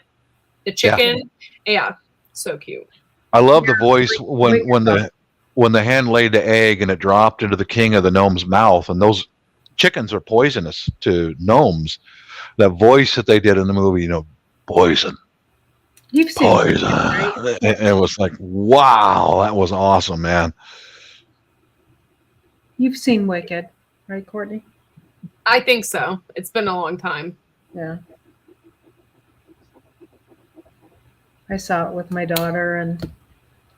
The chicken. Yeah. So cute. I love the voice when the hen laid the egg and it dropped into the king of the gnomes' mouth, and those chickens are poisonous to gnomes. That voice that they did in the movie, poison. You've seen poison. Right? It was like, wow, that was awesome, man. You've seen Wicked, right, Courtney? I think so. It's been a long time. Yeah. I saw it with my daughter and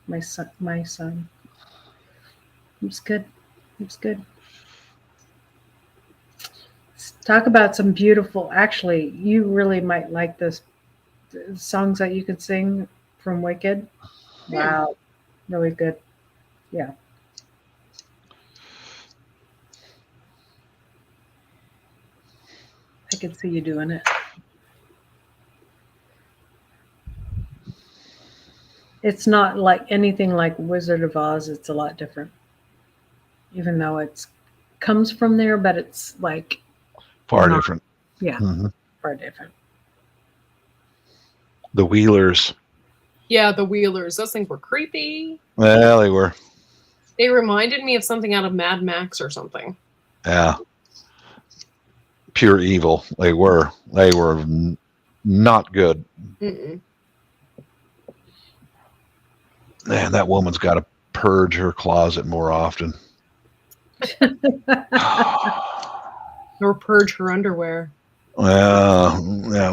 my son. It was good. It was good. Let's talk about some beautiful. Actually, you really might like this songs that you could sing from Wicked. Wow, really good. Yeah. I could see you doing it. It's not like anything like Wizard of Oz. It's a lot different. Even though it comes from there, but it's like far different. Yeah, far different. The Wheelers. Yeah, the Wheelers. Those things were creepy. Well, they were. They reminded me of something out of Mad Max or something. Yeah. Pure evil. They were. They were not good. Mm-mm. Man, that woman's got to purge her closet more often. Or purge her underwear. Yeah.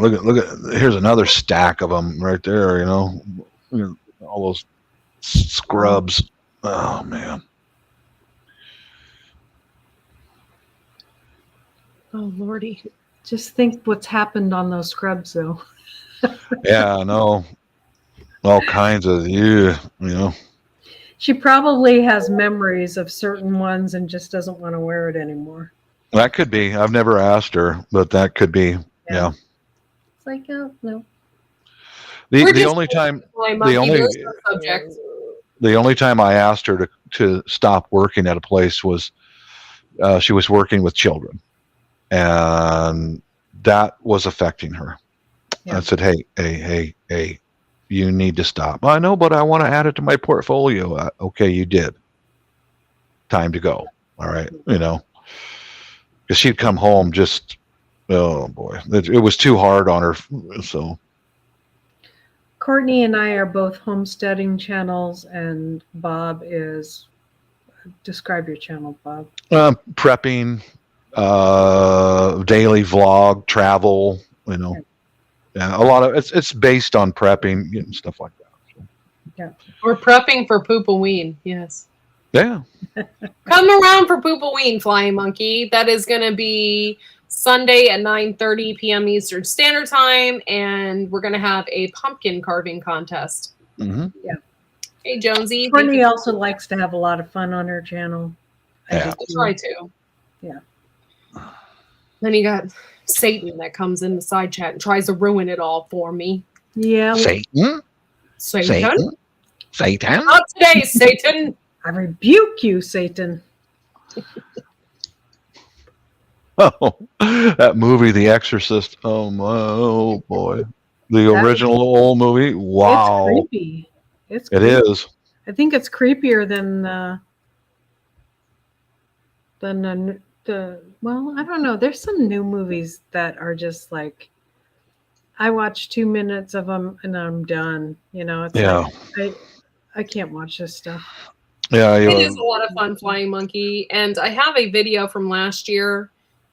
Look at. Here's another stack of them right there. All those scrubs. Oh man. Oh Lordy, just think what's happened on those scrubs, though. Yeah, I know. All kinds of She probably has memories of certain ones and just doesn't want to wear it anymore. That could be. I've never asked her, but that could be. Yeah. It's like, oh no. The only time I asked her to stop working at a place was she was working with children, and that was affecting her. Yeah. I said, hey, you need to stop. I know, but I want to add it to my portfolio. Okay, you did. Time to go. All right, because she'd come home just, oh boy, it was too hard on her. So Courtney and I are both homesteading channels, and Bob is. Describe your channel, Bob. Prepping, daily vlog, travel. Yeah, a lot of it's based on prepping and stuff like that. So. Yeah, we're prepping for Poopoween. Yes. Yeah. Come around for Poopoween, Flying Monkey. That is going to be Sunday at 9:30 p.m. Eastern Standard Time, and we're going to have a pumpkin carving contest. Mm-hmm. Yeah. Hey, Jonesy. Courtney also likes to have a lot of fun on her channel. Yeah. I try to. Yeah. Then you got Satan that comes in the side chat and tries to ruin it all for me. Yeah. Satan. Not today, Satan. I rebuke you, Satan. Oh, that movie, The Exorcist. Oh boy, the original old movie. Wow, it's creepy. It is. I think it's creepier than well, I don't know. There's some new movies that are just like, I watch 2 minutes of them and I'm done. It's like, I can't watch this stuff. Yeah, it is a lot of fun, Flying Monkey. And I have a video from last year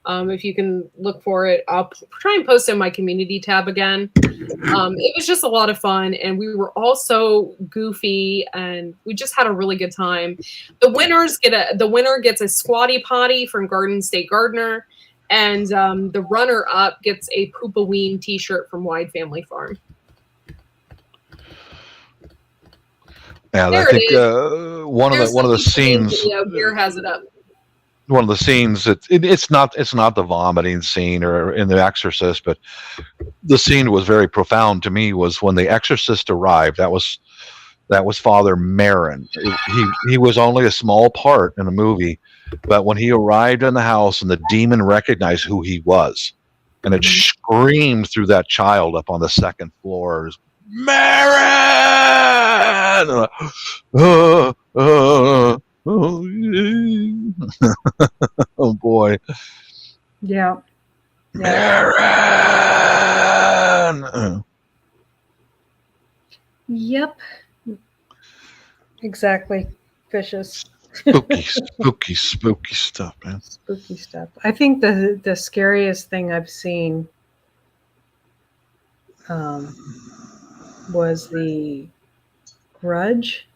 If you can look for it, I'll try and post it in my community tab again. It was just a lot of fun, and we were all so goofy, and we just had a really good time. The winner gets a squatty potty from Garden State Gardener, and the runner up gets a Poopoween T-shirt from Wide Family Farm. Yeah, There I think it is. one of the scenes. Beer has it up. One of the scenes it's not the vomiting scene or in The Exorcist, but the scene was very profound to me. Was when the Exorcist arrived. That was Father Marin. He was only a small part in the movie, but when he arrived in the house and the demon recognized who he was, and it screamed through that child up on the second floor, Marin! Oh boy. Yeah. Marin! Yep. Exactly. Vicious. Spooky stuff, man. Spooky stuff. I think the scariest thing I've seen was the Grudge.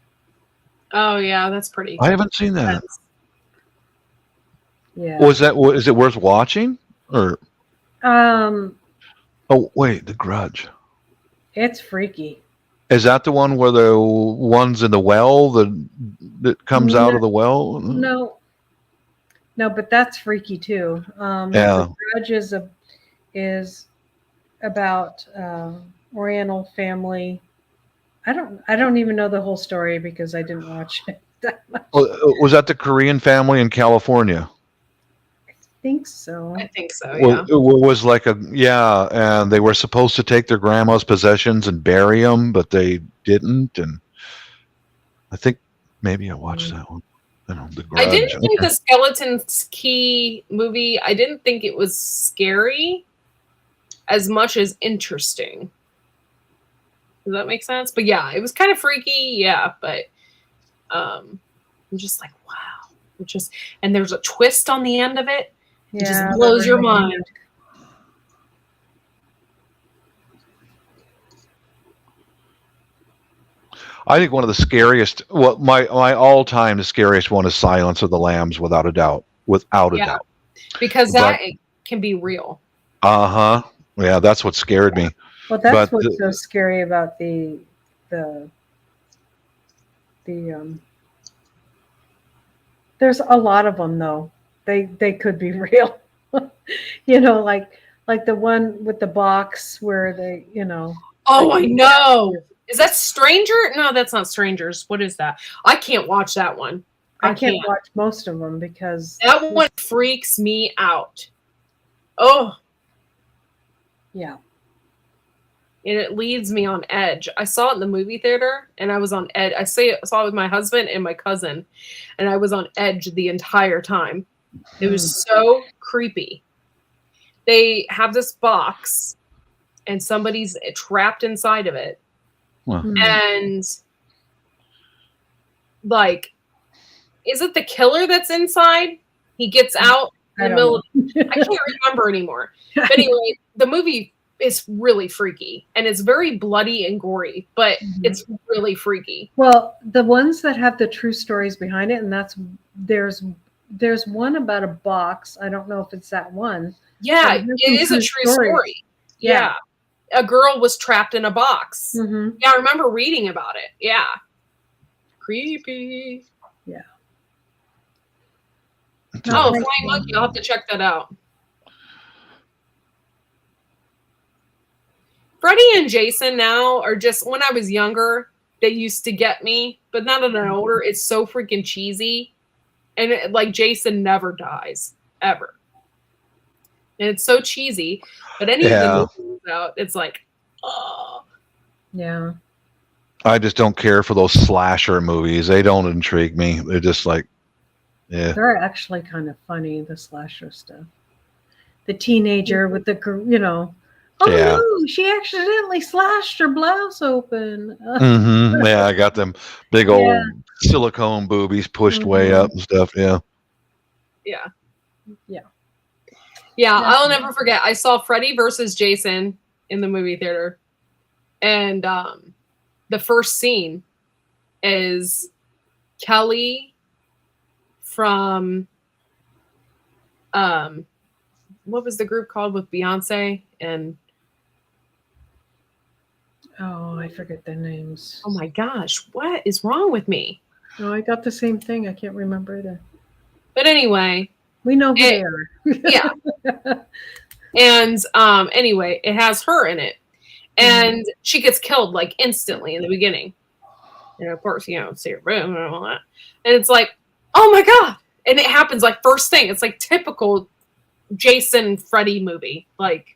Oh yeah, that's pretty. I haven't seen that. Yeah. Is it worth watching? Or oh wait, The Grudge. It's freaky. Is that the one where the one's in the well that comes out of the well? No, but that's freaky too. Yeah. The Grudge is about Oriental family. I don't even know the whole story because I didn't watch it that much. Was that the Korean family in California? I think so. I think so. Yeah. It was like and they were supposed to take their grandma's possessions and bury them, but they didn't. And I think maybe I watched that one. The Grudge. I didn't think the Skeleton's Key movie. I didn't think it was scary as much as interesting. Does that make sense? But yeah, it was kind of freaky. Yeah, but I'm just like, wow. And there's a twist on the end of it. It just blows your mind. I think one of the scariest, my all-time scariest one is Silence of the Lambs, without a doubt. Without a doubt. Because that can be real. Uh-huh. Yeah, that's what scared me. Well, that's what's so scary about the there's a lot of them though. They could be real. like the one with the box where they, Oh, I know. Is that Stranger? No, that's not Strangers. What is that? I can't watch that one. I can't watch most of them because that one freaks me out. Oh. Yeah. And it leaves me on edge. I saw it in the movie theater, and I was on edge. I saw it with my husband and my cousin, and I was on edge the entire time. It was so creepy. They have this box, and somebody's trapped inside of it. Wow. And, like, is it the killer that's inside? He gets out in the middle of I can't remember anymore. But anyway, the movie is really freaky, and it's very bloody and gory, but it's really freaky. Well, the ones that have the true stories behind it, and there's one about a box. I don't know if it's that one. Yeah, it is a true story. Yeah. A girl was trapped in a box. Mm-hmm. Yeah, I remember reading about it. Yeah. Creepy. Yeah. Oh, Flying Monkey. I'll have to check that out. Freddy and Jason now are just, when I was younger, they used to get me, but now that I'm older, it's so freaking cheesy. And like Jason never dies, ever. And it's so cheesy. But any of the movies out, it's like, oh. Yeah. I just don't care for those slasher movies. They don't intrigue me. They're just like, yeah. They're actually kind of funny, the slasher stuff. The teenager with the, no, she accidentally slashed her blouse open. Yeah, I got them big old silicone boobies pushed way up and stuff. Yeah. Yeah. Yeah. Yeah, I'll never forget. I saw Freddy versus Jason in the movie theater. And the first scene is Kelly from what was the group called with Beyonce and Oh, I forget their names. oh my gosh, what is wrong with me? No, I got the same thing. I can't remember either. But anyway, we know who they are. Yeah. And anyway, it has her in it. And she gets killed like instantly in the beginning. And of course, see her room and all that. And it's like, oh my God. And it happens like first thing. It's like typical Jason Freddy movie. Like,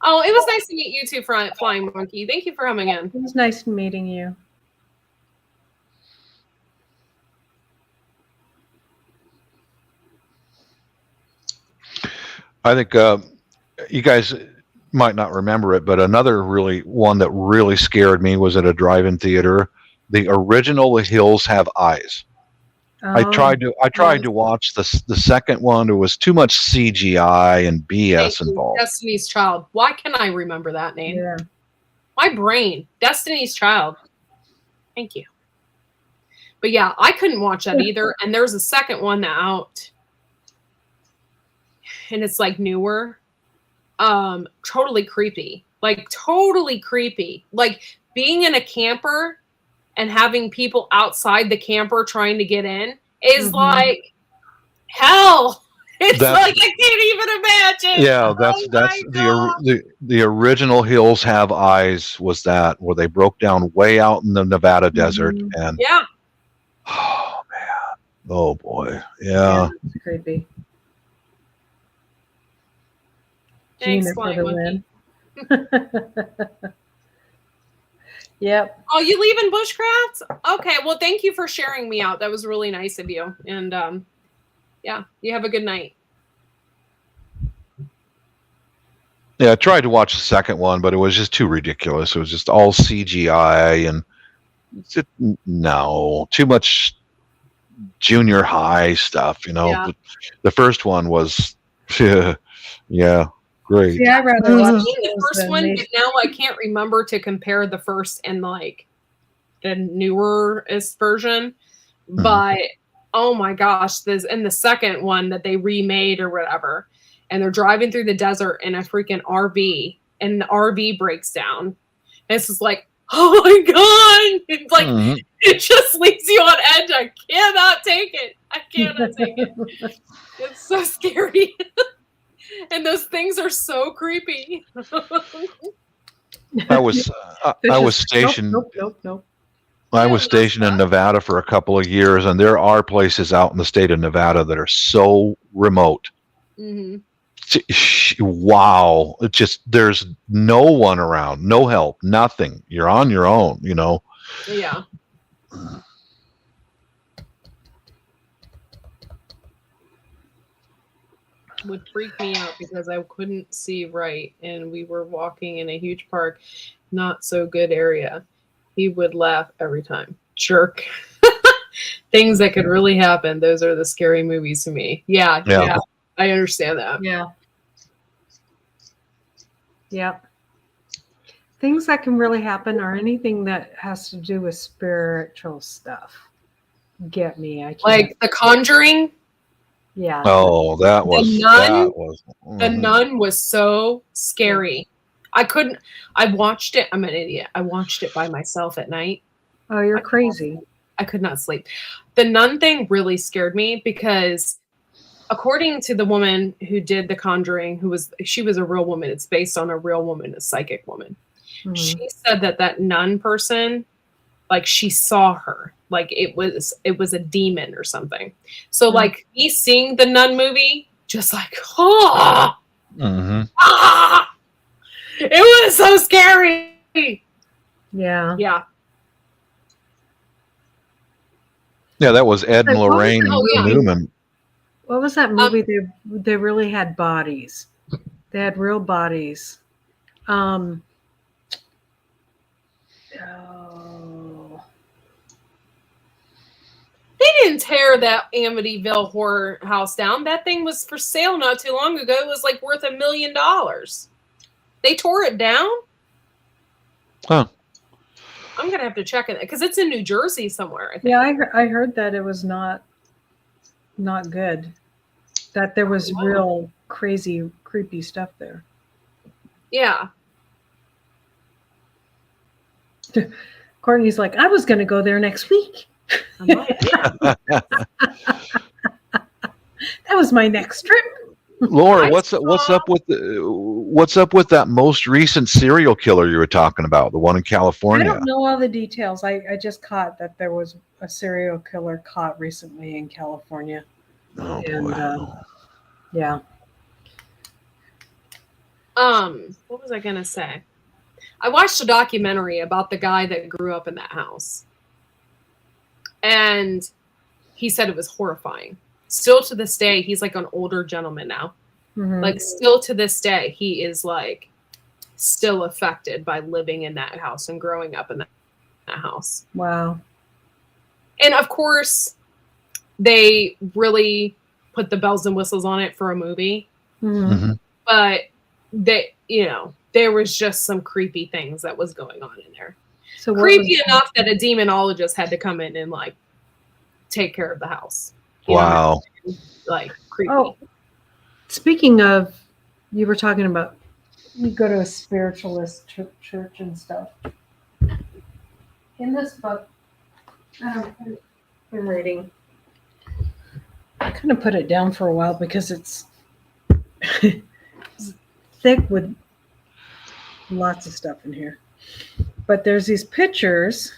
oh, it was nice to meet you too, Flying Monkey. Thank you for coming in. It was nice meeting you. I think you guys might not remember it, but another really one that really scared me was at a drive-in theater. The original The Hills Have Eyes. I tried to watch the second one. There was too much CGI and BS involved. Destiny's Child. Why can I remember that name? Yeah. My brain. Destiny's Child. Thank you. But yeah, I couldn't watch that either. And there's a second one out. And it's like newer. Totally creepy. Like totally creepy. Like being in a camper and having people outside the camper trying to get in is like hell. It's like I can't even imagine. Yeah, that's the original Hills Have Eyes was that where they broke down way out in the Nevada desert and yeah. Oh man. Oh boy. Yeah. It's creepy. Thanks, Gina for Flying the win. Yep. Oh, you leaving Bushcraft? Okay, well, thank you for sharing me out. That was really nice of you. And yeah, you have a good night. Yeah, I tried to watch the second one, but it was just too ridiculous. It was just all CGI and no, too much junior high stuff, Yeah. The first one was yeah, great. Yeah, I'd rather I've watch seen the first one, but now I can't remember to compare the first and like the newer-est version. But oh my gosh, there's in the second one that they remade or whatever, and they're driving through the desert in a freaking RV, and the RV breaks down. And it's just like, oh my God. It's like it just leaves you on edge. I cannot take it. I cannot take it. It's so scary. And those things are so creepy. I was stationed. Nope. I was stationed in Nevada for a couple of years, and there are places out in the state of Nevada that are so remote. Wow, it's just there's no one around, no help, nothing. You're on your own, Yeah. Would freak me out because I couldn't see right, and we were walking in a huge park, not so good area. He would laugh every time. Jerk. Things that could really happen. Those are the scary movies to me. Yeah. I understand that. Yeah. Things that can really happen are anything that has to do with spiritual stuff. Get me. I can't. Like The Conjuring. Yeah. Oh, that was The Nun was so scary. I watched it. I'm an idiot. I watched it by myself at night. Oh, you're crazy. I could not sleep. The Nun thing really scared me because according to the woman who did The Conjuring, she was a real woman. It's based on a real woman, a psychic woman. She said that nun person, like she saw her, like it was a demon or something. So like me seeing the Nun movie, just like it was so scary. Yeah. Yeah, that was Ed and Lorraine Newman. What was that movie? They really had bodies. They had real bodies. They didn't tear that Amityville horror house down. That thing was for sale not too long ago. It was like worth $1 million. They tore it down? Huh. I'm gonna have to check it because it's in New Jersey somewhere. I think. Yeah, I heard that it was not good. That there was real crazy, creepy stuff there. Yeah. Courtney's like, I was going to go there next week. That was my next trip. Laura, what's up with that most recent serial killer you were talking about, the one in California? I don't know all the details. I just caught that there was a serial killer caught recently in California. Oh, and boy. yeah. What was I gonna say? I watched a documentary about the guy that grew up in that house. And he said it was horrifying. Still to this day, he's like an older gentleman now. Mhm. Like still to this day, he is like still affected by living in that house and growing up in that house. Wow. And of course, they really put the bells and whistles on it for a movie. Mm-hmm. But they, there was just some creepy things that was going on in there. So creepy enough that a demonologist had to come in and like take care of the house. You know Wow. what I mean? Like creepy. Oh, speaking of, you were talking about you go to a spiritualist church and stuff. In this book, I've been reading. I kind of put it down for a while because it's thick with lots of stuff in here. But there's these pictures,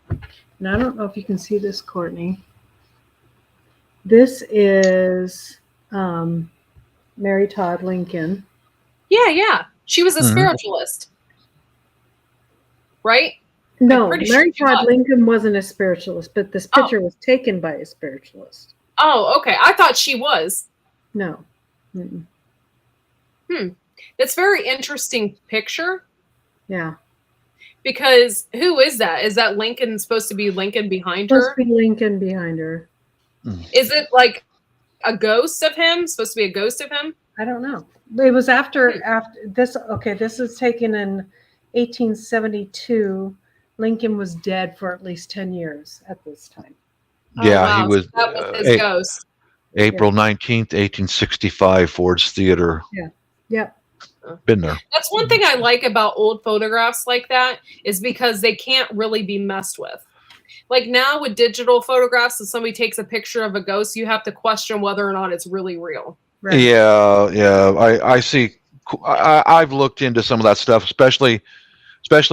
and I don't know if you can see this, Courtney. This is Mary Todd Lincoln. Yeah. She was a spiritualist. Right? No, pretty Mary sure she Todd was. Lincoln wasn't a spiritualist, but this picture was taken by a spiritualist. Oh, okay. I thought she was. No. Mm-mm. That's a very interesting picture Yeah. because who is that? Is that Lincoln supposed to be Lincoln behind her? Supposed to be Lincoln behind her. Is it like a ghost of him? Supposed to be a ghost of him? I don't know. It was after this. Okay, this is taken in 1872. Lincoln was dead for at least 10 years at this time. Yeah, he was. So that was his ghost. April 19th, 1865, Ford's Theater. Yeah. Yep. Been there. That's one thing I like about old photographs like that is because they can't really be messed with. Like now with digital photographs, if somebody takes a picture of a ghost, you have to question whether or not it's really real. Right. Yeah. I see. I've looked into some of that stuff, especially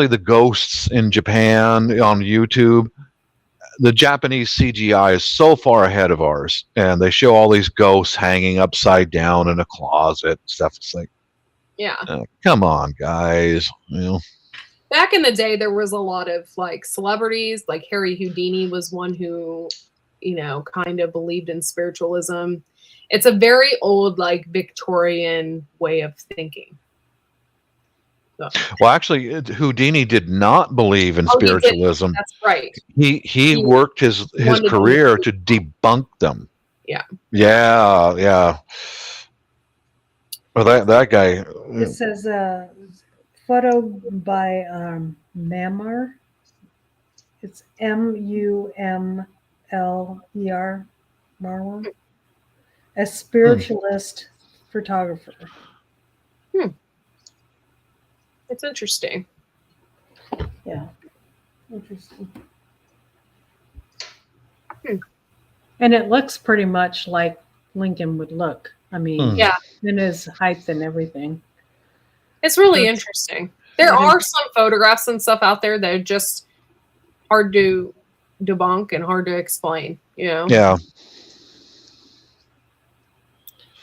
the ghosts in Japan on YouTube. The Japanese CGI is so far ahead of ours, and they show all these ghosts hanging upside down in a closet and stuff. It's like, Yeah. Come on, guys. Back in the day, there was a lot of like celebrities, like Harry Houdini was one who, kind of believed in spiritualism. It's a very old, like Victorian way of thinking. So. Well, actually, Houdini did not believe in spiritualism. That's right. He worked his career to debunk them. Yeah. Yeah. Well, that guy. It says photo by Mamar. It's Mumler, Marwar, a spiritualist photographer. It's interesting. Yeah, interesting. And it looks pretty much like Lincoln would look. I mean, in his height and everything. It's really interesting. There are some photographs and stuff out there that are just hard to debunk and hard to explain, Yeah.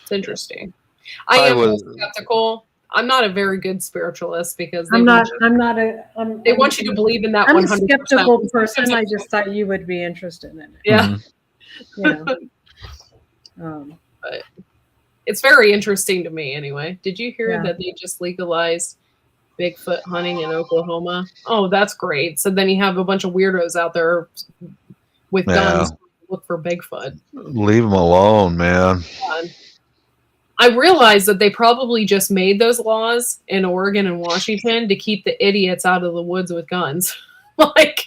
It's interesting. I am skeptical. I'm not a very good spiritualist because they want you to believe in that 100%. I'm a skeptical person. I just thought you would be interested in it. Yeah. But it's very interesting to me anyway. Did you hear that they just legalized Bigfoot hunting in Oklahoma? Oh, that's great. So then you have a bunch of weirdos out there with guns look for Bigfoot. Leave them alone, man. I realize that they probably just made those laws in Oregon and Washington to keep the idiots out of the woods with guns. like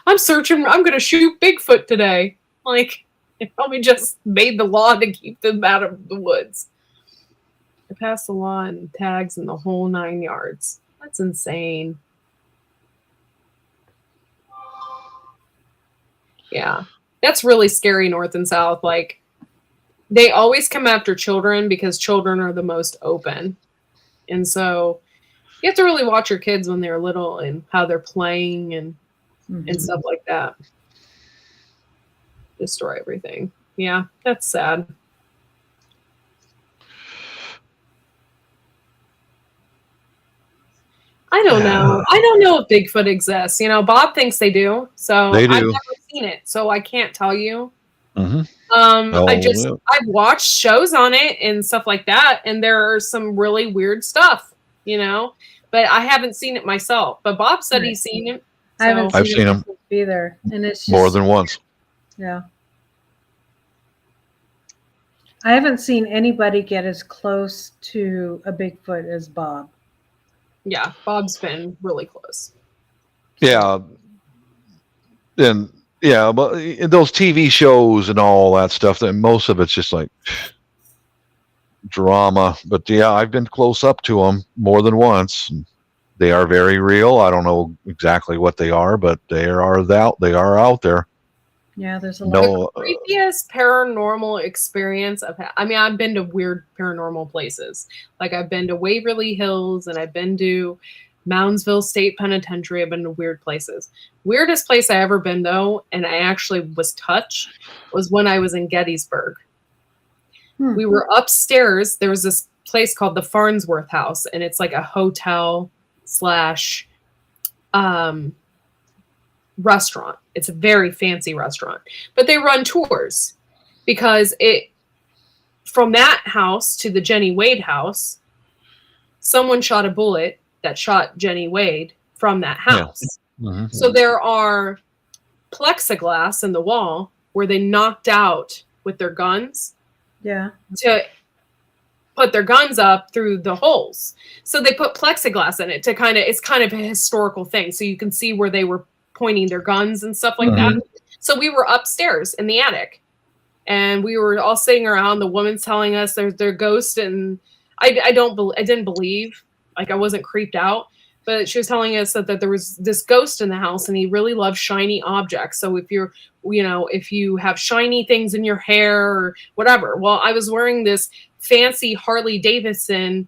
I'm going to shoot Bigfoot today. Like, they probably just made the law to keep them out of the woods. They passed the law and tags and the whole 9 yards. That's insane. Yeah. That's really scary north and south. Like, they always come after children because children are the most open. And so you have to really watch your kids when they're little and how they're playing and stuff like that. Destroy everything. Yeah, that's sad. I don't know. I don't know if Bigfoot exists. You know, Bob thinks they do. So They do. I've never seen it, so I can't tell you. Mm-hmm. I've watched shows on it and stuff like that, and there are some really weird stuff, you know, but I haven't seen it myself. But Bob said he's seen it. I haven't I've seen him either, and it's just, more than once. Yeah. I haven't seen anybody get as close to a Bigfoot as Bob. Yeah, Bob's been really close. Yeah. And yeah, but those TV shows and all that stuff, that most of it's just like drama. But yeah, I've been close up to them more than once. They are very real. I don't know exactly what they are, but they are out there. Yeah, there's a lot. The creepiest paranormal experience I've had. I mean, I've been to weird paranormal places. Like, I've been to Waverly Hills and I've been to Moundsville State Penitentiary. I've been to weird places. Weirdest place I ever been, though, and I actually was touched, was when I was in Gettysburg. We were upstairs. There was this place called the Farnsworth House, and it's like a hotel slash restaurant. It's a very fancy restaurant, but they run tours because from that house to the Jenny Wade house, someone shot a bullet that shot Jenny Wade from that house. Yeah. Mm-hmm. So there are plexiglass in the wall where they knocked out with their guns. Yeah. To put their guns up through the holes. So they put plexiglass in it to it's kind of a historical thing. So you can see where they were pointing their guns and stuff like that. So we were upstairs in the attic and we were all sitting around. The woman's telling us there's their ghost, and I didn't believe, like, I wasn't creeped out, but she was telling us that there was this ghost in the house and he really loved shiny objects. So if you have shiny things in your hair or whatever. Well, I was wearing this fancy Harley Davidson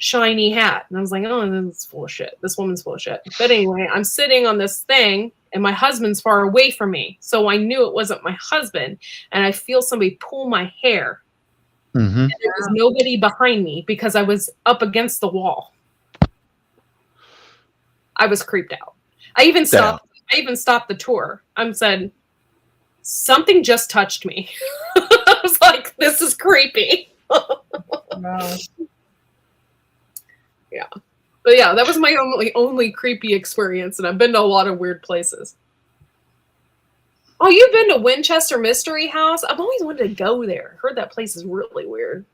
shiny hat. And I was like, oh, this is full of shit. This woman's full of shit. But anyway, I'm sitting on this thing and my husband's far away from me. So I knew it wasn't my husband. And I feel somebody pull my hair. And there was nobody behind me because I was up against the wall. I was creeped out. I even stopped the tour. I said, something just touched me. I was like, this is creepy. Wow. Yeah. But yeah, that was my only creepy experience, and I've been to a lot of weird places. Oh, you've been to Winchester Mystery House? I've always wanted to go there. Heard that place is really weird.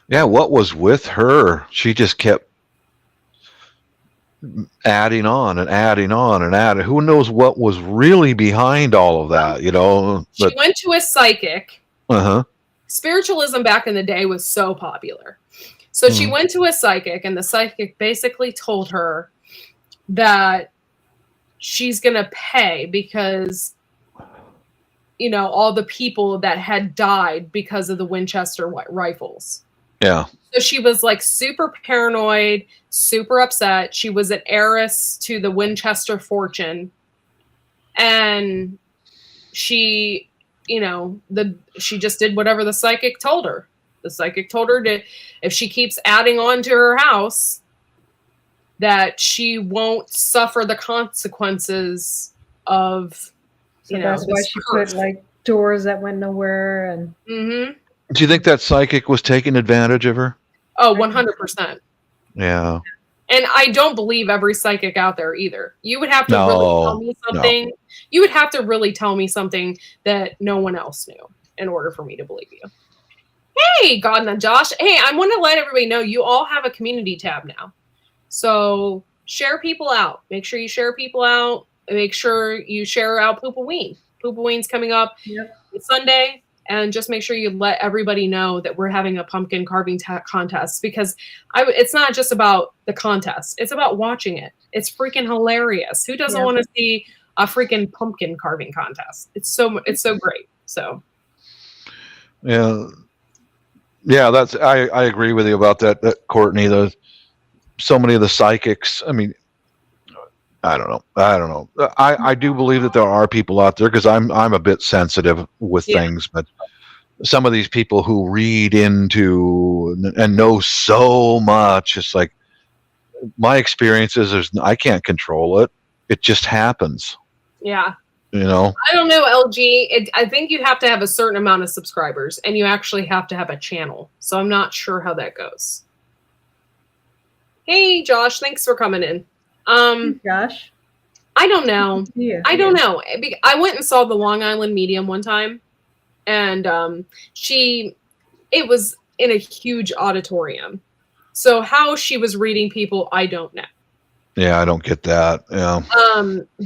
Yeah, what was with her? She just kept adding on and adding on and adding. Who knows what was really behind all of that, you know? She went to a psychic. Uh-huh. Spiritualism back in the day was so popular. So she went to a psychic, and the psychic basically told her that she's going to pay because, you know, all the people that had died because of the Winchester rifles. Yeah. So she was like super paranoid, super upset. She was an heiress to the Winchester fortune. And she, you know, she just did whatever the psychic told her. The psychic told her to, if she keeps adding on to her house, that she won't suffer the consequences of, you know. That's why she put like doors that went nowhere. And do you think that psychic was taking advantage of her? Oh, 100%. Yeah. And I don't believe every psychic out there either. You would have to really tell me No. something. You would have to really tell me something that no one else knew in order for me to believe you. Hey, God and Josh. Hey, I want to let everybody know you all have a community tab now. So share people out. Make sure you share people out. Make sure you share out Poopoween. Poopoween's coming up Sunday. And just make sure you let everybody know that we're having a pumpkin carving contest, because it's not just about the contest. It's about watching it. It's freaking hilarious. Who doesn't want to see a freaking pumpkin carving contest? It's so great. So Yeah, that's I agree with you about that Courtney. So many of the psychics. I mean, I don't know. I do believe that there are people out there, because I'm a bit sensitive with things, but some of these people who read into and know so much, it's like, my experience is I can't control it. It just happens. Yeah. You know? I don't know, LG. I think you have to have a certain amount of subscribers, and you actually have to have a channel. So I'm not sure how that goes. Hey, Josh, thanks for coming in. Josh? I don't know. I don't know. I went and saw the Long Island Medium one time, and it was in a huge auditorium. So how she was reading people, I don't know. Yeah, I don't get that. Yeah.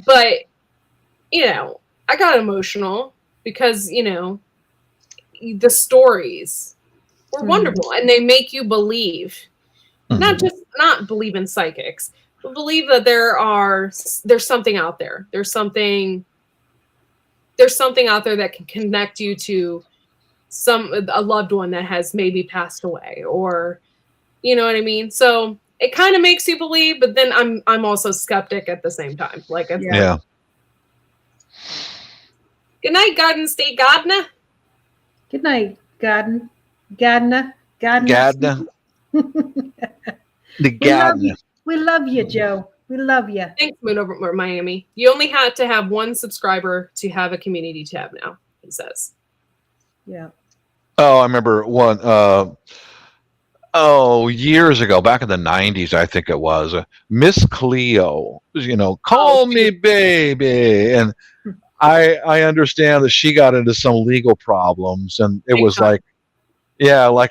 But I got emotional because, the stories were wonderful, and they make you believe, not believe in psychics, but believe that there's something out there. There's something out there that can connect you to a loved one that has maybe passed away, or you know what I mean? So it kind of makes you believe, but then I'm also skeptic at the same time. Like, yeah. Good night, Garden State Gardener. Good night, Gardener. The Gardener. We love you, Joe. We love you. Thanks, Moon over Miami. You only had to have one subscriber to have a community tab now, it says. Yeah. Oh, I remember one. Years ago, back in the 90s, I think it was, Miss Cleo, call me baby. And I understand that she got into some legal problems, and it was like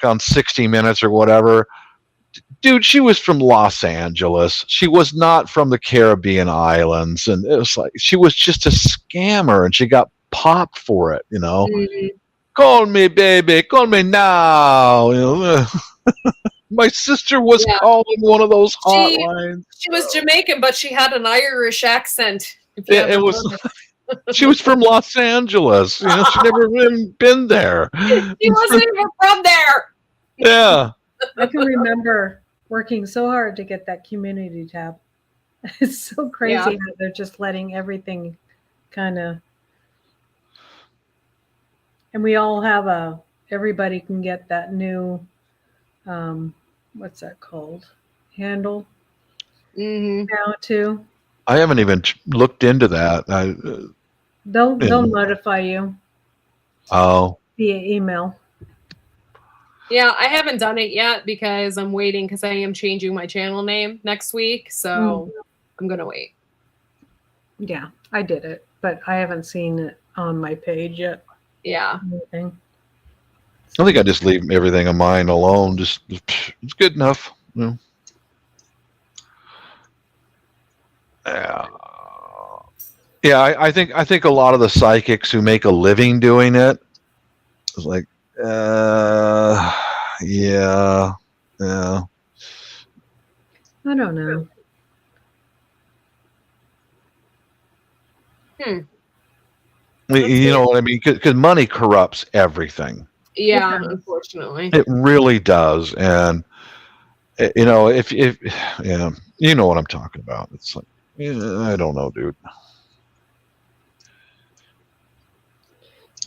on 60 Minutes or whatever. Dude, she was from Los Angeles. She was not from the Caribbean islands. And it was like, she was just a scammer, and she got popped for it, Mm-hmm. Call me baby, call me now. My sister was calling one of those hotlines. She was Jamaican, but she had an Irish accent. It was. She was from Los Angeles. She never even been there. She wasn't even from there. Yeah. I can remember working so hard to get that community tab. It's so crazy how they're just letting everything kind of. And we all have everybody can get that new, what's that called? Handle now too. I haven't even looked into that. They'll notify you. Oh. Via email. Yeah, I haven't done it yet because I'm waiting, because I am changing my channel name next week. So I'm going to wait. Yeah, I did it, but I haven't seen it on my page yet. Yeah. Anything. I think I just leave everything of mine alone. Just it's good enough. Yeah. I think a lot of the psychics who make a living doing it is like, yeah. I don't know. You know what I mean? Because money corrupts everything. Yeah, unfortunately. It really does. And, if you know what I'm talking about. It's like, I don't know, dude.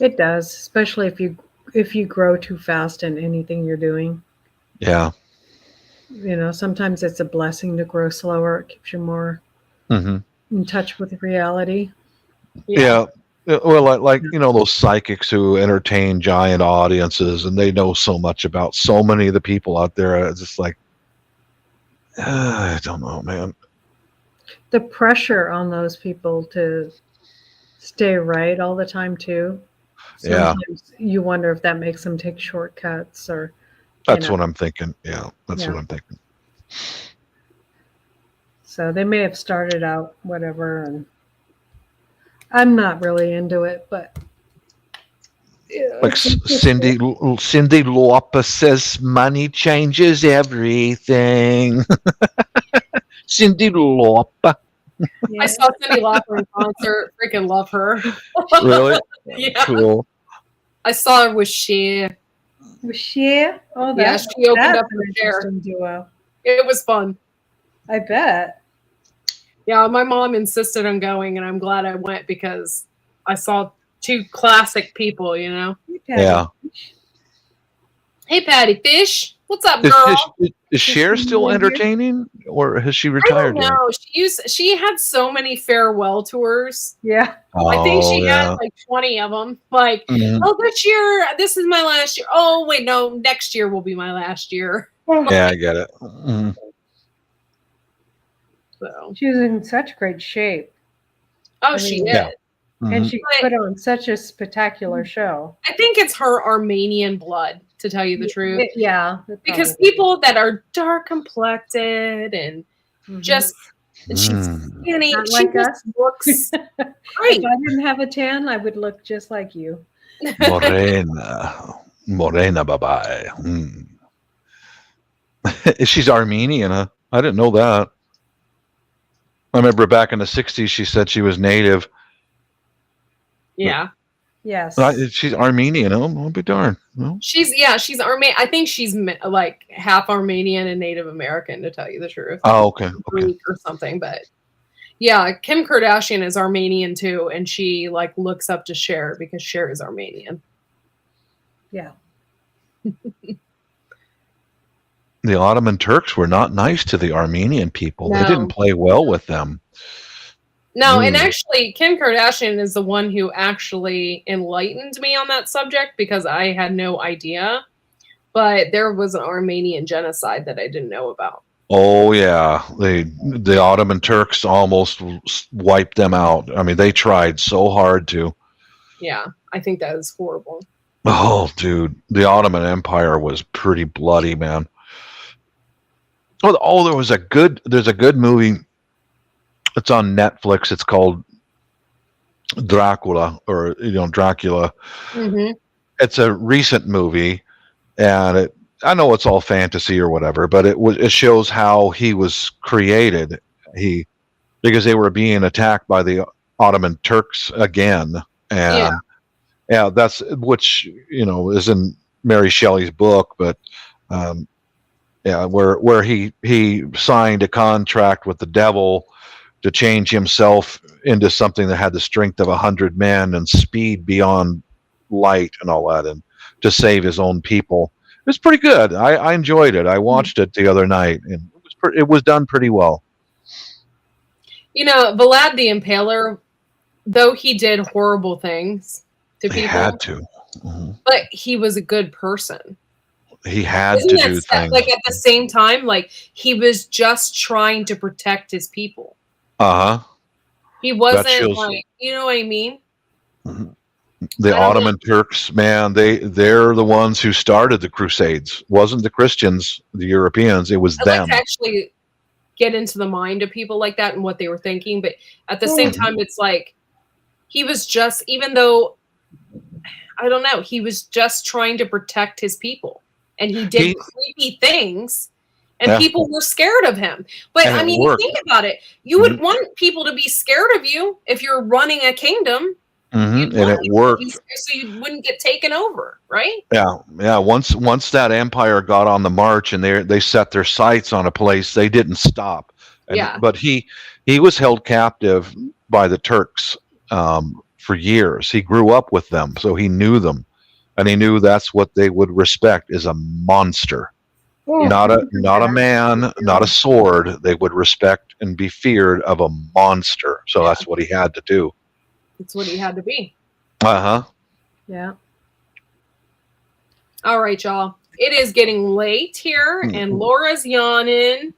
It does, especially if you grow too fast in anything you're doing. Yeah. Sometimes it's a blessing to grow slower. It keeps you more in touch with reality. Yeah. Well, like those psychics who entertain giant audiences, and they know so much about so many of the people out there. It's just like, I don't know, man. The pressure on those people to stay right all the time too. Yeah. Sometimes you wonder if that makes them take shortcuts or. That's what I'm thinking. Yeah, that's what Yeah. I'm thinking. So they may have started out whatever, and I'm not really into it, but yeah, Like Cindy Lauper says, money changes everything. Cindy Lauper. I saw Cyndi Lauper in concert. Freaking love her. Really? Yeah. Cool. I saw her with Cher. Was Cher? Oh, Yeah, that's, she opened that's up an her Cher. interesting duo. It was fun. I bet. Yeah, my mom insisted on going, and I'm glad I went because I saw two classic people, you know? Yeah. Hey, Patty Fish. What's up, Is, girl? is Cher still entertaining, or has she I don't retired yet? know. She had so many farewell tours. Yeah. I think Oh, she yeah. had like 20 of them. Like, Mhm. oh, this is my last year. Oh, wait, no, next year will be my last year. Yeah, I get it. Mhm. So. She was in such great shape. Oh, she did. Yeah. And Mhm. she put on such a spectacular show. I think it's her Armenian blood, to tell you the truth. Yeah. Because people that are dark complected and just she's skinny, Not she like just us. looks If great. I didn't have a tan, I would look just like you. Morena, bye-bye. Mm. She's Armenian, huh? I didn't know that. I remember back in the 60s, she said she was native. Yeah. Yes. She's Armenian. I'll be darned. No? She's Armenian. I think she's like half Armenian and Native American, to tell you the truth. Oh, okay. Greek or something, but yeah, Kim Kardashian is Armenian too, and she like looks up to Cher because Cher is Armenian. Yeah. The Ottoman Turks were not nice to the Armenian people. They No. didn't play well with them. No, and actually, Kim Kardashian is the one who actually enlightened me on that subject because I had no idea. But there was an Armenian genocide that I didn't know about. Oh yeah, the Ottoman Turks almost wiped them out. I mean, they tried so hard to. Yeah, I think that is horrible. Oh, dude, the Ottoman Empire was pretty bloody, man. Oh, there's a good movie. It's on Netflix. It's called Dracula, or Dracula. Mm-hmm. It's a recent movie, and I know it's all fantasy or whatever, but it shows how he was created. Because they were being attacked by the Ottoman Turks again, and yeah, that's which is in Mary Shelley's book, but where he signed a contract with the devil to change himself into something that had the strength of 100 men and speed beyond light and all that, and to save his own people. It was pretty good. I enjoyed it. I watched it the other night, and it was done pretty well. Vlad the Impaler, though he did horrible things to people, he had to. Mm-hmm. But he was a good person. He had to do things. Like at the same time, like he was just trying to protect his people. He wasn't like, you know what I mean? The Ottoman Turks, man, they're the ones who started the Crusades. It wasn't the Christians, the Europeans, it was them. Like to actually get into the mind of people like that and what they were thinking, but at the same time, it's like he was just, even though I don't know, he was just trying to protect his people, and he did creepy things. And people were scared of him. But I mean, you think about it. You would want people to be scared of you if you're running a kingdom. And it worked. So you wouldn't get taken over, right? Yeah. Once that empire got on the march and they set their sights on a place, they didn't stop. But he was held captive by the Turks for years. He grew up with them, so he knew them. And he knew that's what they would respect, is a monster. Not a man, not a sword. They would respect and be feared of a monster. So that's what he had to do. That's what he had to be. Yeah. All right, y'all. it is getting late here, and Laura's yawning,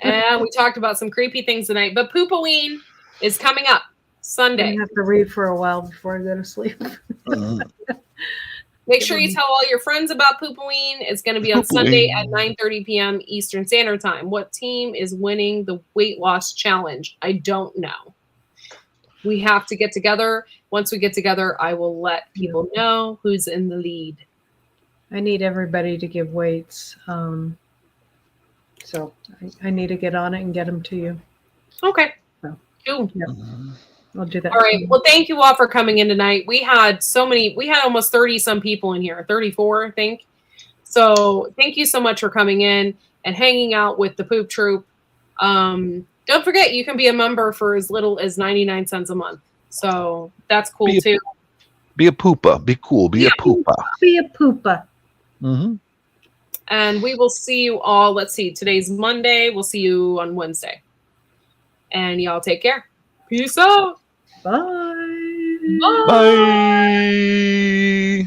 and we talked about some creepy things tonight. But Poopoween is coming up Sunday. I have to read for a while before I go to sleep. Make sure you tell all your friends about Poopoween. It's going to be on Sunday at 9:30 p.m. Eastern Standard Time. What team is winning the weight loss challenge? I don't know. We have to get together. Once we get together, I will let people know who's in the lead. I need everybody to give weights. So I need to get on it and get them to you. Okay. So, cool. Yeah. I'll do that. All right. Well, thank you all for coming in tonight. We had almost 30 some people in here, 34, I think. So thank you so much for coming in and hanging out with the Poop Troop. Don't forget, you can be a member for as little as 99 cents a month. So that's cool too. Be a poopa. Be cool. Be a poopa. Be a poopa. Mm-hmm. And we will see you all. Let's see. Today's Monday. We'll see you on Wednesday. And y'all take care. Peace out. Bye. Bye. Bye.